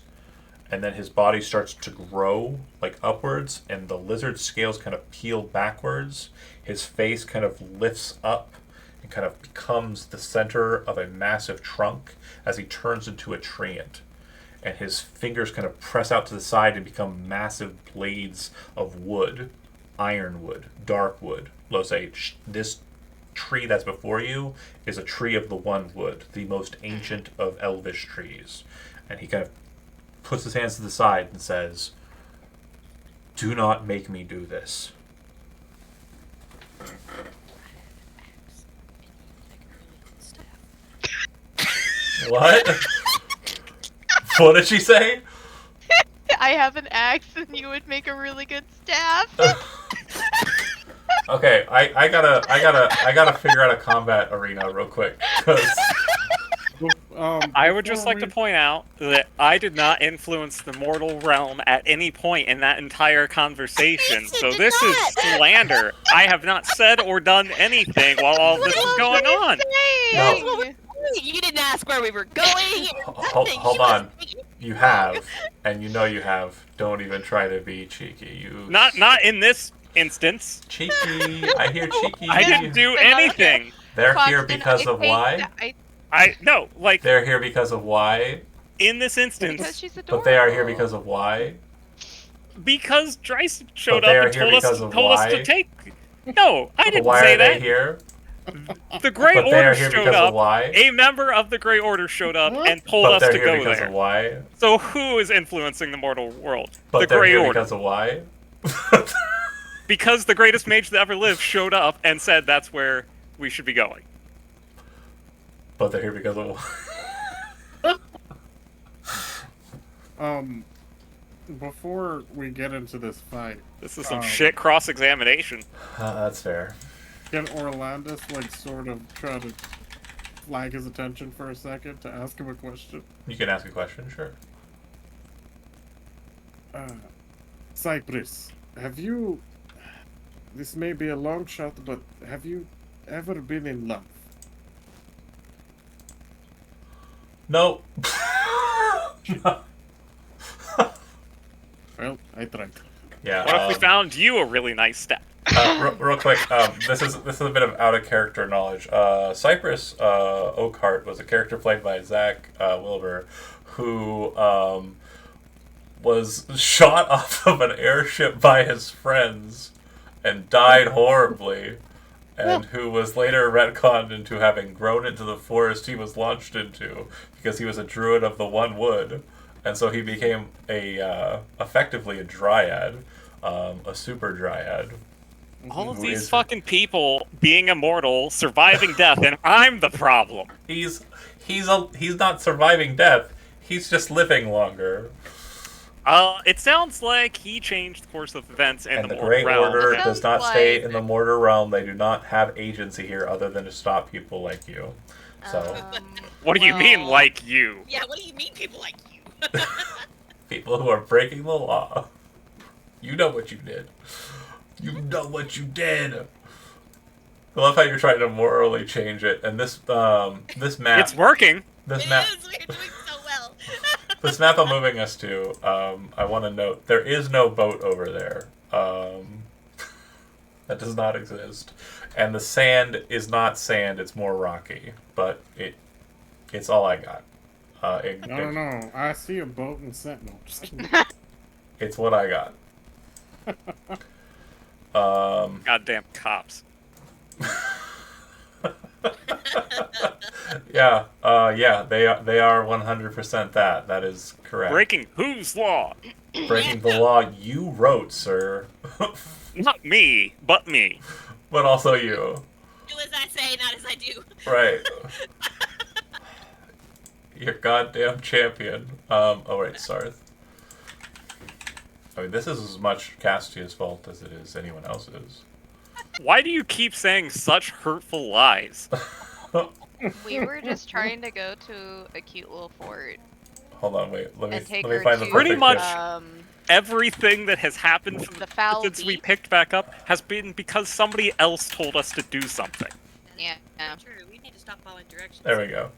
and then his body starts to grow, like upwards, and the lizard scales kind of peel backwards. His face kind of lifts up and kind of becomes the center of a massive trunk as he turns into a treant. And his fingers kind of press out to the side and become massive blades of wood, ironwood, dark wood. Let's say this tree that's before you is a tree of the one wood, the most ancient of elvish trees. And he kind of puts his hands to the side and says, "Do not make me do this." What? What did she say? I have an axe and you would make a really good staff. Okay, I gotta figure out a combat arena real quick. 'Cause I would just before like to we- point out that I did not influence the mortal realm at any point in that entire conversation, Yes, you so did this is not. slander. I have not said or done anything while all this is going on. No. You didn't ask where we were going. Hold on. You have, and you know you have. Don't even try to be cheeky. You Not in this instance. cheeky. I hear cheeky. I didn't do anything. They're here Foxton, because I of think why? that No, like They're here because of why? in this because instance, she's adorable. But they are here because of why? because Dryce showed But they up are and here told us because of told us why? to take. No, I But didn't why say are they that. here? The Grey But they Order are here showed because of up. why? A member of the Grey Order showed up and told But us they're to here go because there. of why? So who is influencing the mortal world? But the they're Grey here Order. because of why? Because the greatest mage that ever lived showed up and said that's where we should be going. But they're here because of why? Before we get into this fight, This is some shit cross-examination. That's fair. can Orlandus like sort of try to flag his attention for a second to ask him a question? You can ask a question, sure. Cypress, have you? This may be a long shot, but have you ever been in love? No. Well, I tried. Yeah. What if we found you a really nice step? Real quick, this is a bit of out of character knowledge. Cypress Oakhart was a character played by Zach Wilbur, who was shot off of an airship by his friends and died horribly, and who was later retconned into having grown into the forest he was launched into because he was a druid of the one wood, and so he became effectively a dryad, a super dryad. All of Who these is- fucking people being immortal, surviving death, and I'm the problem. He's not surviving death. He's just living longer. It sounds like he changed the course of events in And the the mortal Great realm. Order Sounds does not stay like- in the mortar realm. They do not have agency here other than to stop people like you. So, What do you mean, well, like you? Yeah, what do you mean people like you? people who are breaking the law. You know what you did. You know what you did. I love how you're trying to morally change it. And this map, It's working. this It map, is, we're doing so well. this map I'm moving us to. I want to note there is no boat over there. That does not exist, and the sand is not sand. It's more rocky, but it's all I got. I don't know. I see a boat and sentinel. Just kidding. It's what I got. Goddamn cops. Yeah, they are 100% that. That is correct. Breaking whose law? Breaking the law you wrote, sir. Not me, but me. But also you. Do as I say, not as I do. Right. You're goddamn champion. Oh wait, Sarth. I mean, this is as much Castia's fault as it is anyone else's. Why do you keep saying such hurtful lies? We were just trying to go to a cute little fort Hold on, wait. Let and take me her find the to Pretty perfect much- gift. Everything that has happened the foul since we beast. picked back up has been because somebody else told us to do something. Yeah. True. We need to stop following directions. There we go.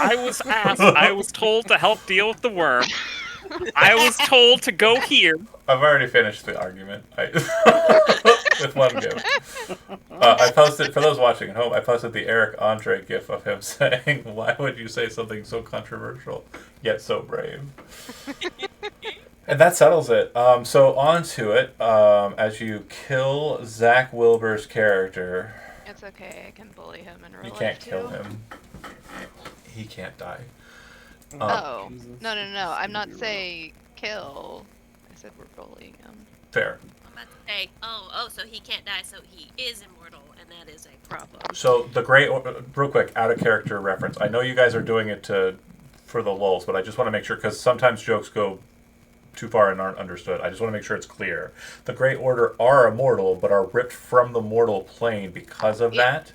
I was asked, I was told to help deal with the worm. I was told to go here. I've already finished the argument. With one gift. I posted, for those watching at home, I posted the Eric Andre gif of him saying, "Why would you say something so controversial, yet so brave?" And that settles it. So on to it. As you kill Zach Wilbur's character, It's okay. I can bully him in real you life can't too. kill him. He can't die. Oh. Jesus, No, this no. is I'm not gonna be rough. saying kill. I said we're bullying him. Fair. I'm about to say, oh, so he can't die, so he is immortal, and that is a problem. So the real quick, out of character reference. I know you guys are doing it for the lulz, but I just want to make sure, because sometimes jokes go too far and aren't understood. I just want to make sure it's clear. The Great Order are immortal, but are ripped from the mortal plane because of that,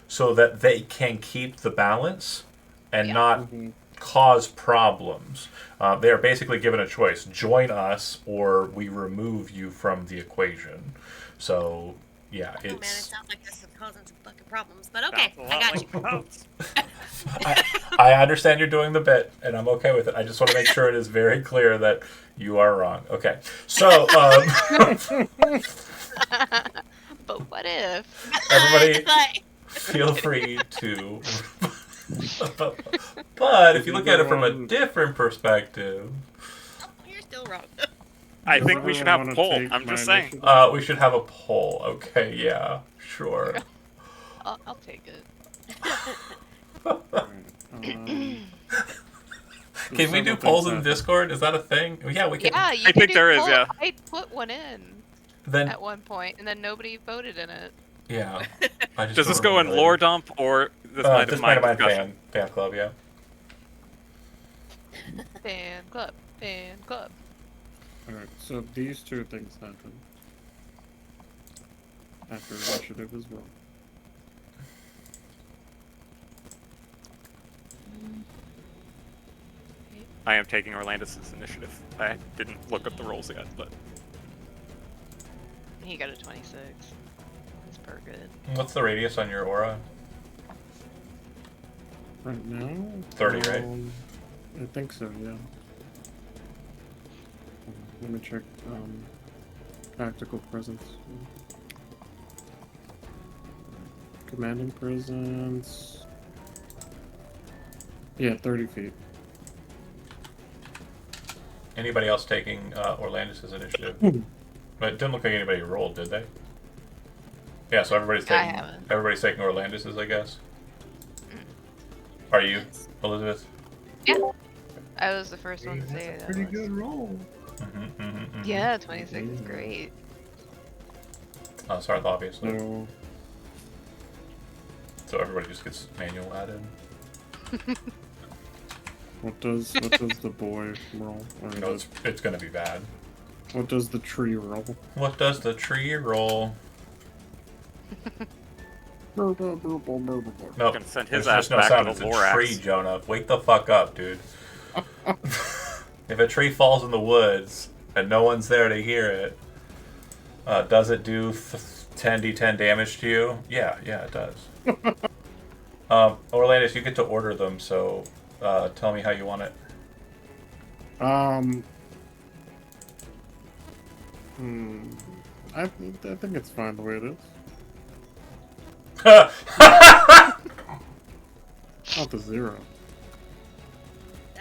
so that they can keep the balance and not cause problems. They are basically given a choice: join us, or we remove you from the equation. So yeah, Oh man, it it's. sounds like this is causing some fucking problems. But okay, Sounds a I lot got like you. boats. I understand you're doing the bit, and I'm okay with it. I just want to make sure it is very clear that you are wrong. Okay, so But what if? everybody, But- feel free to. But if you look at it from a different perspective, You're still wrong. I Does think we should have a everyone poll. wanna take I'm just my saying. initiative? we should have a poll. Okay, yeah, sure. I'll take it. Alright, Can we do polls in Discord? Is that a thing? Yeah, we can. Yeah, you I can think do there is, poll. yeah. I put one in Then at one point, and then nobody voted in it. yeah. I just Does don't this go in remember lore it. dump or this might This have might my have discussion? fan club, yeah. Fan club. Fan club. Alright, so these two things happen. After initiative as well. I am taking Orlandis' initiative. I didn't look up the rolls yet, but He got a 26. That's per good. What's the radius on your aura? Right now? 30, right? I think so, yeah. Let me check, tactical presence. Commanding presence. Yeah, 30 feet. Anybody else taking Orlandis' initiative? But it didn't look like anybody rolled, did they? Yeah, so everybody's I taking haven't. everybody's taking Orlandis', I guess. Are you, Elizabeth? Yeah. I was the first one to say That's a that. pretty was- good roll. Yeah, 26 is great. Sarth, obviously. So, So everybody just gets manual added. what does the boy roll? Or You know, it's gonna be bad. what does the tree roll? What does the tree roll? Nope. No, gonna send his there's ass no back sound. to It's the a Lorax. tree, Jonah. Wake the fuck up, dude. If a tree falls in the woods and no one's there to hear it, does it do 10d10 damage to you? Yeah, it does. Orlandis, you get to order them, so tell me how you want it. I think it's fine the way it is. Not the 0.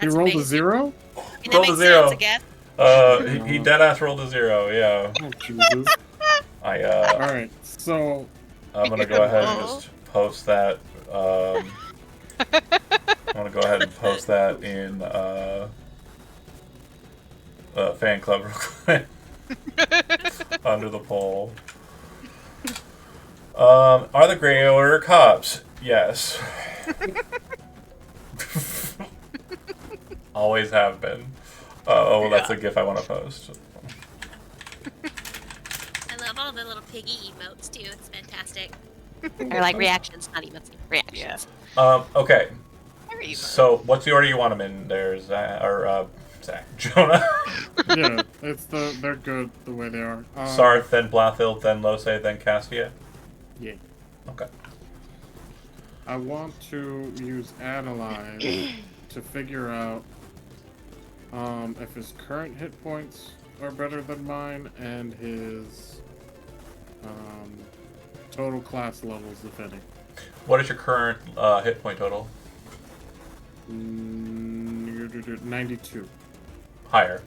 He That's rolled a basic. 0? I mean, that Rolled a makes 0. sense, I guess. He deadass rolled a 0, yeah. Oh, Jesus. Alright, so I'm gonna go ahead and just post that. I'm gonna go ahead and post that in fan club real quick under the poll. Are the Grey Order cops? Yes. Always have been. Oh, well, that's a GIF I want to post. I love all the little piggy emotes too. It's fantastic. Or like reactions, not emotes. Reactions. Okay. Very So, what's the order you want them in? There's Zach, Jonah, Yeah, they're good the way they are. Sarth, then Blathild, then Lose, then Castia. Yeah. Okay. I want to use Analyze to figure out if his current hit points are better than mine and his total class levels, if any. What is your current hit point total? 92. Higher.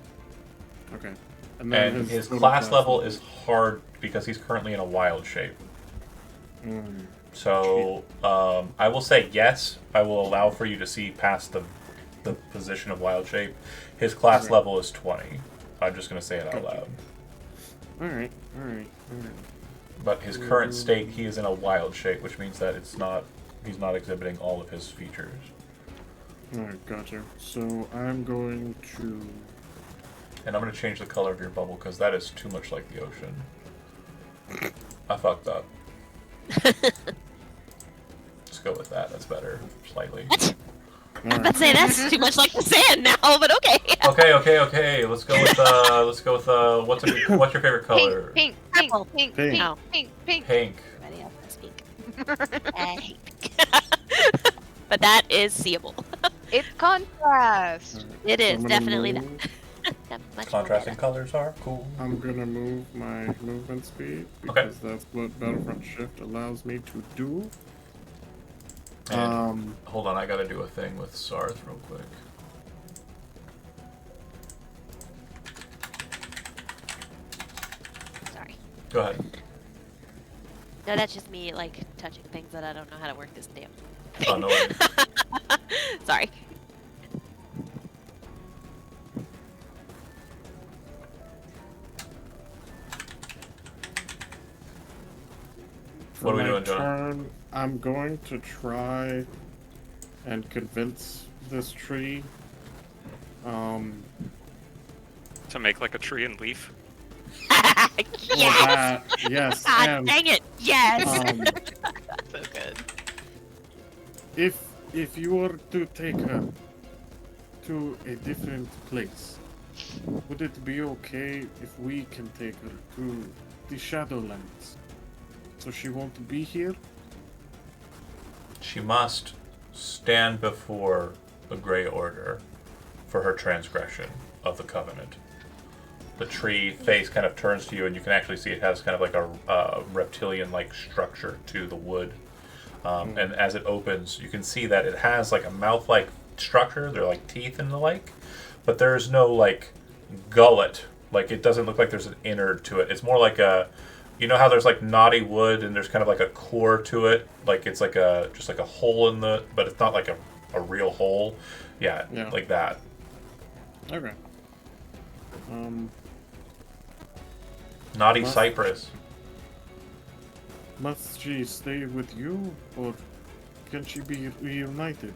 Okay. And his total class level is hard because he's currently in a wild shape. So I will say yes. I will allow for you to see past the position of wild shape. His class level is 20. I'm just going to say it out loud. All right. But his current state, he is in a wild shape, which means that he's not exhibiting all of his features. Alright, gotcha. So I'm going to... And I'm going to change the color of your bubble because that is too much like the ocean. I fucked up. Let's go with that. That's better, slightly. What? I'm about to say that's too much like the sand now, but okay. Okay. Let's go with what's your favorite color? Pink. No. Pink. Ready up to speak. I hate pink. But that is seeable. It's contrast. It is I'm gonna definitely move. that. Much Contrasting more colors are cool. I'm gonna move my movement speed because that's what Battlefront Shift allows me to do. And hold on, I gotta do a thing with Sarth real quick. better. Sorry. Go ahead. No, that's just me like touching things that I don't know how to work this damn. Oh, no worries. Sorry. What are we For my doing, Jonah? turn, I'm going to try and convince this tree. To make like a tree and leaf. Yes. Yes, God and dang it! Yes. So good. if you were to take her to a different place, would it be okay if we can take her to the Shadowlands? So she won't be here? She must stand before the Grey Order for her transgression of the Covenant. The tree face kind of turns to you, and you can actually see it has kind of like a reptilian-like structure to the wood. And as it opens, you can see that it has like a mouth-like structure. They're like teeth and the like, but there's no like gullet. Like it doesn't look like there's an innard to it. It's more like a, you know how there's like knotty wood and there's kind of like a core to it. Like it's like a just like a hole in the, but it's not like a real hole. Yeah, like that. Okay. Knotty cypress. Must she stay with you, or can she be reunited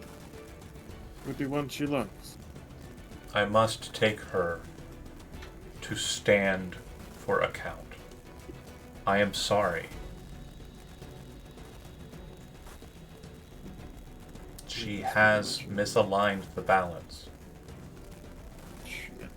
with the one she loves? I must take her to stand for account. I am sorry. She has misaligned the balance. Shit.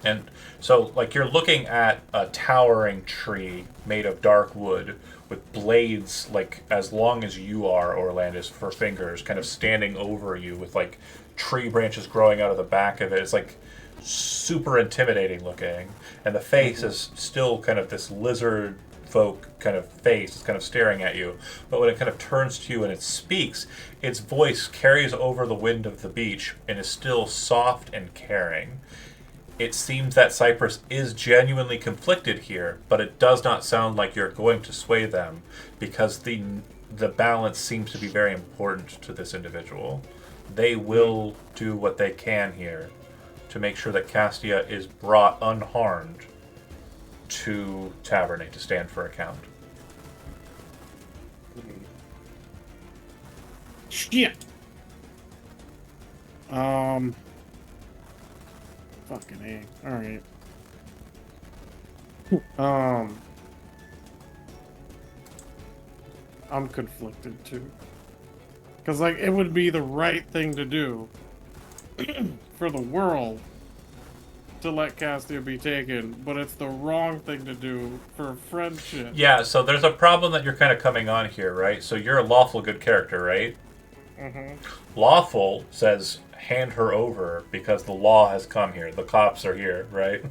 And so, like, you're looking at a towering tree made of dark wood with blades, like, as long as you are, Orlandus, for fingers, kind of standing over you with, like, tree branches growing out of the back of it. It's, like, super intimidating looking. And the face is still kind of this lizard folk kind of face. It's kind of staring at you. But when it kind of turns to you and it speaks, its voice carries over the wind of the beach and is still soft and caring. It seems that Cyprus is genuinely conflicted here, but it does not sound like you're going to sway them because the balance seems to be very important to this individual. They will do what they can here to make sure that Castia is brought unharmed to Tavernae to stand for account. Shit! Fucking A. Alright. I'm conflicted too. Because, like, it would be the right thing to do for the world to let Castia be taken, but it's the wrong thing to do for friendship. Yeah, so there's a problem that you're kind of coming on here, right? So you're a lawful good character, right? Mm-hmm. Lawful says hand her over because the law has come here. The cops are here, right?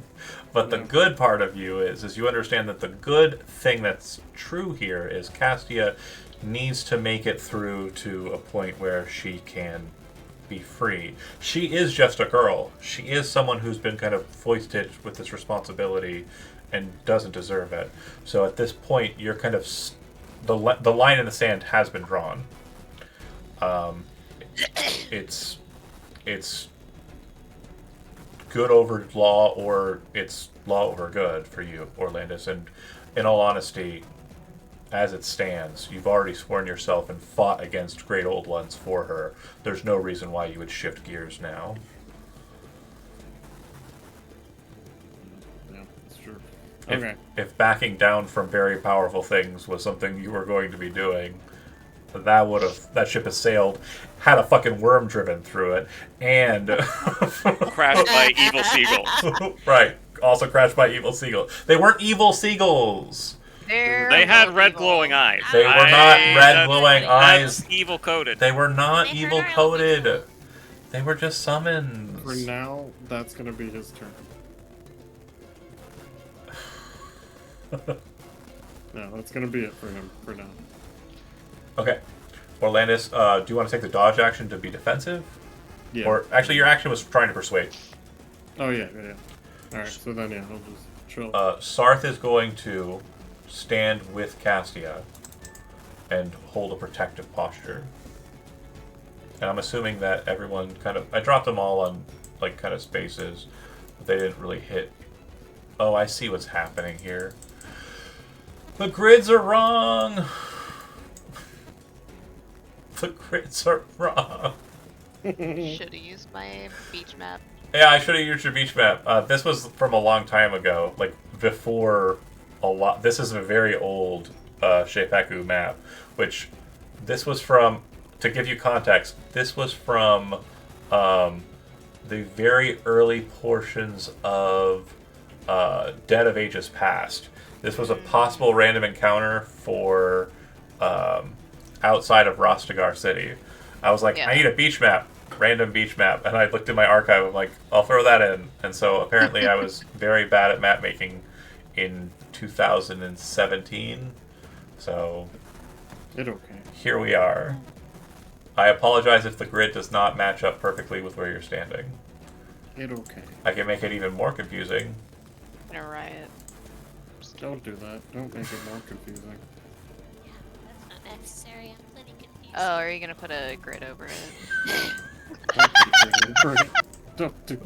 But the good part of you is you understand that the good thing that's true here is Castia needs to make it through to a point where she can be free. She is just a girl. She is someone who's been kind of foisted with this responsibility and doesn't deserve it. So at this point, you're kind of the line in the sand has been drawn. It's good over law, or it's law over good for you, Orlandis. And in all honesty, as it stands, you've already sworn yourself and fought against Great Old Ones for her. There's no reason why you would shift gears now. Yeah, that's true. If, Okay. if backing down from very powerful things was something you were going to be doing, that ship has sailed, had a fucking worm driven through it, and Crashed by evil seagulls. right, also crashed by evil seagulls. They weren't evil seagulls. They had red glowing eyes. They were not red glowing eyes. That's evil coded. They were not They evil hurt our coded. They were just summons. For now, that's gonna be his turn. No, that's gonna be it for him for now. Okay. Orlandis, do you want to take the dodge action to be defensive? Yeah. Or actually, your action was trying to persuade. Oh yeah. Alright, so then yeah, I'll just chill. Sarth is going to stand with Castia and hold a protective posture. And I'm assuming that everyone I dropped them all on, like, kind of spaces, but they didn't really hit. Oh, I see what's happening here. The grids are wrong! The grids are wrong. Should have used my beach map. Yeah, I should have used your beach map. This was from a long time ago, like before a lot. This is a very old Sheipaku map, which this was from. To give you context, this was from the very early portions of Dead of Ages Past. This was a possible random encounter for outside of Rostagar City. I was like, Yeah. I need a beach map. Random beach map, and I looked in my archive. I'm like, I'll throw that in. And so apparently, I was very bad at map making in 2017. So It okay. here we are. I apologize if the grid does not match up perfectly with where you're standing. It okay. I can make it even more confusing. In a riot. Don't do that. Don't make it more confusing. Yeah, that's not necessary. I'm plenty confused. Oh, are you gonna put a grid over it? Don't do.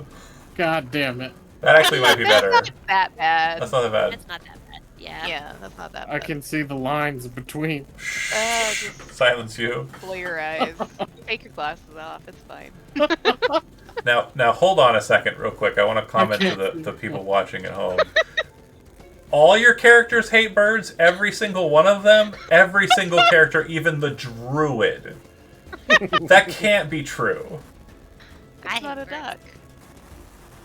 God damn it! That actually might be better. That bad. That's not that bad. It's not that bad. Yeah. Yeah, that's not that bad. I can see the lines between. Just Silence you. close your eyes. Take your glasses off. It's fine. Now hold on a second, real quick. I want to comment to the people watching at home. All your characters hate birds. Every single one of them. Every single character, even the druid. That can't be true. I It's not a hate birds. duck.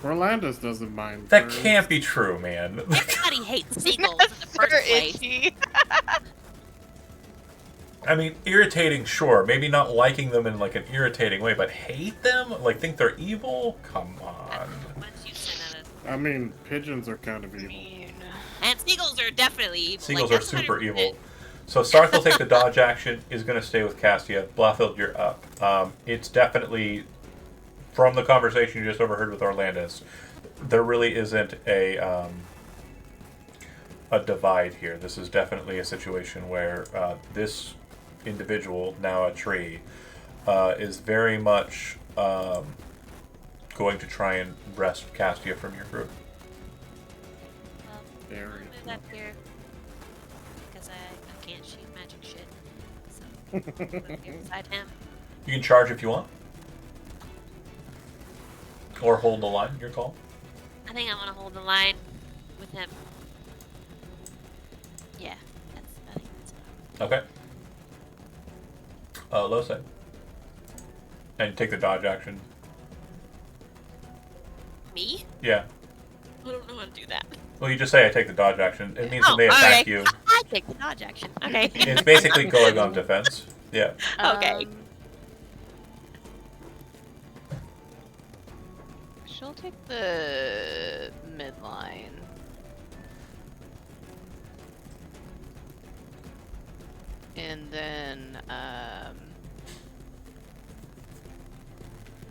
Orlandis doesn't mind. That birds. can't be true, man. Everybody hates seagulls in the Sir first place. Itchy. I mean, irritating, sure. Maybe not liking them in like an irritating way, but hate them? Like think they're evil? Come on. Once you send out I mean, pigeons are kind of evil. and seagulls are definitely evil. Seagulls like, are that's super 100%. evil. So Sarth will take the dodge action, is going to stay with Castia. Blothild, you're up. It's definitely, from the conversation you just overheard with Orlandis, there really isn't a divide here. This is definitely a situation where this individual, now a tree, is very much going to try and wrest Castia from your group. Well, Very I'll move up here because I can't shoot magic shit. So I'll move here beside him. You can charge if you want. Or hold the line, your call. I think I want to hold the line with him. Yeah, I think that's Okay. Lose. And take the dodge action. Me? Yeah. I don't know how to do that. Well, you just say I take the dodge action. It means that Oh, they attack okay. you. I take the dodge action. Okay. It's basically going on defense. Yeah. Okay. She'll take the midline. And then,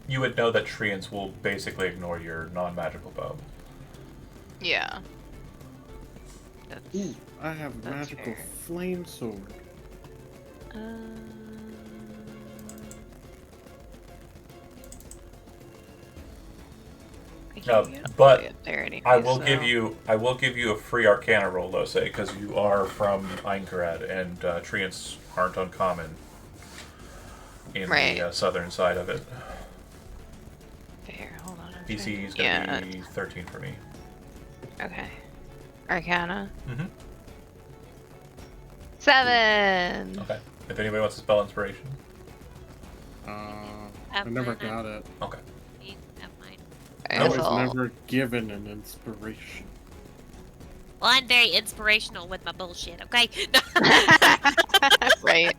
You would know that treants will basically ignore your non-magical bow. yeah. That's, Ooh, I have That's magical fair. flame sword. I can't No, get all the but way up there anyway, I will so- give you a free Arcana roll, Lose, because you are from Einkarad, and treants aren't uncommon in Right. the southern side of it. Fair, hold on. I'm DC trying is to- going to yeah, be 13 for me. okay. Arcana. Mm-hmm. 7! Okay. If anybody wants to spell inspiration. I never got it. Okay. You have mine. I Alright, was so I'll- never given an inspiration. Well, I'm very inspirational with my bullshit, okay? right.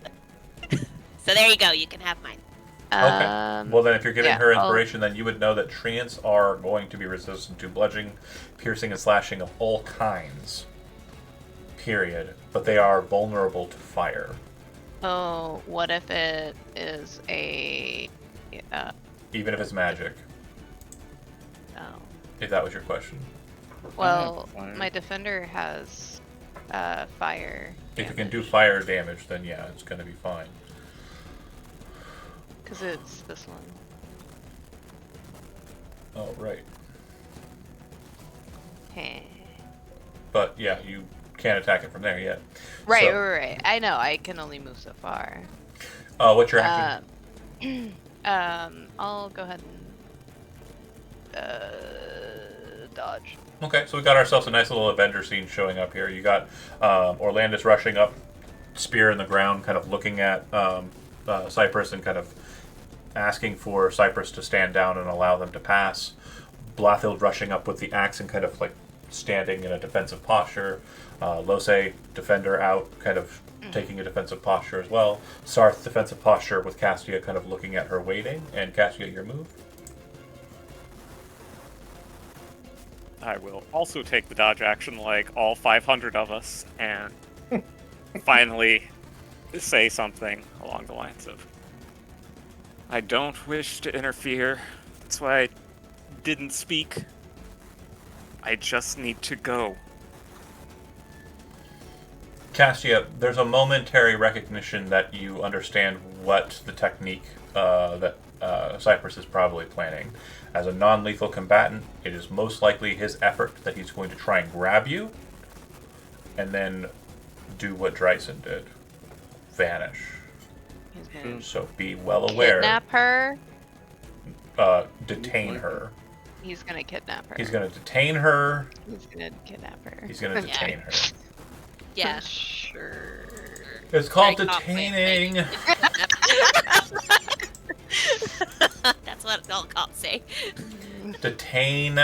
So there you go. You can have mine. Well, then, if you're giving yeah, her I'll- inspiration, then you would know that treants are going to be resistant to bludgeoning, piercing, and slashing of all kinds. Period. But they are vulnerable to fire. Oh, what if it is a... Even if it's magic, oh. if that was your question. Well, fire. my defender has fire. If it can do fire damage, then yeah, it's going to be fine. Because it's this one. Oh, right. Heh. But yeah, you can't attack it from there yet. Right, So- right. I know, I can only move so far. What's your action? I'll go ahead and dodge. Okay, so we got ourselves a nice little Avenger scene showing up here. You got Orlandus rushing up, spear in the ground, kind of looking at Cypress and kind of asking for Cypress to stand down and allow them to pass. Blathild rushing up with the axe and kind of like standing in a defensive posture. Lose, defender out, kind of taking a defensive posture as well. Sarth, defensive posture with Castia kind of looking at her waiting. And Castia, your move. I will also take the dodge action like all 500 of us and finally say something along the lines of, I don't wish to interfere. That's why I didn't speak. I just need to go. Castia, there's a momentary recognition that you understand what the technique that Cypress is probably planning. As a non-lethal combatant, it is most likely his effort that he's going to try and grab you and then do what Dryson did. Vanish. He's gonna So be well aware. kidnap her. Detain her. He's gonna kidnap her. He's going to detain her. He's gonna kidnap her. He's going to detain her. Yeah. Sure. It's called Very confident. detaining. That's what I'll say. Detain.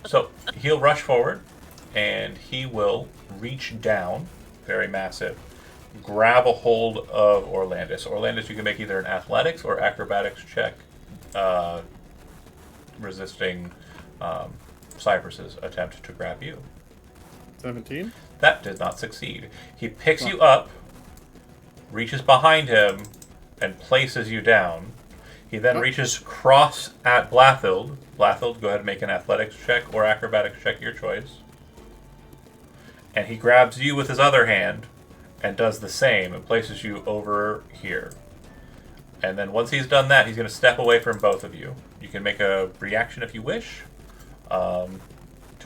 So he'll rush forward, and he will reach down, very massive, grab a hold of Orlandus. Orlandus, you can make either an athletics or acrobatics check, resisting Cypress's attempt to grab you. 17? That did not succeed. He picks you up, reaches behind him, and places you down. He then reaches cross at Blathild. Blathild, go ahead and make an athletics check or acrobatics check, your choice. And he grabs you with his other hand and does the same and places you over here. And then once he's done that, he's going to step away from both of you. You can make a reaction if you wish to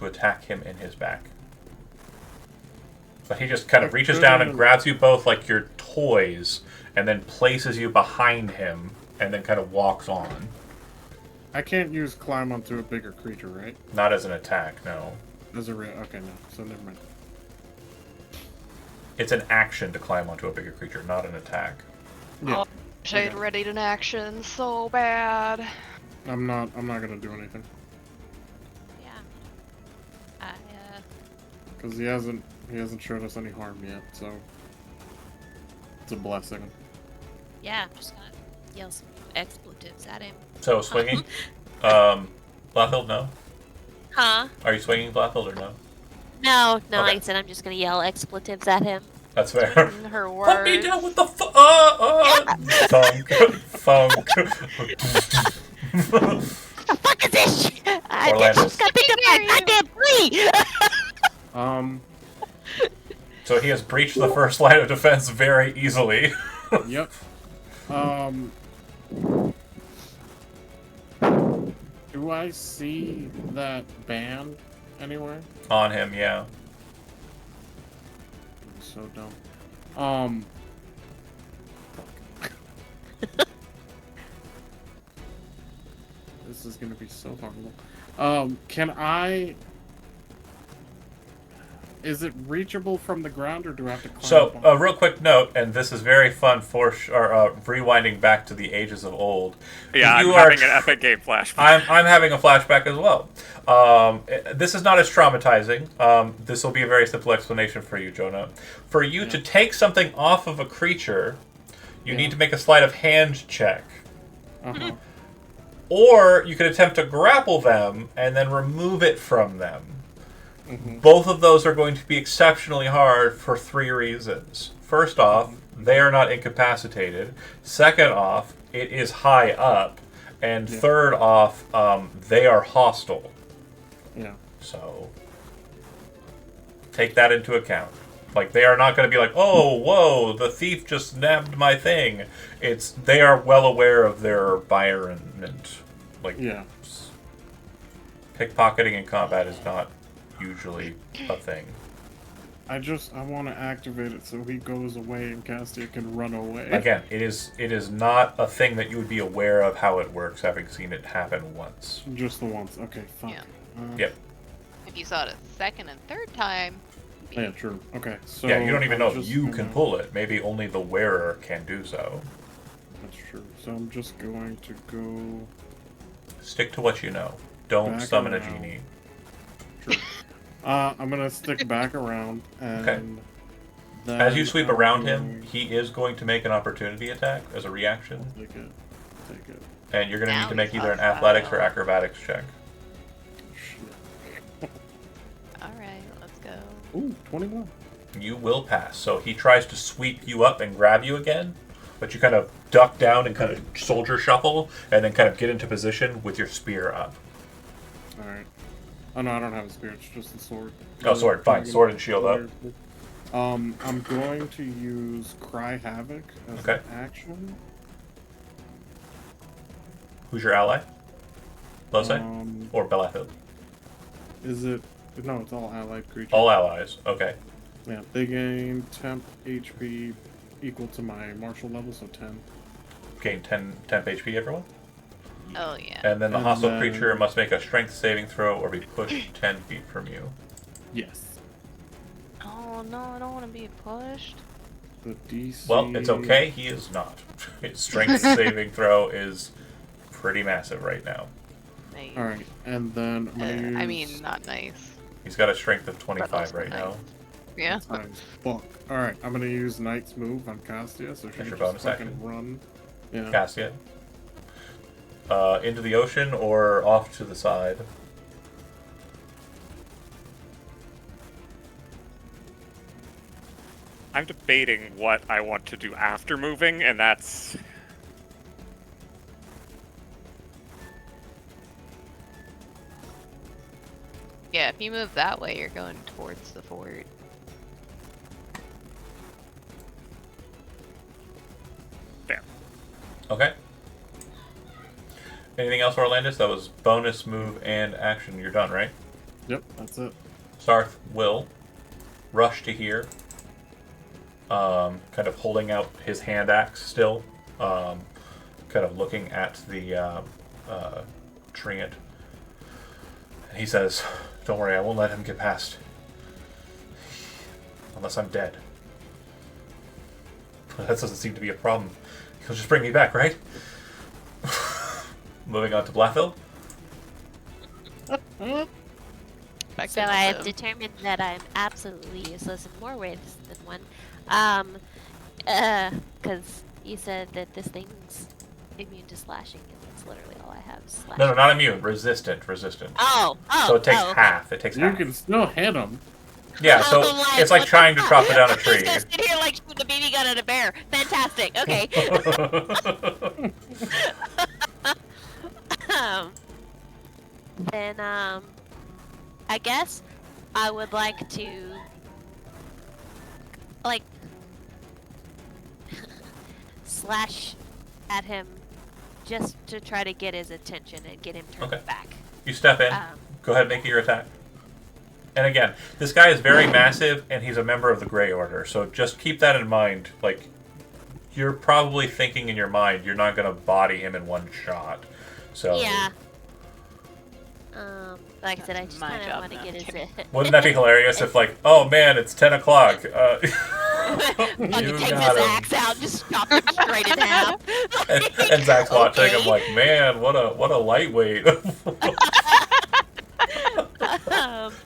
attack him in his back. But he just kind of reaches down and grabs you both like your toys and then places you behind him and then kind of walks on. I can't use climb onto a bigger creature, right? Not as an attack, no. As a okay, no. So never mind. It's an action to climb onto a bigger creature, not an attack. Yeah. Oh, Shade Okay. ready in action so bad. I'm not gonna do anything Yeah. I because he hasn't showed us any harm yet. So it's a blessing. yeah, I'm just gonna yell some expletives at him. So swinging. Blathild, no. Huh? Are you swinging Blathild or no? No, Okay. like I said, I'm just gonna yell expletics at him. That's fair. Swinging her words. Put me down with the thunk, thunk. What the fuck is this shit? I Orlandis. just got picked up by a goddamn flea! So he has breached the first line of defense very easily. Yep. Do I see that band anywhere? On him, yeah. So dumb. This is gonna be so horrible. Can I? Is it reachable from the ground, or do I have to climb So, up a on it? real quick note, and this is very fun for rewinding back to the ages of old. Yeah, You I'm are having an epic game flashback. I'm having a flashback as well. This is not as traumatizing. This will be a very simple explanation for you, Jonah. For you to take something off of a creature, you need to make a sleight of hand check. Uh-huh. Or you could attempt to grapple them and then remove it from them. Mhm. Both of those are going to be exceptionally hard for 3 reasons. First off, they are not incapacitated. Second off, it is high up. And third off, they are hostile. Yeah. So, take that into account. Like, they are not going to be like, oh, whoa, the thief just nabbed my thing. They are well aware of their environment. Like, Yeah. pickpocketing in combat is not usually a thing. I want to activate it so he goes away and Castia can run away. Again, it is not a thing that you would be aware of how it works, having seen it happen once. Just the once. Okay, fuck. Yeah. Yep. If you saw it a second and third time, Yeah, true. Okay, so Yeah, you don't even I'm know if just you gonna- can pull it. Maybe only the wearer can do so. That's true. So I'm just going to go. Stick to what you know. Don't Back summon around. a genie. True. I'm gonna stick back around and. Okay. Then As you sweep I'm around him, going- he is going to make an opportunity attack as a reaction. Take it. Take it. And you're going to need Now to make he's either an hostile. athletics or acrobatics check. Shit. alright, let's go. Ooh, 21. You will pass. So he tries to sweep you up and grab you again, but you kind of duck down and kind of soldier shuffle, and then kind of get into position with your spear up. Alright. Oh no, I don't have a spear, it's just the sword. Oh, sword, fine. Dragon Sword and shield up. warrior. I'm going to use Cry Havoc as Okay. an action. Who's your ally? Lose? Um, Or Belathil? Is it? No, it's all allied creatures. All allies. Okay. Yeah, they gain temp HP equal to my martial level, so 10. Gain 10 temp HP, everyone. Oh yeah. And then the And hostile then- creature must make a strength saving throw or be pushed 10 feet from you. Yes. Oh no, I don't want to be pushed. The DC. Well, it's okay. He is not. His strength saving throw is pretty massive right now. Nice. Alright, and then I'm gonna use. I mean, not nice. He's got a strength of 25 also right now. nice. Yeah. Nice. Fuck. Alright, I'm gonna use Knight's move on Castia, so she That's can your just bonus fucking action. run. Yeah. Cassia. Into the ocean or off to the side? I'm debating what I want to do after moving, and that's Yeah, if you move that way, you're going towards the fort. fair. Okay. Anything else, Orlandis? That was bonus move and action. You're done, right? Yep, that's it. Sarth will rush to here, kind of holding out his hand axe still, kind of looking at the treant. And he says, "Don't worry, I won't let him get past. Unless I'm dead." That doesn't seem to be a problem. He'll just bring me back, right? Moving on to Blathville. Back So to I have them. determined that I'm absolutely useless in more ways than one. Because you said that this thing's immune to slashing, and that's literally all I have is slashing. No, not immune. Resistant. Oh, So it takes okay. half. It takes You half. can still hit him. Yeah, so I'm it's like what trying the to fuck? chop it down a I'm tree. just gonna sit here like shoot a BB gun at a bear. Fantastic. Okay. Then I guess I would like to like slash at him just to try to get his attention and get him turned Okay. back. You step in. Go ahead and make your attack. And again, this guy is very massive, and he's a member of the Grey Order. So just keep that in mind. Like, you're probably thinking in your mind, you're not going to body him in one shot. So Yeah. Like I said, I just My kind of job want to now. get his. wouldn't that be hilarious if, like, oh man, it's 10 o'clock. Fucking You takes got his him. axe out, just chops him straight in half. And Zach's watching. Okay. I'm like, man, what a lightweight.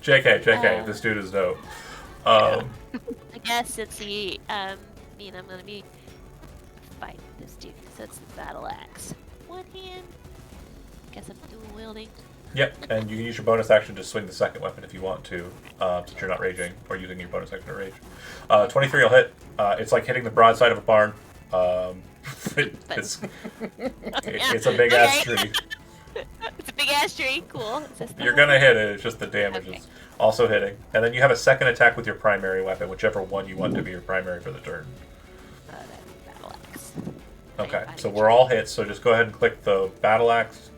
JK, this dude is dope. I guess since he, I'm gonna be fighting this dude, so it's the battle axe. One hand. Guess I'm dual wielding. Yep, and you can use your bonus action to swing the second weapon if you want to, since you're not raging, or using your bonus action to rage. 23 will hit. It's like hitting the broadside of a barn. It's a big ass tree. It's a big ass tree. Cool. Is this the You're one? gonna hit it, it's just the damage Okay. is also hitting. And then you have a second attack with your primary weapon, whichever one you want to be your primary for the turn. That's battle axe. Okay, Fine, so fine. we're all hit, so just go ahead and click the battle axe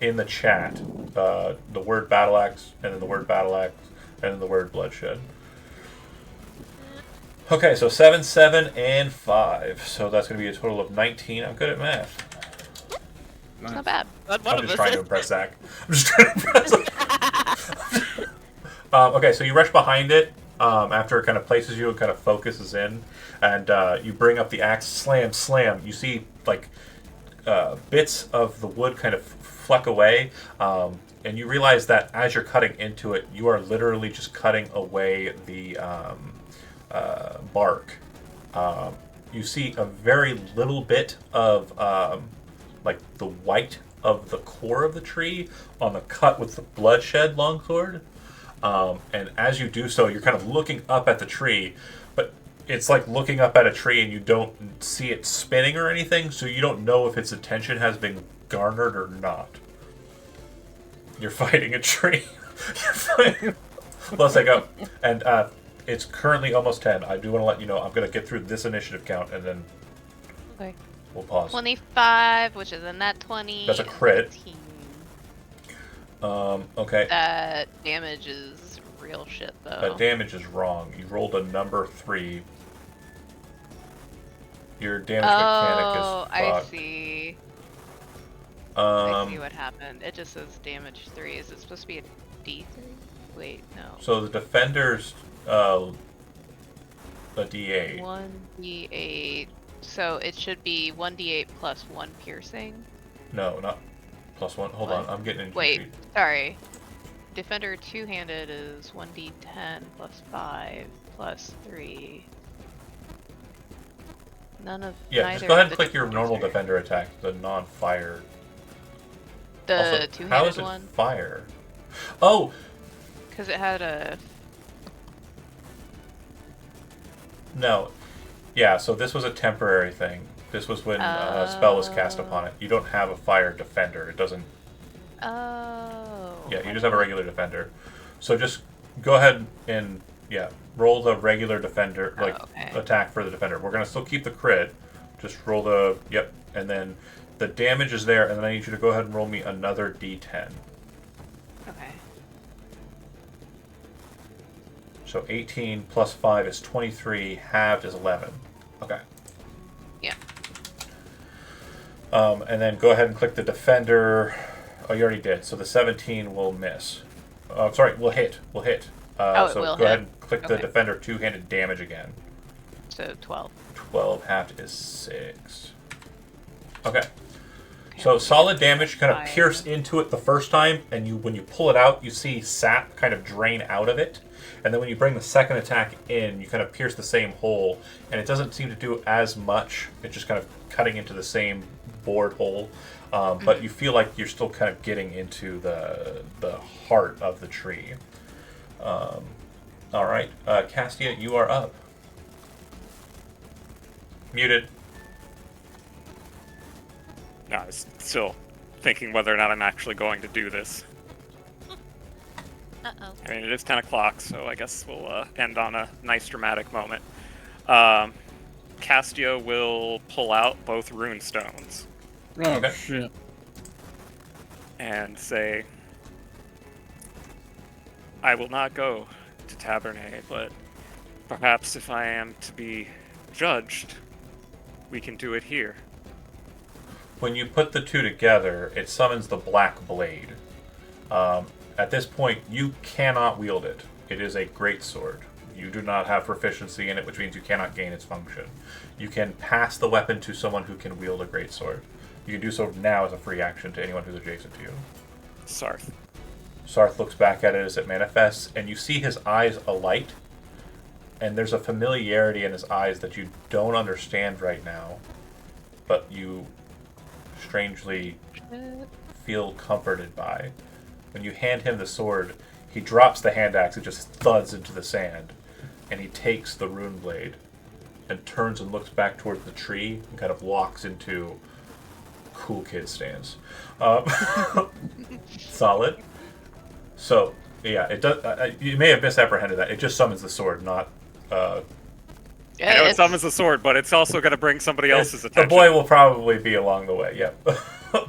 in the chat. The word battle axe, and then the word battle axe, and then the word bloodshed. Okay, so 7, 7, and 5. So that's going to be a total of 19. I'm good at math. It's not bad. One I'm of just us trying to is. impress Zach. I'm just trying to impress him. Okay, so you rush behind it after it kind of places you and kind of focuses in, and you bring up the axe, slam, slam. You see, like, bits of the wood kind of fleck away, and you realize that as you're cutting into it, you are literally just cutting away the bark. You see a very little bit of like the white of the core of the tree on the cut with the bloodshed longsword. And as you do so, you're kind of looking up at the tree, but it's like looking up at a tree and you don't see it spinning or anything, so you don't know if its attention has been garnered or not. You're fighting a tree. You're fighting... Let's go. And it's currently almost 10. I do want to let you know I'm going to get through this initiative count, and then Okay. we'll pause. 25, which is a net 20. That's a crit. 18. Okay. That damage is real shit, though. That damage is wrong. You rolled a number 3. Your damage mechanic is fucked. I see. I see what happened. It just says damage 3. Is it supposed to be a D3? Wait, no. So the defender's a D8. 1d8. So it should be 1d8 plus 1 piercing. No, not plus 1. Hold on, I'm getting into Wait, your sheet. sorry. Defender two-handed is 1d10 plus 5 plus 3. None of Yeah, neither just go ahead of and the click your defenders normal are- defender attack, the non-fire. The Also, how is two-handed it one, fire? Oh, because it had a. no. Yeah, so this was a temporary thing. This was when a spell was cast upon it. You don't have a fire defender. It doesn't... Oh. Yeah, you just have a regular defender. So just go ahead and, yeah, roll the regular defender, like, okay. attack for the defender. We're going to still keep the crit. Just roll the... Yep. And then the damage is there, and then I need you to go ahead and roll me another d10. Okay. So 18 plus 5 is 23, halved is 11. Okay. Yeah. And then go ahead and click the defender. Oh, you already did. So the 17 will miss. Sorry, will hit. Will hit. Oh, it so will go ahead hit. and click the Okay. defender two-handed damage again. So 12. 12 halved is 6. Okay. Okay, So I'll solid get damage, you kind of fire. pierce into it the first time, and when you pull it out, you see sap kind of drain out of it. And then when you bring the second attack in, you kind of pierce the same hole, and it doesn't seem to do as much. It's just kind of cutting into the same bored hole. But you feel like you're still kind of getting into the heart of the tree. All right, Castia, you are up. Muted. No, I was still thinking whether or not I'm actually going to do this. Uh-oh. I mean, it is 10 o'clock, so I guess we'll end on a nice dramatic moment. Castia will pull out both rune stones Oh, Okay. shit. and say, I will not go to Tabernet, but perhaps if I am to be judged, we can do it here. When you put the two together, it summons the Black Blade. At this point, you cannot wield it. It is a great sword. You do not have proficiency in it, which means you cannot gain its function. You can pass the weapon to someone who can wield a great sword. You can do so now as a free action to anyone who's adjacent to you. Sarth. Sarth looks back at it as it manifests, and you see his eyes alight, and there's a familiarity in his eyes that you don't understand right now, but you strangely feel comforted by. When you hand him the sword, he drops the hand axe, it just thuds into the sand, and he takes the rune blade and turns and looks back towards the tree and kind of walks into cool kid stance. Solid. So, yeah, it does. You may have misapprehended that. It just summons the sword, not. I know it summons the sword, but it's also going to bring somebody else's The attention. boy will probably be along the way. Yep.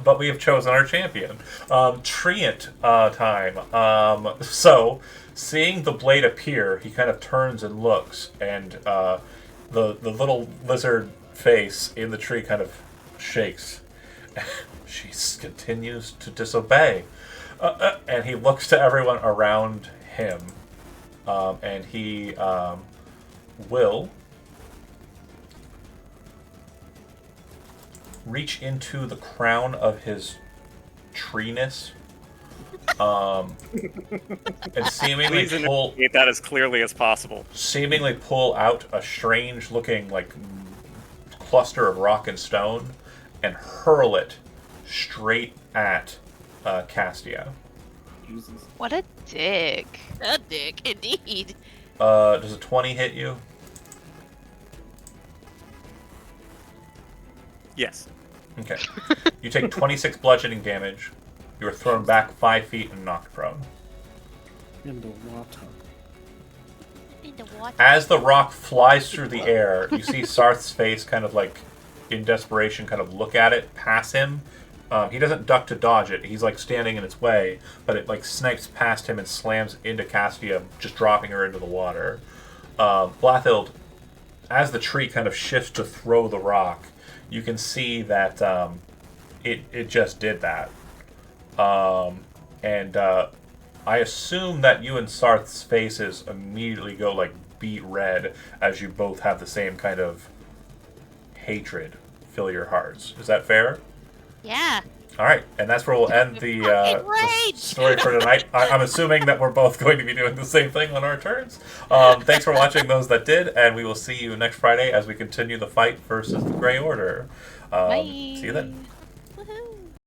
But we have chosen our champion. Treant time. So, seeing the blade appear, he kind of turns and looks, and the little lizard face in the tree kind of shakes. She continues to disobey. And he looks to everyone around him, and he will reach into the crown of his treeness, and Please indicate that as clearly as possible. seemingly pull out a strange-looking like cluster of rock and stone, and hurl it straight at Castia. Jesus. What a dick. A dick, indeed. Does a 20 hit you? Yes. Okay. You take 26 bludgeoning damage. You are thrown back 5 feet and knocked prone. In the water. In the water. As the rock flies through the air, you see Sarth's face kind of like, in desperation, kind of look at it, pass him. He doesn't duck to dodge it. He's like standing in its way, but it like snipes past him and slams into Castia, just dropping her into the water. Blathild, as the tree kind of shifts to throw the rock, you can see that it just did that. And I assume that you and Sarth's faces immediately go like beet red as you both have the same kind of hatred fill your hearts. Is that fair? Yeah. All right, and that's where we'll end the rage! story for tonight. I'm assuming that we're both going to be doing the same thing on our turns. Thanks for watching those that did, and we will see you next Friday as we continue the fight versus the Grey Order. Bye. See you then.